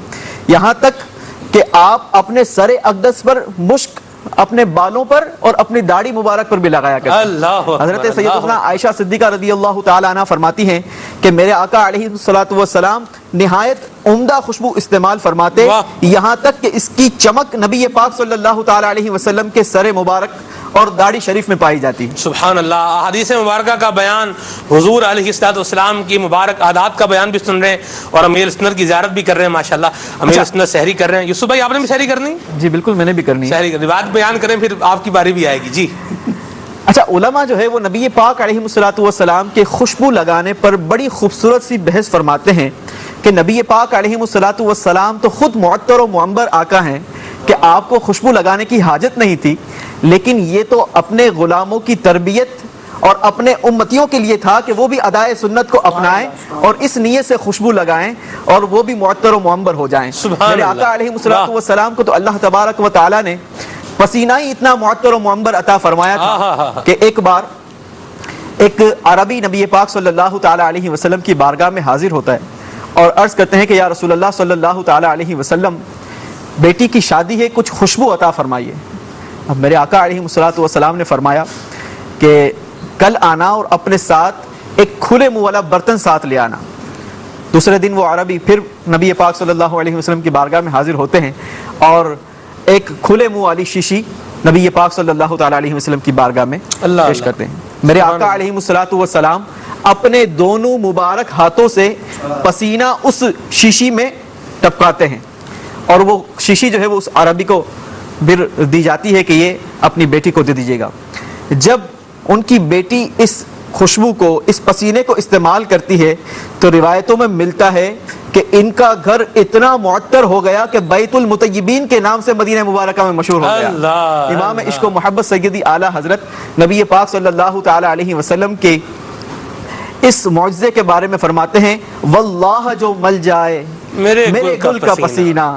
یہاں تک کہ آپ اپنے سر اقدس پر مشک اپنے بالوں پر اور اپنی داڑھی مبارک پر بھی لگایا کرتے۔ حضرت سیدتنا عائشہ صدیقہ رضی اللہ تعالی عنہ فرماتی ہیں کہ میرے آقا علیہ السلام نہایت عمدہ خوشبو استعمال فرماتے، یہاں تک کہ اس کی چمک نبی پاک صلی اللہ تعالی علیہ وسلم کے سر مبارک اور داڑھی شریف میں پائی جاتی۔ سبحان اللہ۔ احادیث مبارکہ کا بیان، حضور علیہ السلام کی مبارک عادات کا بیان بھی سن رہے ہیں، اور امیر سنت کی زیارت بھی کر رہے ہیں ماشاءاللہ۔ امیر سنت سحری کر رہے ہیں۔ یوسف بھائی آپ نے بھی سحری کرنی؟ جی بالکل، میں نے بھی کرنی ہے۔ سحری روایت بیان کریں، پھر آپ کی باری بھی آئے گی۔ جی اچھا، علماء جو ہے وہ نبی پاک علیہ السلام کے خوشبو لگانے پر بڑی خوبصورت سی بحث فرماتے ہیں کہ نبی پاک علیہ السلام تو خود معطر و معمبر آقا ہیں کہ آپ کو خوشبو لگانے کی حاجت نہیں تھی، لیکن یہ تو اپنے غلاموں کی تربیت اور اپنے امتیوں کے لیے تھا کہ وہ بھی ادائے سنت کو اپنائیں اور اس نیت سے خوشبو لگائیں اور وہ بھی معطر و معمبر ہو جائیں۔ میرے آقا علیہ السلام کو تو اللہ تبارک و تعالیٰ نے پسینہ ہی اتنا معطر و معمبر عطا فرمایا تھا کہ ایک بار ایک عربی نبی پاک صلی اللہ تعالی علیہ وسلم کی بارگاہ میں حاضر ہوتا ہے اور عرض کرتے ہیں کہ یا رسول اللہ صلی اللہ تعالی علیہ وسلم، بیٹی کی شادی ہے، کچھ خوشبو عطا فرمائیے۔ اب میرے آقا علیہ السلام نے فرمایا کہ کل آنا اور اپنے ساتھ ایک کھلے منہ والا برتن ساتھ لے آنا۔ دوسرے دن وہ عربی پھر نبی پاک صلی اللہ علیہ وسلم کی بارگاہ میں حاضر ہوتے ہیں اور ایک کھلے منہ والی شیشی نبی پاک صلی اللہ تعالی علیہ وسلم کی بارگاہ میں پیش کرتے ہیں۔ میرے آقا علیہ السلام اپنے دونوں مبارک ہاتھوں سے پسینہ اس شیشی میں ٹپکاتے ہیں اور وہ شیشی جو ہے وہ اس عربی کو پھر دی جاتی ہے کہ یہ اپنی بیٹی کو دے دیجیے گا۔ جب ان کی بیٹی اس خوشبو کو، اس پسینے کو استعمال کرتی ہے تو روایتوں میں ملتا ہے کہ ان کا گھر اتنا معطر ہو گیا کہ بیت المطیبین کے نام سے مدینہ مبارکہ میں مشہور ہو گیا۔ امام عشق و محبت سیدی اعلیٰ حضرت نبی پاک صلی اللہ تعالی علیہ وسلم کے اس معجزے کے بارے میں فرماتے ہیں واللہ جو مل جائے میرے گل کا پسینہ،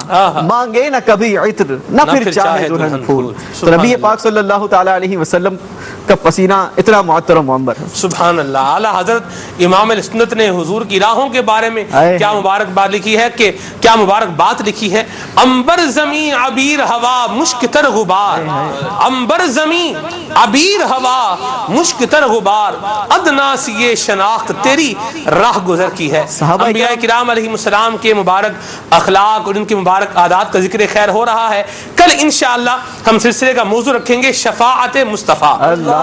مانگے نہ کبھی عطر نہ پھر چاہے دلہن پھول۔ تو نبی پاک صلی اللہ تعالی علیہ وسلم کا پسینہ اتنا معطر و معمر ہے۔ سبحان اللہ۔ اعلیٰ حضرت امام السنت نے حضور کی راہوں کے بارے میں کیا مبارک بات لکھی ہے کہ کیا مبارک بات لکھی ہے، امبر زمین عبیر ہوا مشک تر غبار، امبر زمین عبیر ہوا مشک تر غبار، ادنا سی یہ شناخت تیری راہ گزر کی ہے۔ انبیاء کرام علیہ السلام کے مبارک اخلاق اور ان کے مبارک عادات کا ذکر خیر ہو رہا ہے۔ کل انشاءاللہ ہم سلسلے کا موضوع رکھیں گے شفاعت مصطفیٰ،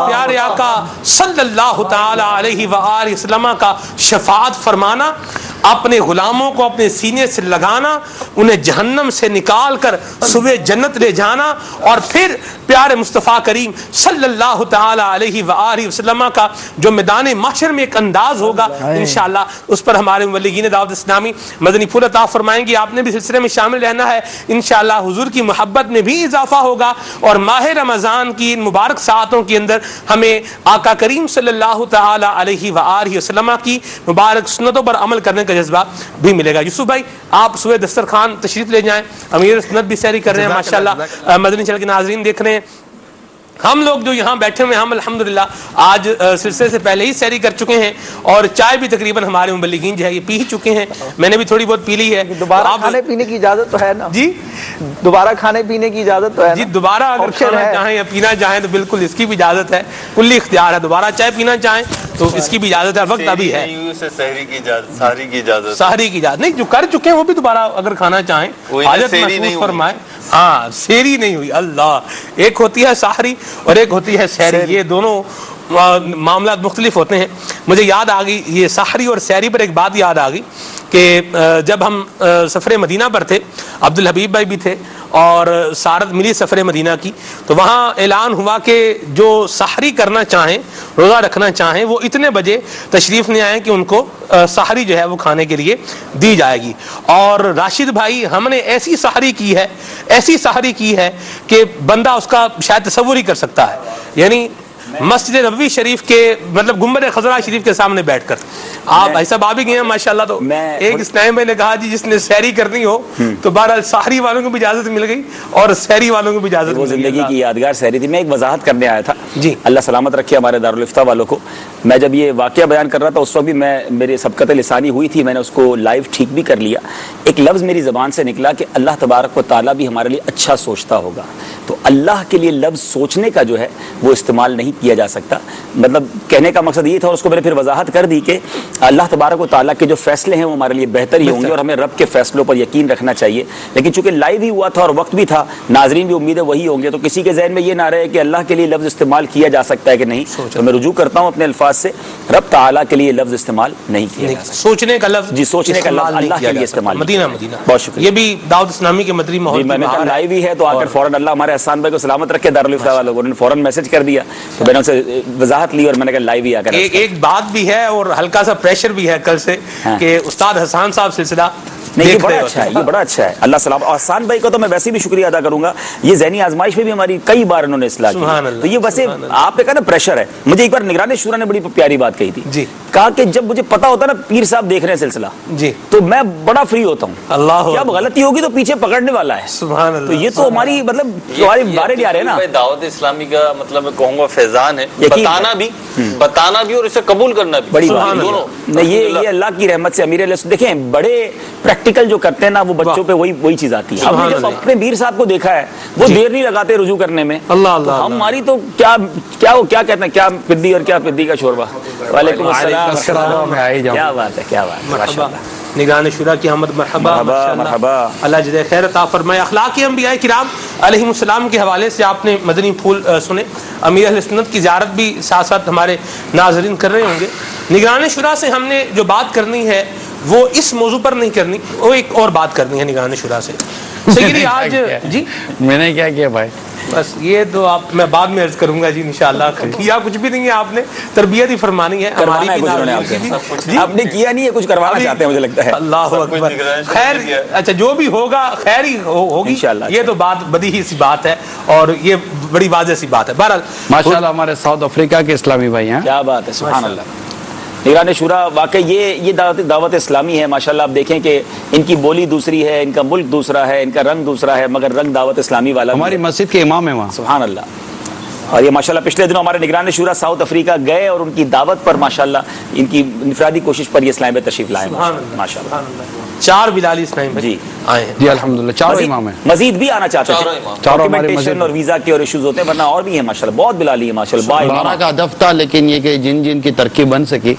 پیارے آقا صلی اللہ تعالی علیہ وآلہ وسلم کا شفاعت فرمانا، اپنے غلاموں کو اپنے سینے سے لگانا، انہیں جہنم سے نکال کر صبح جنت لے جانا، اور پھر پیارے مصطفیٰ کریم صلی اللہ تعالی علیہ وآلہ وسلم کا جو میدان محشر میں ایک انداز ہوگا انشاءاللہ اس پر ہمارے مبلغین دعوت اسلامی مدنی پھول عطا فرمائیں گے۔ آپ نے بھی سلسلے میں شامل رہنا ہے انشاءاللہ۔ حضور کی محبت میں بھی اضافہ ہوگا، اور ماہ رمضان کی ان مبارک ساعتوں کے اندر ہمیں آقا کریم صلی اللہ تعالی علیہ وآلہ وسلم کی مبارک سنتوں پر عمل کرنے کا جذبہ بھی ملے گا۔ یوسف بھائی آپ صبح دسترخوان تشریف لے جائیں، امیر سنت بھی سحری کر رہے ہیں ماشاءاللہ، مدنی چینل کے ناظرین دیکھ رہے ہیں۔ ہم لوگ جو یہاں بیٹھے ہوئے ہم الحمدللہ آج سلسلے سے پہلے ہی سحری کر چکے ہیں، اور چائے بھی تقریباً ہمارے مبلغین جو ہے یہ پی ہی چکے ہیں، میں نے بھی تھوڑی بہت پی لی ہے۔ دوبارہ کھانے پینے کی اجازت تو ہے نا جی؟ دوبارہ کھانے پینے کی اجازت تو ہے جی؟ دوبارہ اگر کھانا چاہیں یا پینا چاہیں تو بالکل اس کی بھی اجازت ہے، کلی اختیار ہے۔ دوبارہ چائے پینا چاہیں تو اس کی بھی اجازت ہے، وقت ابھی ہے۔ سحری کی اجازت، سحری کی اجازت، سحری کی اجازت نہیں، جو کر چکے ہیں وہ بھی دوبارہ اگر کھانا چاہیں حاجت محسوس فرمائیں۔ ہاں سحری نہیں ہوئی، اللہ، ایک ہوتی ہے سحری اور ایک ہوتی ہے سحری، یہ دونوں معاملات مختلف ہوتے ہیں۔ مجھے یاد آ گئی یہ سحری اور سحری پر ایک بات یاد آ گئی کہ جب ہم سفر مدینہ پر تھے، عبد الحبیب بھائی بھی تھے اور سارت ملی سفر مدینہ کی، تو وہاں اعلان ہوا کہ جو سحری کرنا چاہیں، روزہ رکھنا چاہیں، وہ اتنے بجے تشریف نہیں آئیں کہ ان کو سحری جو ہے وہ کھانے کے لیے دی جائے گی۔ اور راشد بھائی ہم نے ایسی سحری کی ہے، ایسی سحری کی ہے کہ بندہ اس کا شاید تصور ہی کر سکتا ہے، یعنی مسجد نبوی شریف کے مطلب گنبد خضرا شریف کے سامنے بیٹھ کر آپ ایسا باب ہی گئے ہیں ماشاءاللہ۔ تو ایک اسلام بھائی نے کہا جی جس نے سحری کرنی ہو تو بہرحال سحری والوں کو بھی اجازت مل گئی اور سحری والوں کو بھی اجازت مل گئی۔ زندگی کی یادگار سحری تھی۔ میں ایک وضاحت کرنے آیا تھا جی، اللہ سلامت رکھے ہمارے دارالفتہ والوں کو۔ میں جب یہ واقعہ بیان کر رہا تھا اس وقت بھی میری سبقت لسانی ہوئی تھی، میں نے اس کو لائیو ٹھیک بھی کر لیا۔ ایک لفظ میری زبان سے نکلا کہ اللہ تبارک و تعالیٰ بھی ہمارے لیے اچھا سوچتا ہوگا، تو اللہ کے لیے لفظ سوچنے کا جو ہے وہ استعمال نہیں کیا جا سکتا۔ مطلب کہنے کا مقصد یہ تھا، اور اس کو میں نے پھر وضاحت کر دی کہ اللہ تبارک و تعالیٰ کے جو فیصلے ہیں وہ ہمارے لیے بہتر ہی ہوں گے، اور ہمیں رب کے فیصلوں پر یقین رکھنا چاہیے۔ لیکن چونکہ لائیو ہی ہوا تھا اور وقت بھی تھا، ناظرین بھی امید ہے وہی ہوں گے، تو کسی کے ذہن میں یہ نہ رہے کہ اللہ کے لیے لفظ استعمال کیا جا سکتا ہے کہ نہیں، تو میں رجوع کرتا ہوں اپنے الفاظ سے، رب تعالیٰ کے لیے لفظ استعمال نہیں کیا جا سکتا۔ سوچنے کا لفظ جی، سوچنے کا لفظ اللہ کے لیے استعمال۔ مدینہ مدینہ بہت شکریہ۔ یہ بھی دعوت اسلامی کے مدری ماحول میں نے کہا لائیو ہی ہے تو آ کر فوراً اللہ ہمارے احسان بھائی کو سلامت رکھے دارالفتہ والوں کو، انہوں نے فوراً میسج کر دیا، تو میں نے ان سے وضاحت لی اور میں نے کہا لائیو ہی آ کر۔ ایک بات بھی ہے اور ہلکا سا پریشر بھی ہے کل سے کہ استاد حسان صاحب سلسلہ نہیں، یہ بڑا اچھا ہے، یہ بڑا اچھا ہے، اللہ سلام۔ اور حسان بھائی کو تو میں ویسے بھی شکریہ ادا کروں گا، یہ ذہنی آزمائش میں بھی ہماری کئی بار انہوں نے اصلاح کی، تو یہ ویسے آپ نے کہا نا پریشر ہے۔ مجھے ایک بار نگران شورا نے بڑی پیاری بات کہی تھی جی، کہا کہ جب مجھے پتا ہوتا نا پیر صاحب دیکھ رہے ہیں سلسلہ جی، تو میں بڑا فری ہوتا ہوں، اللہ کہ اب غلطی ہوگی تو پیچھے پکڑنے والا ہے، سبحان اللہ۔ تو یہ تو ہماری مطلب ہماری بارے لے آ رہے ہیں نا، دعوت اسلامی کا مطلب میں کہوں گا فیضان ہے، بتانا بھی اور اسے قبول کرنا بھی بڑی بات ہے۔ یہ اللہ کی رحمت سے امیر علیہ دیکھیں بڑے پریکٹیکل جو کرتے ہیں نا وہ بچوں پہ وہی چیز آتی ہے۔ ہم نے جب اپنے میر صاحب کو دیکھا ہے وہ دیر نہیں لگاتے رجوع کرنے میں، ہماری تو کیا کہتے ہیں، کیا پدی اور کیا پدی کا شوربہ۔ وعلیکم السلام، کیا بات ہے، کیا بات ہے، ماشاءاللہ۔ نگران شورا کی آمد مرحبا مرحبا، اللہ جزائے خیر عطا فرمائے۔ اخلاق انبیاء کرام علیہ السلام کے حوالے سے آپ نے مدنی پھول سنے، امیر اہل سنت کی زیارت بھی ساتھ ساتھ ہمارے ناظرین کر رہے ہوں گے۔ نگران شورا سے ہم نے جو بات کرنی ہے وہ اس موضوع پر نہیں کرنی، وہ ایک اور بات کرنی ہے نگران شورا سے۔ سیدی آج جی میں نے کیا کیا بھائی، بس یہ تو آپ میں بعد میں عرض کروں گا جی انشاءاللہ. کیا کچھ بھی نہیں ہے آپ نے, تربیت ہی فرمانی ہے ہماری بھی. آپ نے کیا نہیں ہے, کچھ کروانا چاہتے ہیں مجھے لگتا ہے. اللہ اکبر. خیر اچھا جو بھی ہوگا خیر ہی ہوگی, یہ تو بات بدیہی سی بات ہے اور یہ بڑی واضح سی بات ہے. بہرحال ماشاءاللہ ہمارے ساؤتھ افریقہ کے اسلامی بھائی ہیں. کیا بات ہے, سبحان اللہ. نگران شورا واقعی یہ دعوت اسلامی ہے ماشاءاللہ. آپ دیکھیں کہ ان کی بولی دوسری ہے, ان کا ملک دوسرا ہے, ان کا رنگ دوسرا ہے, مگر رنگ دعوت اسلامی والا. ہماری مسجد کے امام ہیں وہاں, سبحان اللہ. اور یہ ماشاءاللہ پچھلے دنوں ہمارے نگران شورا ساؤتھ افریقہ گئے اور ان کی دعوت پر ماشاءاللہ ان کی انفرادی کوشش پر یہ اسلام میں تشریف لائے ماشاءاللہ. 4 بلالی اسلام جی آئے ہیں جی الحمدللہ. 4 امام ہیں, مزید بھی آنا چاہتے ہیں. ڈاکیومنٹیشن اور ویزا کے اور ایشوز ہوتے ہیں, ورنہ اور بھی ہیں ماشاءاللہ, بہت بلالی ہے ماشاءاللہ. 12 کا ہدف تھا, لیکن یہ کہ جن کی ترقی بن سکی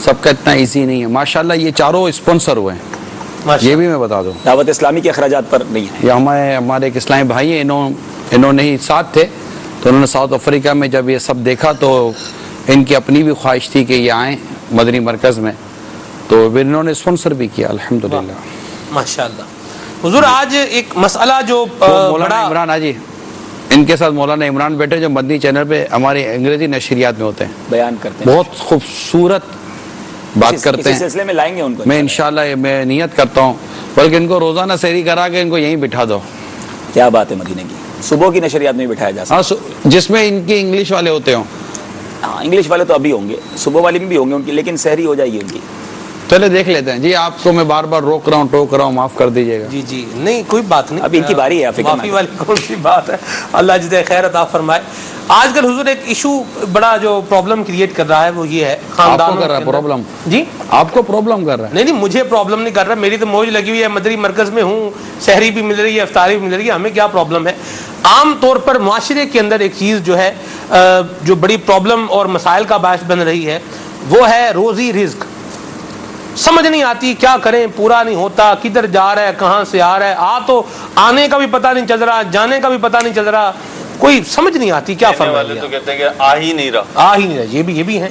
سب کا اتنا ایزی نہیں ہے. ماشاءاللہ یہ 4 اسپانسر ہوئے ہیں, یہ بھی میں بتا دوں. دعوت اسلامی کے اخراجات پر نہیں ہے. یہ ہمارے ایک اسلامی بھائی ہیں, انہوں نے ہی ساتھ تھے, تو انہوں نے ساؤتھ افریقہ میں جب یہ سب دیکھا تو ان کی اپنی بھی خواہش تھی کہ یہ آئیں مدنی مرکز میں, تو پھر انہوں نے اسپانسر بھی کیا الحمدللہ ماشاءاللہ. حضور آج ایک مسئلہ جو مولانا عمران آجی, ان کے ساتھ مولانا عمران بیٹھے جو مدنی چینل پہ ہماری انگریزی نشریات میں ہوتے ہیں, بیان کرتے ہیں, بہت خوبصورت بات کرتے ہیں. سلسلے میں لائیں گے ان کو میں انشاءاللہ میں نیت کرتا ہوں, بلکہ ان کو روزانہ سحری کرا کے ان کو یہیں بٹھا دو. کیا بات ہے, مدینے کی صبح کی نشریات میں بٹھایا جا سکتا ہے, جس میں ان کے انگلش والے ہوتے ہوں. ہاں انگلش والے تو ابھی ہوں گے, صبح والے میں بھی ہوں گے ان کی, لیکن سحری ہو جائے گی ان کی. چلے دیکھ لیتے ہیں جی. آپ کو میں بار بار روک رہا ہوں, ٹوک رہا ہوں, معاف کر دیجیے گا. جی جی نہیں کوئی بات نہیں, ابھی ان کی باری ہے, معافی والی کون سی بات ہے. اللہ جزائے خیر عطا فرمائے. آج کل حضور ایک ایشو بڑا جو پرابلم کریٹ کر رہا ہے وہ یہ ہے, خاندانوں کر رہا ہے پرابلم. جی آپ کو پرابلم کر رہا ہے. نہیں مجھے پرابلم نہیں کر رہا, میری تو موج لگی ہوئی ہے, مدنی مرکز میں ہوں, سحری بھی مل رہی ہے, افطاری بھی مل رہی ہے, ہمیں کیا پرابلم ہے. عام طور پر معاشرے کے اندر ایک چیز جو ہے جو بڑی پرابلم اور مسائل کا باعث بن رہی ہے وہ ہے روزی رزق. سمجھ نہیں آتی کیا کریں, پورا نہیں ہوتا, کدھر جا رہا ہے, کہاں سے آ رہا ہے, تو آنے کا بھی پتہ نہیں چل رہا, جانے کا بھی پتہ نہیں چل رہا, کوئی سمجھ نہیں آتی کیا فرمایا. تو کہتے ہیں کہ آ ہی نہیں رہا, یہ بھی ہیں.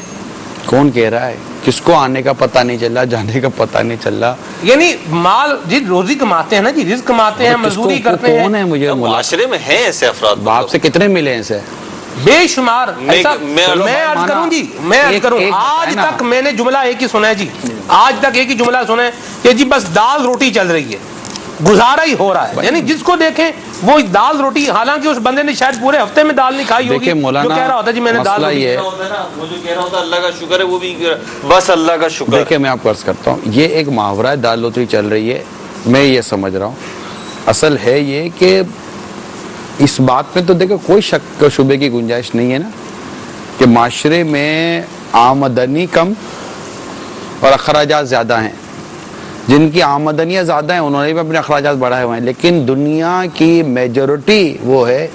کون کہہ رہا ہے, کس کو آنے کا پتہ نہیں چل رہا, جانے کا پتہ نہیں چل رہا. یعنی مال جی روزی کماتے ہیں نا جی, رزق کماتے ہیں, مزدوری کرتے ہیں. کون ہے مجھے معاشرے میں ہیں ایسے افراد, آپ سے کتنے ملے ہیں ایسے بے شمار. میں عرض کروں جی, میں عرض کروں, آج تک میں نے جملہ ایک ہی سنا ہے جی, آج تک ایک ہی جملہ سنا ہے کہ جی بس دال روٹی چل رہی ہے, گزارا ہی ہو رہا ہے. یعنی جس کو دیکھیں وہ دال روٹی, حالانکہ اس بندے نے شاید پورے ہفتے میں دال نہیں کھائی ہوگی, جو کہہ رہا ہوتا جی میں نے دال روٹی, وہ جو کہہ رہا ہوتا اللہ کا شکر ہے, وہ بھی بس اللہ کا شکر. دیکھیں میں آپ کو عرض کرتا ہوں, یہ ایک محاورہ ہے, دال روٹی چل رہی ہے, میں یہ سمجھ رہا ہوں. اصل ہے یہ کہ اس بات میں تو دیکھیں کوئی شک شبے کی گنجائش نہیں ہے نا کہ معاشرے میں آمدنی کم اور اخراجات زیادہ ہیں. جن کی آمدنیاں زیادہ ہیں انہوں نے بھی اپنے اخراجات بڑھائے ہوئے ہیں, لیکن دنیا کی میجورٹی وہ ہے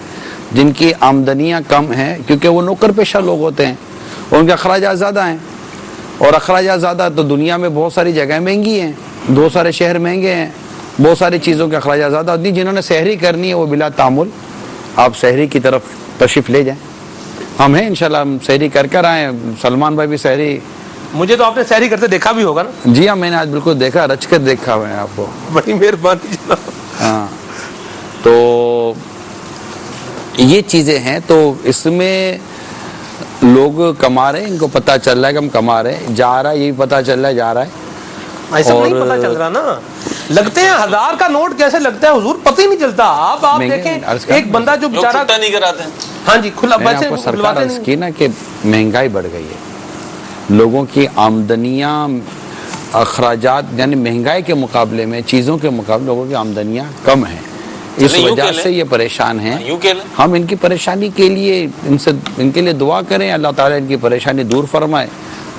جن کی آمدنیاں کم ہیں, کیونکہ وہ نوکر پیشہ لوگ ہوتے ہیں, ان کے اخراجات زیادہ ہیں. اور اخراجات زیادہ تو دنیا میں بہت ساری جگہیں مہنگی ہیں, بہت سارے شہر مہنگے ہیں, بہت ساری چیزوں کے اخراجات زیادہ ہوتی ہیں. جنہوں نے سحری کرنی ہے وہ بلا تعمل آپ سحری کی طرف تشریف لے جائیں. ہم ہیں انشاءاللہ, ہم سحری کر آئیں. سلمان بھائی بھی سحری, مجھے تو آپ نے سحری کرتے دیکھا بھی ہوگا نا. جی ہاں, میں نے آج بالکل دیکھا, رچ کر دیکھا ہوا ہے آپ کو. بڑی مہربانی جناب. ہاں تو یہ چیزیں ہیں, تو اس میں لوگ کما رہے ہیں, ان کو پتہ چل رہا ہے کہ ہم کما رہے ہیں, جا رہا ہے یہ بھی پتہ چل رہا ہے جا رہا ہے. ایسا نہیں پتہ چل رہا نا, لگتے ہیں 1000 کا نوٹ کیسے لگتا ہے حضور, پتہ ہی نہیں چلتا. آپ دیکھیں ایک بندہ جو بیچارہ نہیں کراتے ہیں, ہاں جی کھلا ویسے کھلواتے نہیں نا کہ مہنگائی بڑھ گئی ہے, لوگوں کی آمدنیاں اخراجات یعنی مہنگائی کے مقابلے میں, چیزوں کے مقابلے لوگوں کی آمدنیاں کم ہیں, اس وجہ سے یہ پریشان ہیں. ہم ان کی پریشانی کے لیے ان کے لیے دعا کریں, اللہ تعالیٰ ان کی پریشانی دور فرمائے,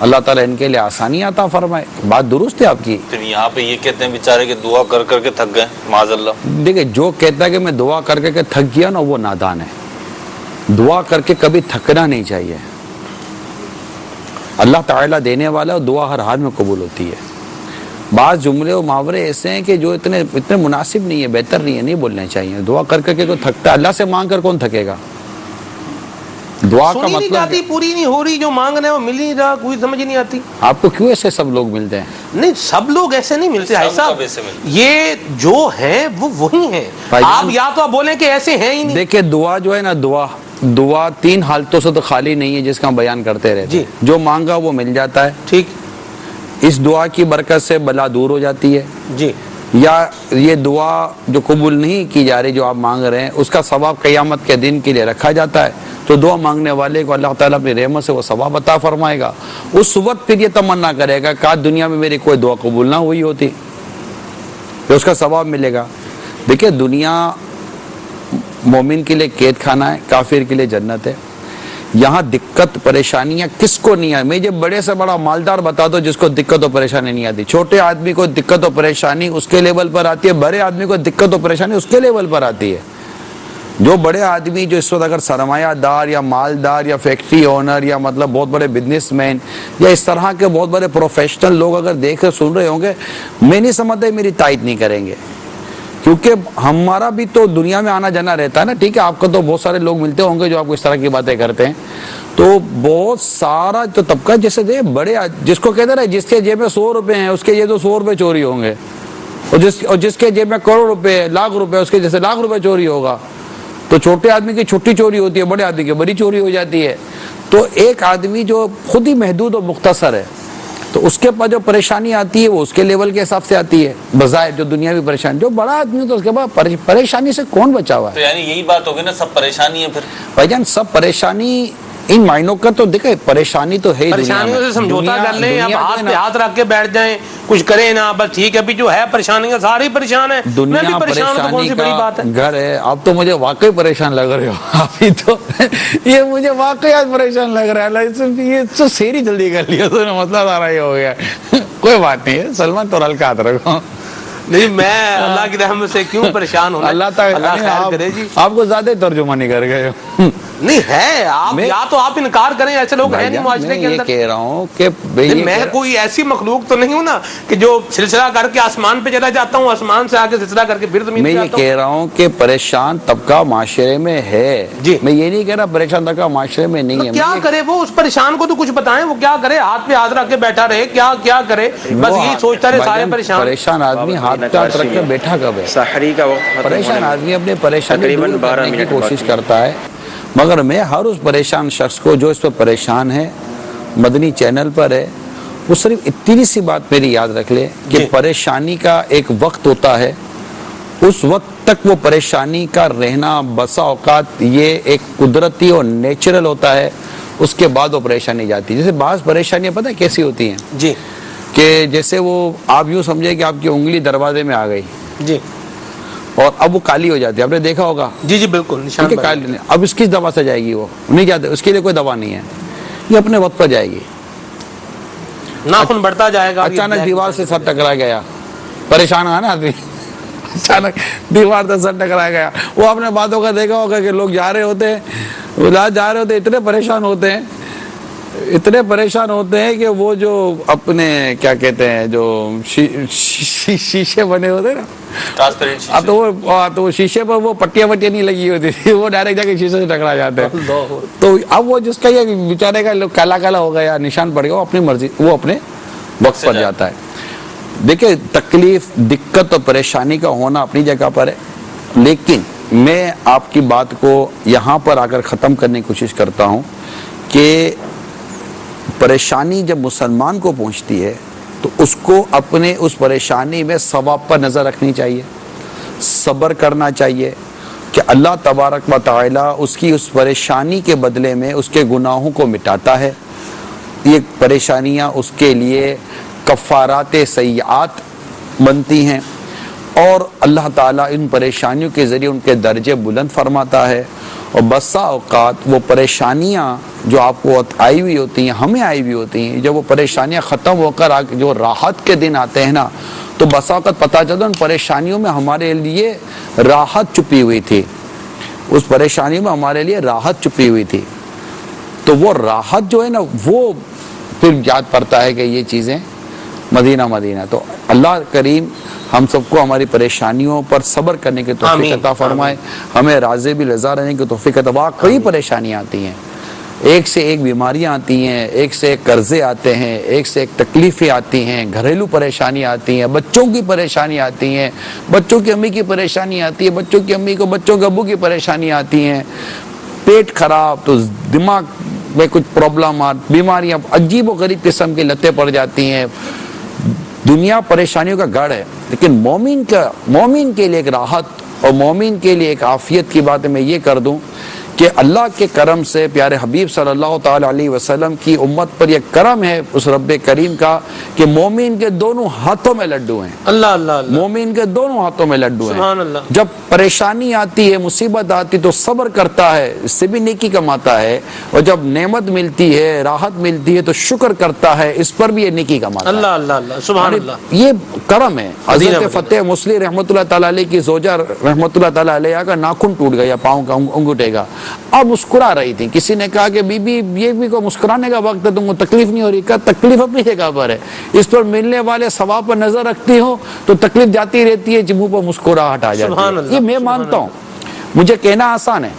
اللہ تعالیٰ ان کے لیے آسانی عطا فرمائے. بات درست ہے آپ کی. یہاں پہ یہ کہتے ہیں بیچارے کہ دعا کر کر کے تھک گئے, معاذ اللہ. دیکھیں جو کہتا ہے کہ میں دعا کر کے تھک گیا نا, وہ نادان ہے. دعا کر کے کبھی تھکنا نہیں چاہیے. اللہ تعالیٰ دینے والا, دعا ہر حال میں قبول ہوتی ہے. بعض جملے و محاورے ایسے ہیں کہ جو اتنے مناسب نہیں ہے, بہتر نہیں ہے, نہیں بولنے چاہیے. دعا کر کے کوئی تھکتا ہے, اللہ سے مانگ کر کون تھکے گا. دعا کا سنی نہیں مطلب جاتی، پوری نہیں ہو رہی، جو مانگ رہے ہیں وہ مل نہیں رہا، کوئی سمجھ نہیں آتی. آپ کو کیوں ایسے سب لوگ ملتے ہیں؟ نہیں سب لوگ ایسے نہیں ملتے بھائی صاحب، یہ جو ہیں وہ وہی ہیں. آپ یا تو آپ بولیں کہ ایسے ہیں ہی نہیں. دیکھیں دعا جو ہے نا، دعا 3 حالتوں سے تو خالی نہیں ہے جس کا ہم بیان کرتے رہتے ہیں. جو مانگا وہ مل جاتا ہے، ٹھیک، اس دعا کی برکت سے بلا دور ہو جاتی ہے. جی. یا یہ دعا جو قبول نہیں کی جا رہی جو آپ مانگ رہے ہیں، اس کا ثواب قیامت کے دن کے لیے رکھا جاتا ہے. تو دعا مانگنے والے کو اللہ تعالیٰ اپنی رحمت سے وہ ثواب عطا فرمائے گا. اس وقت پھر یہ تمنا کرے گا کہ دنیا میں میری کوئی دعا قبول نہ ہوئی ہوتی، تو اس کا ثواب ملے گا. دیکھیں دنیا مومن کے لیے قید خانہ ہے، کافر کے لیے جنت ہے. یہاں دقت پریشانیاں کس کو نہیں آئی؟ مجھے بڑے سے بڑا مالدار بتا دو جس کو دقت و پریشانی نہیں آتی. چھوٹے آدمی کو دقت و پریشانی اس کے لیول پر آتی ہے، بڑے آدمی کو دقت و پریشانی اس کے لیول پر آتی ہے. جو بڑے آدمی جو اس وقت اگر سرمایہ دار یا مالدار یا فیکٹری اونر یا مطلب بہت بڑے بزنس مین یا اس طرح کے بہت بڑے پروفیشنل لوگ اگر دیکھ رہے سن رہے ہوں گے، میں نہیں سمجھتا میری تائید نہیں کریں گے، کیونکہ ہمارا بھی تو دنیا میں آنا جانا رہتا ہے نا. ٹھیک ہے، آپ کو تو بہت سارے لوگ ملتے ہوں گے جو آپ کو اس طرح کی باتیں کرتے ہیں. تو بہت سارا جو طبقہ جیسے بڑے جس کو کہتے ہیں جس کے جیب میں 100 روپے ہیں اس کے یہ تو 100 روپے چوری ہوں گے، اور جس کے جیب میں کروڑ روپے لاکھ روپے اس کے جیسے لاکھ روپے چوری ہوگا. تو چھوٹے آدمی کی چھوٹی چوری ہوتی ہے، بڑے آدمی کی بڑی چوری ہو جاتی ہے. تو ایک آدمی جو خود ہی محدود اور مختصر ہے تو اس کے پاس جو پریشانی آتی ہے وہ اس کے لیول کے حساب سے آتی ہے بظاہر جو دنیاوی پریشانی. جو بڑا آدمی ہو تو اس کے بعد پریشانی سے کون بچا ہوا ہے؟ تو یعنی یہی بات ہوگی نا، سب پریشانی ہے. پھر بھائی جان سب پریشانی ان معنوں کا تو دیکھیں پریشانی تو ہے، پریشانیوں سے سمجھوتا کر لیں، اب ہاتھ پہ ہاتھ رکھ کے بیٹھ جائیں، کچھ کریں نا، بس ٹھیک ہے. ابھی جو ہے پریشانیاں ساری پریشان ہیں، میں بھی پریشان ہوں، تو کون سی بڑی بات ہے؟ گھر ہے. اب تو مجھے واقعی پریشان لگ رہے ہو ابھی تو یہ مجھے واقعی آج پریشان لگ رہا ہے. یہ تو سیری جلدی کر لیا تو مسئلہ سارا یہ ہو گیا. کوئی بات نہیں ہے سلمان، تو ہلکا ہاتھ رکھو. نہیں میں اللہ کی رحمت سے کیوں پریشان ہونا، اللہ خیر کرے. جی آپ کو زیادہ ترجمہ نہیں کر گئے ہو. نہیں ہے آپ یا تو آپ انکار کریں، ایسے لوگ ہیں نہیں معاشرے کے اندر. میں کہہ رہا ہوں کہ میں کوئی ایسی مخلوق تو نہیں ہوں نا کہ جو سلسلہ کر کے آسمان پہ چلا جاتا ہوں، آسمان سے آگے سلسلہ کر کے پھر زمین پہ جاتا ہوں. میں یہ کہہ رہا ہوں کہ پریشان طبقہ معاشرے میں ہے. جی میں یہ نہیں کہہ رہا پریشان طبقہ معاشرے میں نہیں ہے. کیا کرے وہ؟ اس پریشان کو تو کچھ بتائیں، وہ کیا کرے؟ ہاتھ پہ ہاتھ رکھ کے بیٹھا رہے، کیا کرے؟ بس یہی سوچتا رہے سارے پریشان. پریشان آدمی ہاتھ پہ ہاتھ رکھ کے بیٹھا کب ہے؟ سحری کا وقت پریشان آدمی اپنے پریشانی دور کرنے کی کوشش کرتا ہے. مگر میں ہر اس پریشان شخص کو جو اس پہ پریشان ہے، مدنی چینل پر ہے، وہ صرف اتنی سی بات میری یاد رکھ لے کہ پریشانی کا ایک وقت ہوتا ہے، اس وقت تک وہ پریشانی کا رہنا بسا اوقات یہ ایک قدرتی اور نیچرل ہوتا ہے. اس کے بعد وہ پریشانی جاتی ہے. جیسے بعض پریشانیاں پتہ کیسی ہوتی ہیں جی، کہ جیسے وہ آپ یوں سمجھے کہ آپ کی انگلی دروازے میں آ گئی جی اور اب وہ کالی ہو جاتی ہے، آپ نے دیکھا ہوگا. جی جی بالکل نشان کالی. اب اس کس دوا سے جائے گی؟ وہ نہیں جاتے، اس کے لیے کوئی دوا نہیں ہے، یہ اپنے وقت پر جائے گی. ناخن بڑھتا جائے گا. اچانک دیوار سے سر ٹکرا گیا، پریشان ہے نا آدمی. اچانک دیوار سے سر ٹکرا گیا. وہ اپنے باتوں کا دیکھا ہوگا کہ لوگ جا رہے ہوتے ہیں، جا رہے ہوتے اتنے پریشان ہوتے ہیں کہ وہ جو اپنے کیا کہتے ہیں جو شیشے بنے ہوتے ہیں نا، تو وہ شیشے پر وہ پٹیاں نہیں لگی ہوتی تھی، وہ ڈائریکٹ جا کے شیشے سے ٹکرا جاتے ہیں. تو اب وہ جس کا یہ بیچارے کا کالا ہو گیا، نشان پڑ گیا، وہ اپنی مرضی وہ اپنے وقت پر جاتا ہے. دیکھیں تکلیف دقت اور پریشانی کا ہونا اپنی جگہ پر ہے، لیکن میں آپ کی بات کو یہاں پر آ کر ختم کرنے کی کوشش کرتا ہوں کہ پریشانی جب مسلمان کو پہنچتی ہے تو اس کو اپنے اس پریشانی میں ثواب پر نظر رکھنی چاہیے، صبر کرنا چاہیے کہ اللہ تبارک و تعالی اس کی اس پریشانی کے بدلے میں اس کے گناہوں کو مٹاتا ہے. یہ پریشانیاں اس کے لیے کفارات سیئات بنتی ہیں اور اللہ تعالیٰ ان پریشانیوں کے ذریعے ان کے درجے بلند فرماتا ہے. اور بسا اوقات وہ پریشانیاں جو آپ کو آئی ہوئی ہوتی ہیں، ہمیں آئی ہوئی ہوتی ہیں، جب وہ پریشانیاں ختم ہو کر جو راحت کے دن آتے ہیں نا، تو بسا اوقات پتہ چلتا ان پریشانیوں میں ہمارے لیے راحت چھپی ہوئی تھی. اس پریشانیوں میں ہمارے لیے راحت چھپی ہوئی تھی. تو وہ راحت جو ہے نا، وہ پھر یاد پڑتا ہے کہ یہ چیزیں مدینہ. تو اللہ کریم ہم سب کو ہماری پریشانیوں پر صبر کرنے کی توفیق عطا فرمائے، ہمیں راضی بھی رضا رہنے کی توفیق عطا. واقعی پریشانیاں آتی ہیں، ایک سے ایک بیماریاں آتی ہیں، ایک سے ایک قرضے آتے ہیں، ایک سے ایک تکلیفیں آتی ہیں، گھریلو پریشانی آتی ہیں، بچوں کی پریشانی آتی ہیں، بچوں کی امی کی پریشانی آتی ہے، بچوں کی امی کو بچوں کے ابو کی پریشانی آتی ہیں، پیٹ خراب تو دماغ میں کچھ پرابلمات، بیماریاں، عجیب و غریب قسم کی لتیں پڑ جاتی ہیں. دنیا پریشانیوں کا گڑھ ہے، لیکن مومن کے لیے ایک راحت اور مومن کے لیے ایک عافیت کی بات میں یہ کر دوں کہ اللہ کے کرم سے پیارے حبیب صلی اللہ تعالی علیہ وسلم کی امت پر یہ کرم ہے اس رب کریم کا کہ مومن کے دونوں ہاتھوں میں لڈو ہیں. اللہ اللہ اللہ. مومن کے دونوں ہاتھوں میں لڈو ہیں. سبحان اللہ. جب پریشانی آتی ہے، مصیبت آتی تو صبر کرتا ہے، اس سے بھی نیکی کماتا ہے، اور جب نعمت ملتی ہے، راحت ملتی ہے تو شکر کرتا ہے، اس پر بھی یہ نیکی کماتا ہے. اللہ اللہ اللہ. سبحان اللہ. یہ کرم ہے. حضرت فتح مسلی رحمۃ اللہ تعالی علیہ کی زوجہ رحمۃ اللہ تعالی علیہ کا ناخن ٹوٹ گیا پاؤں کا انگوٹھے کا، اب مسکرا رہی تھی. کسی نے کہا کہ بی بی یہ بھی کو مسکرانے کا وقت ہے، تم کو تکلیف نہیں ہو رہی؟ کہا تکلیف اپنی جگہ پر ہے، اس پر ملنے والے ثواب پر نظر رکھتی ہو تو تکلیف جاتی رہتی ہے، منہ پر مسکراہٹ آ جاتی ہے. یہ میں مانتا ہوں، مجھے کہنا آسان ہے،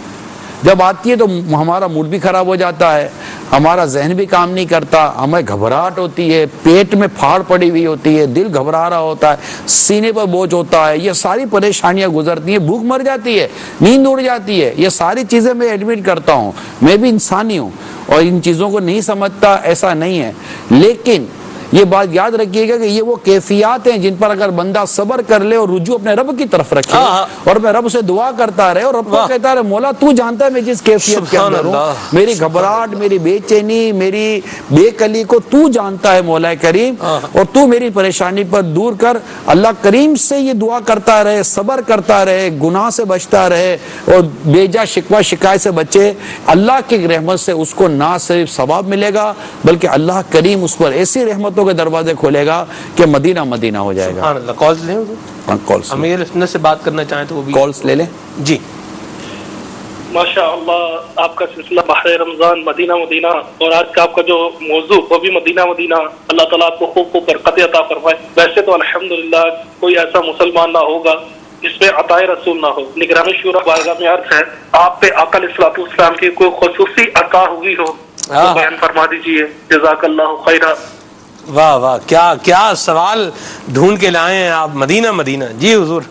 جب آتی ہے تو ہمارا موڈ بھی خراب ہو جاتا ہے، ہمارا ذہن بھی کام نہیں کرتا، ہمیں گھبراہٹ ہوتی ہے، پیٹ میں پھاڑ پڑی ہوئی ہوتی ہے، دل گھبرا رہا ہوتا ہے، سینے پر بوجھ ہوتا ہے، یہ ساری پریشانیاں گزرتی ہیں، بھوک مر جاتی ہے، نیند اڑ جاتی ہے. یہ ساری چیزیں میں ایڈمٹ کرتا ہوں، میں بھی انسانی ہوں اور ان چیزوں کو نہیں سمجھتا، ایسا نہیں ہے. لیکن یہ بات یاد رکھیے گا کہ یہ وہ کیفیات ہیں جن پر اگر بندہ صبر کر لے اور رجوع اپنے رب کی طرف رکھے اور میں رب سے دعا کرتا رہے اور رب کو کہتا رہے مولا تو جانتا ہے میں جس کیفیت کے اندر ہوں، میری گھبراہٹ، میری بے چینی، میری بے کلی کو تو جانتا ہے مولا کریم، اور تو میری پریشانی پر دور کر. اللہ کریم سے یہ دعا کرتا رہے، صبر کرتا رہے، گناہ سے بچتا رہے اور بے جا شکوہ شکایت سے بچے. اللہ کی رحمت سے اس کو نہ صرف ثواب ملے گا بلکہ اللہ کریم اس پر ایسی رحمتوں کے دروازے کھولے گا کہ مدینہ مدینہ ہو جائے گا. سبحان اللہ. کالز لیں حضور؟ امیر سنت سے بات کرنا چاہیں تو وہ بھی کالز لے لیں. جی ماشاء اللہ، آپ کا سلسلہ بحر رمضان مدینہ مدینہ، اور آج کا آپ کا جو موضوع وہ بھی مدینہ مدینہ. اللہ تعالیٰ آپ کو خوب خوب برکت عطا فرمائے. ویسے تو الحمدللہ کوئی ایسا مسلمان نہ ہوگا جس پہ عطا رسول نہ ہو. نگران شورا بارگاہ میں عرض ہے آپ پہ آقا علیہ الصلوۃ والسلام کی کوئی خصوصی عطا ہوئی ہو تو بیان فرما دیجیے. جزاک اللہ خیرہ. واہ واہ، کیا سوال ڈھونڈ کے لائے ہیں آپ. مدینہ مدینہ. جی حضور،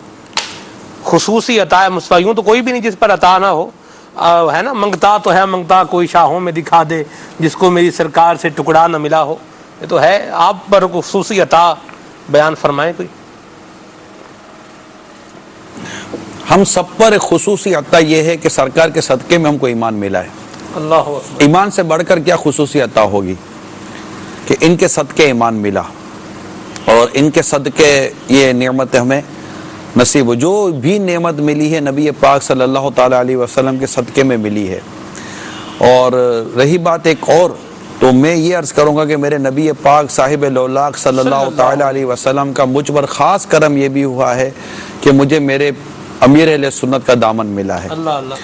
خصوصی عطا مصطفیٰ، یوں تو کوئی بھی نہیں جس پر عطا نہ ہو، ہے نا. منگتا تو ہے، منگتا کوئی شاہوں میں دکھا دے جس کو میری سرکار سے ٹکڑا نہ ملا ہو. یہ تو ہے. آپ پر خصوصی عطا بیان فرمائیں کوئی. ہم سب پر خصوصی عطا یہ ہے کہ سرکار کے صدقے میں ہم کو ایمان ملا ہے. اللہ ایمان سے بڑھ کر کیا خصوصی عطا ہوگی کہ ان کے صدقے ایمان ملا اور ان کے صدقے یہ نعمت ہمیں نصیب ہو. جو بھی نعمت ملی ہے نبی پاک صلی اللہ تعالی علیہ وسلم کے صدقے میں ملی ہے. اور رہی بات ایک اور، تو میں یہ عرض کروں گا کہ میرے نبی پاک صاحب لولاک صلی اللہ تعالی علیہ وسلم کا مجھ پر خاص کرم یہ بھی ہوا ہے کہ مجھے میرے امیر اہل سنت کا دامن ملا ہے. اللہ اللہ.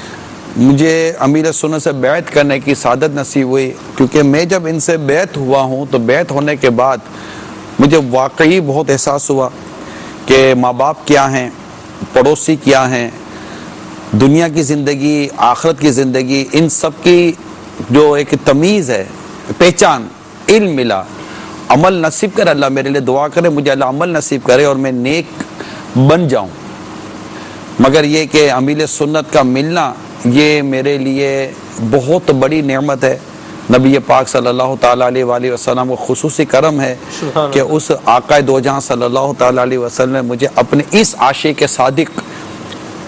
مجھے امیر سنت سے بیعت کرنے کی سعادت نصیب ہوئی، کیونکہ میں جب ان سے بیعت ہوا ہوں تو بیعت ہونے کے بعد مجھے واقعی بہت احساس ہوا کہ ماں باپ کیا ہیں، پڑوسی کیا ہیں، دنیا کی زندگی، آخرت کی زندگی، ان سب کی جو ایک تمیز ہے، پہچان، علم ملا. عمل نصیب کرے اللہ، میرے لیے دعا کرے مجھے اللہ عمل نصیب کرے اور میں نیک بن جاؤں. مگر یہ کہ امیر سنت کا ملنا یہ میرے لیے بہت بڑی نعمت ہے. نبی پاک صلی اللہ تعالیٰ علیہ وآلہ وسلم کو خصوصی کرم ہے کہ اس آقا دو جہاں صلی اللہ تعالیٰ علیہ وسلم نے مجھے اپنے اس عاشق صادق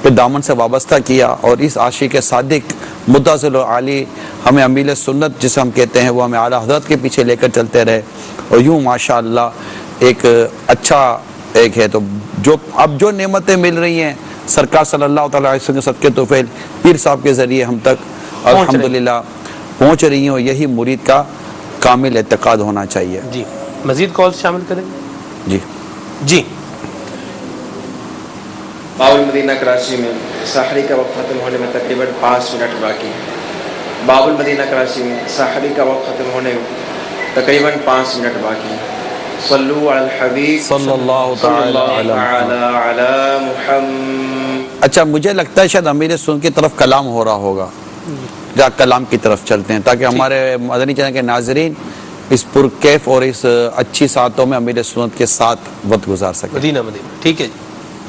پہ دامن سے وابستہ کیا، اور اس عاشق صادق متصل علی ہمیں امیر سنت جسے ہم کہتے ہیں وہ ہمیں اعلیٰ حضرت کے پیچھے لے کر چلتے رہے. اور یوں ماشاءاللہ ایک اچھا ایک ہے. تو جو اب جو نعمتیں مل رہی ہیں سرکار صلی اللہ تعالیٰ علیہ وسلم کے صدقے توفیل پیر صاحب کے ذریعے ہم تک الحمدللہ پہنچ رہی ہیں، اور یہی مرید کا کامل اعتقاد ہونا چاہیے. جی مزید کال شامل کریں. جی جی. باب المدینہ کراچی میں سحری کا وقت ختم ہونے میں تقریباً 5 منٹ باقی ہے. باب المدینہ کراچی میں سحری کا وقت ختم ہونے میں تقریباً 5 منٹ باقی ہے. صلوا علی الحبیب صلی اللہ تعالی علی محمد. اچھا مجھے لگتا ہے شاید امیر سنت کی طرف کلام ہو رہا ہوگا. کلام کی طرف چلتے ہیں تاکہ ہمارے مدنی چینل کے ناظرین اس پرکیف اور اس اچھی ساتوں میں امیر سنت کے ساتھ وقت گزار سکیں. مدینہ ٹھیک ہے جی.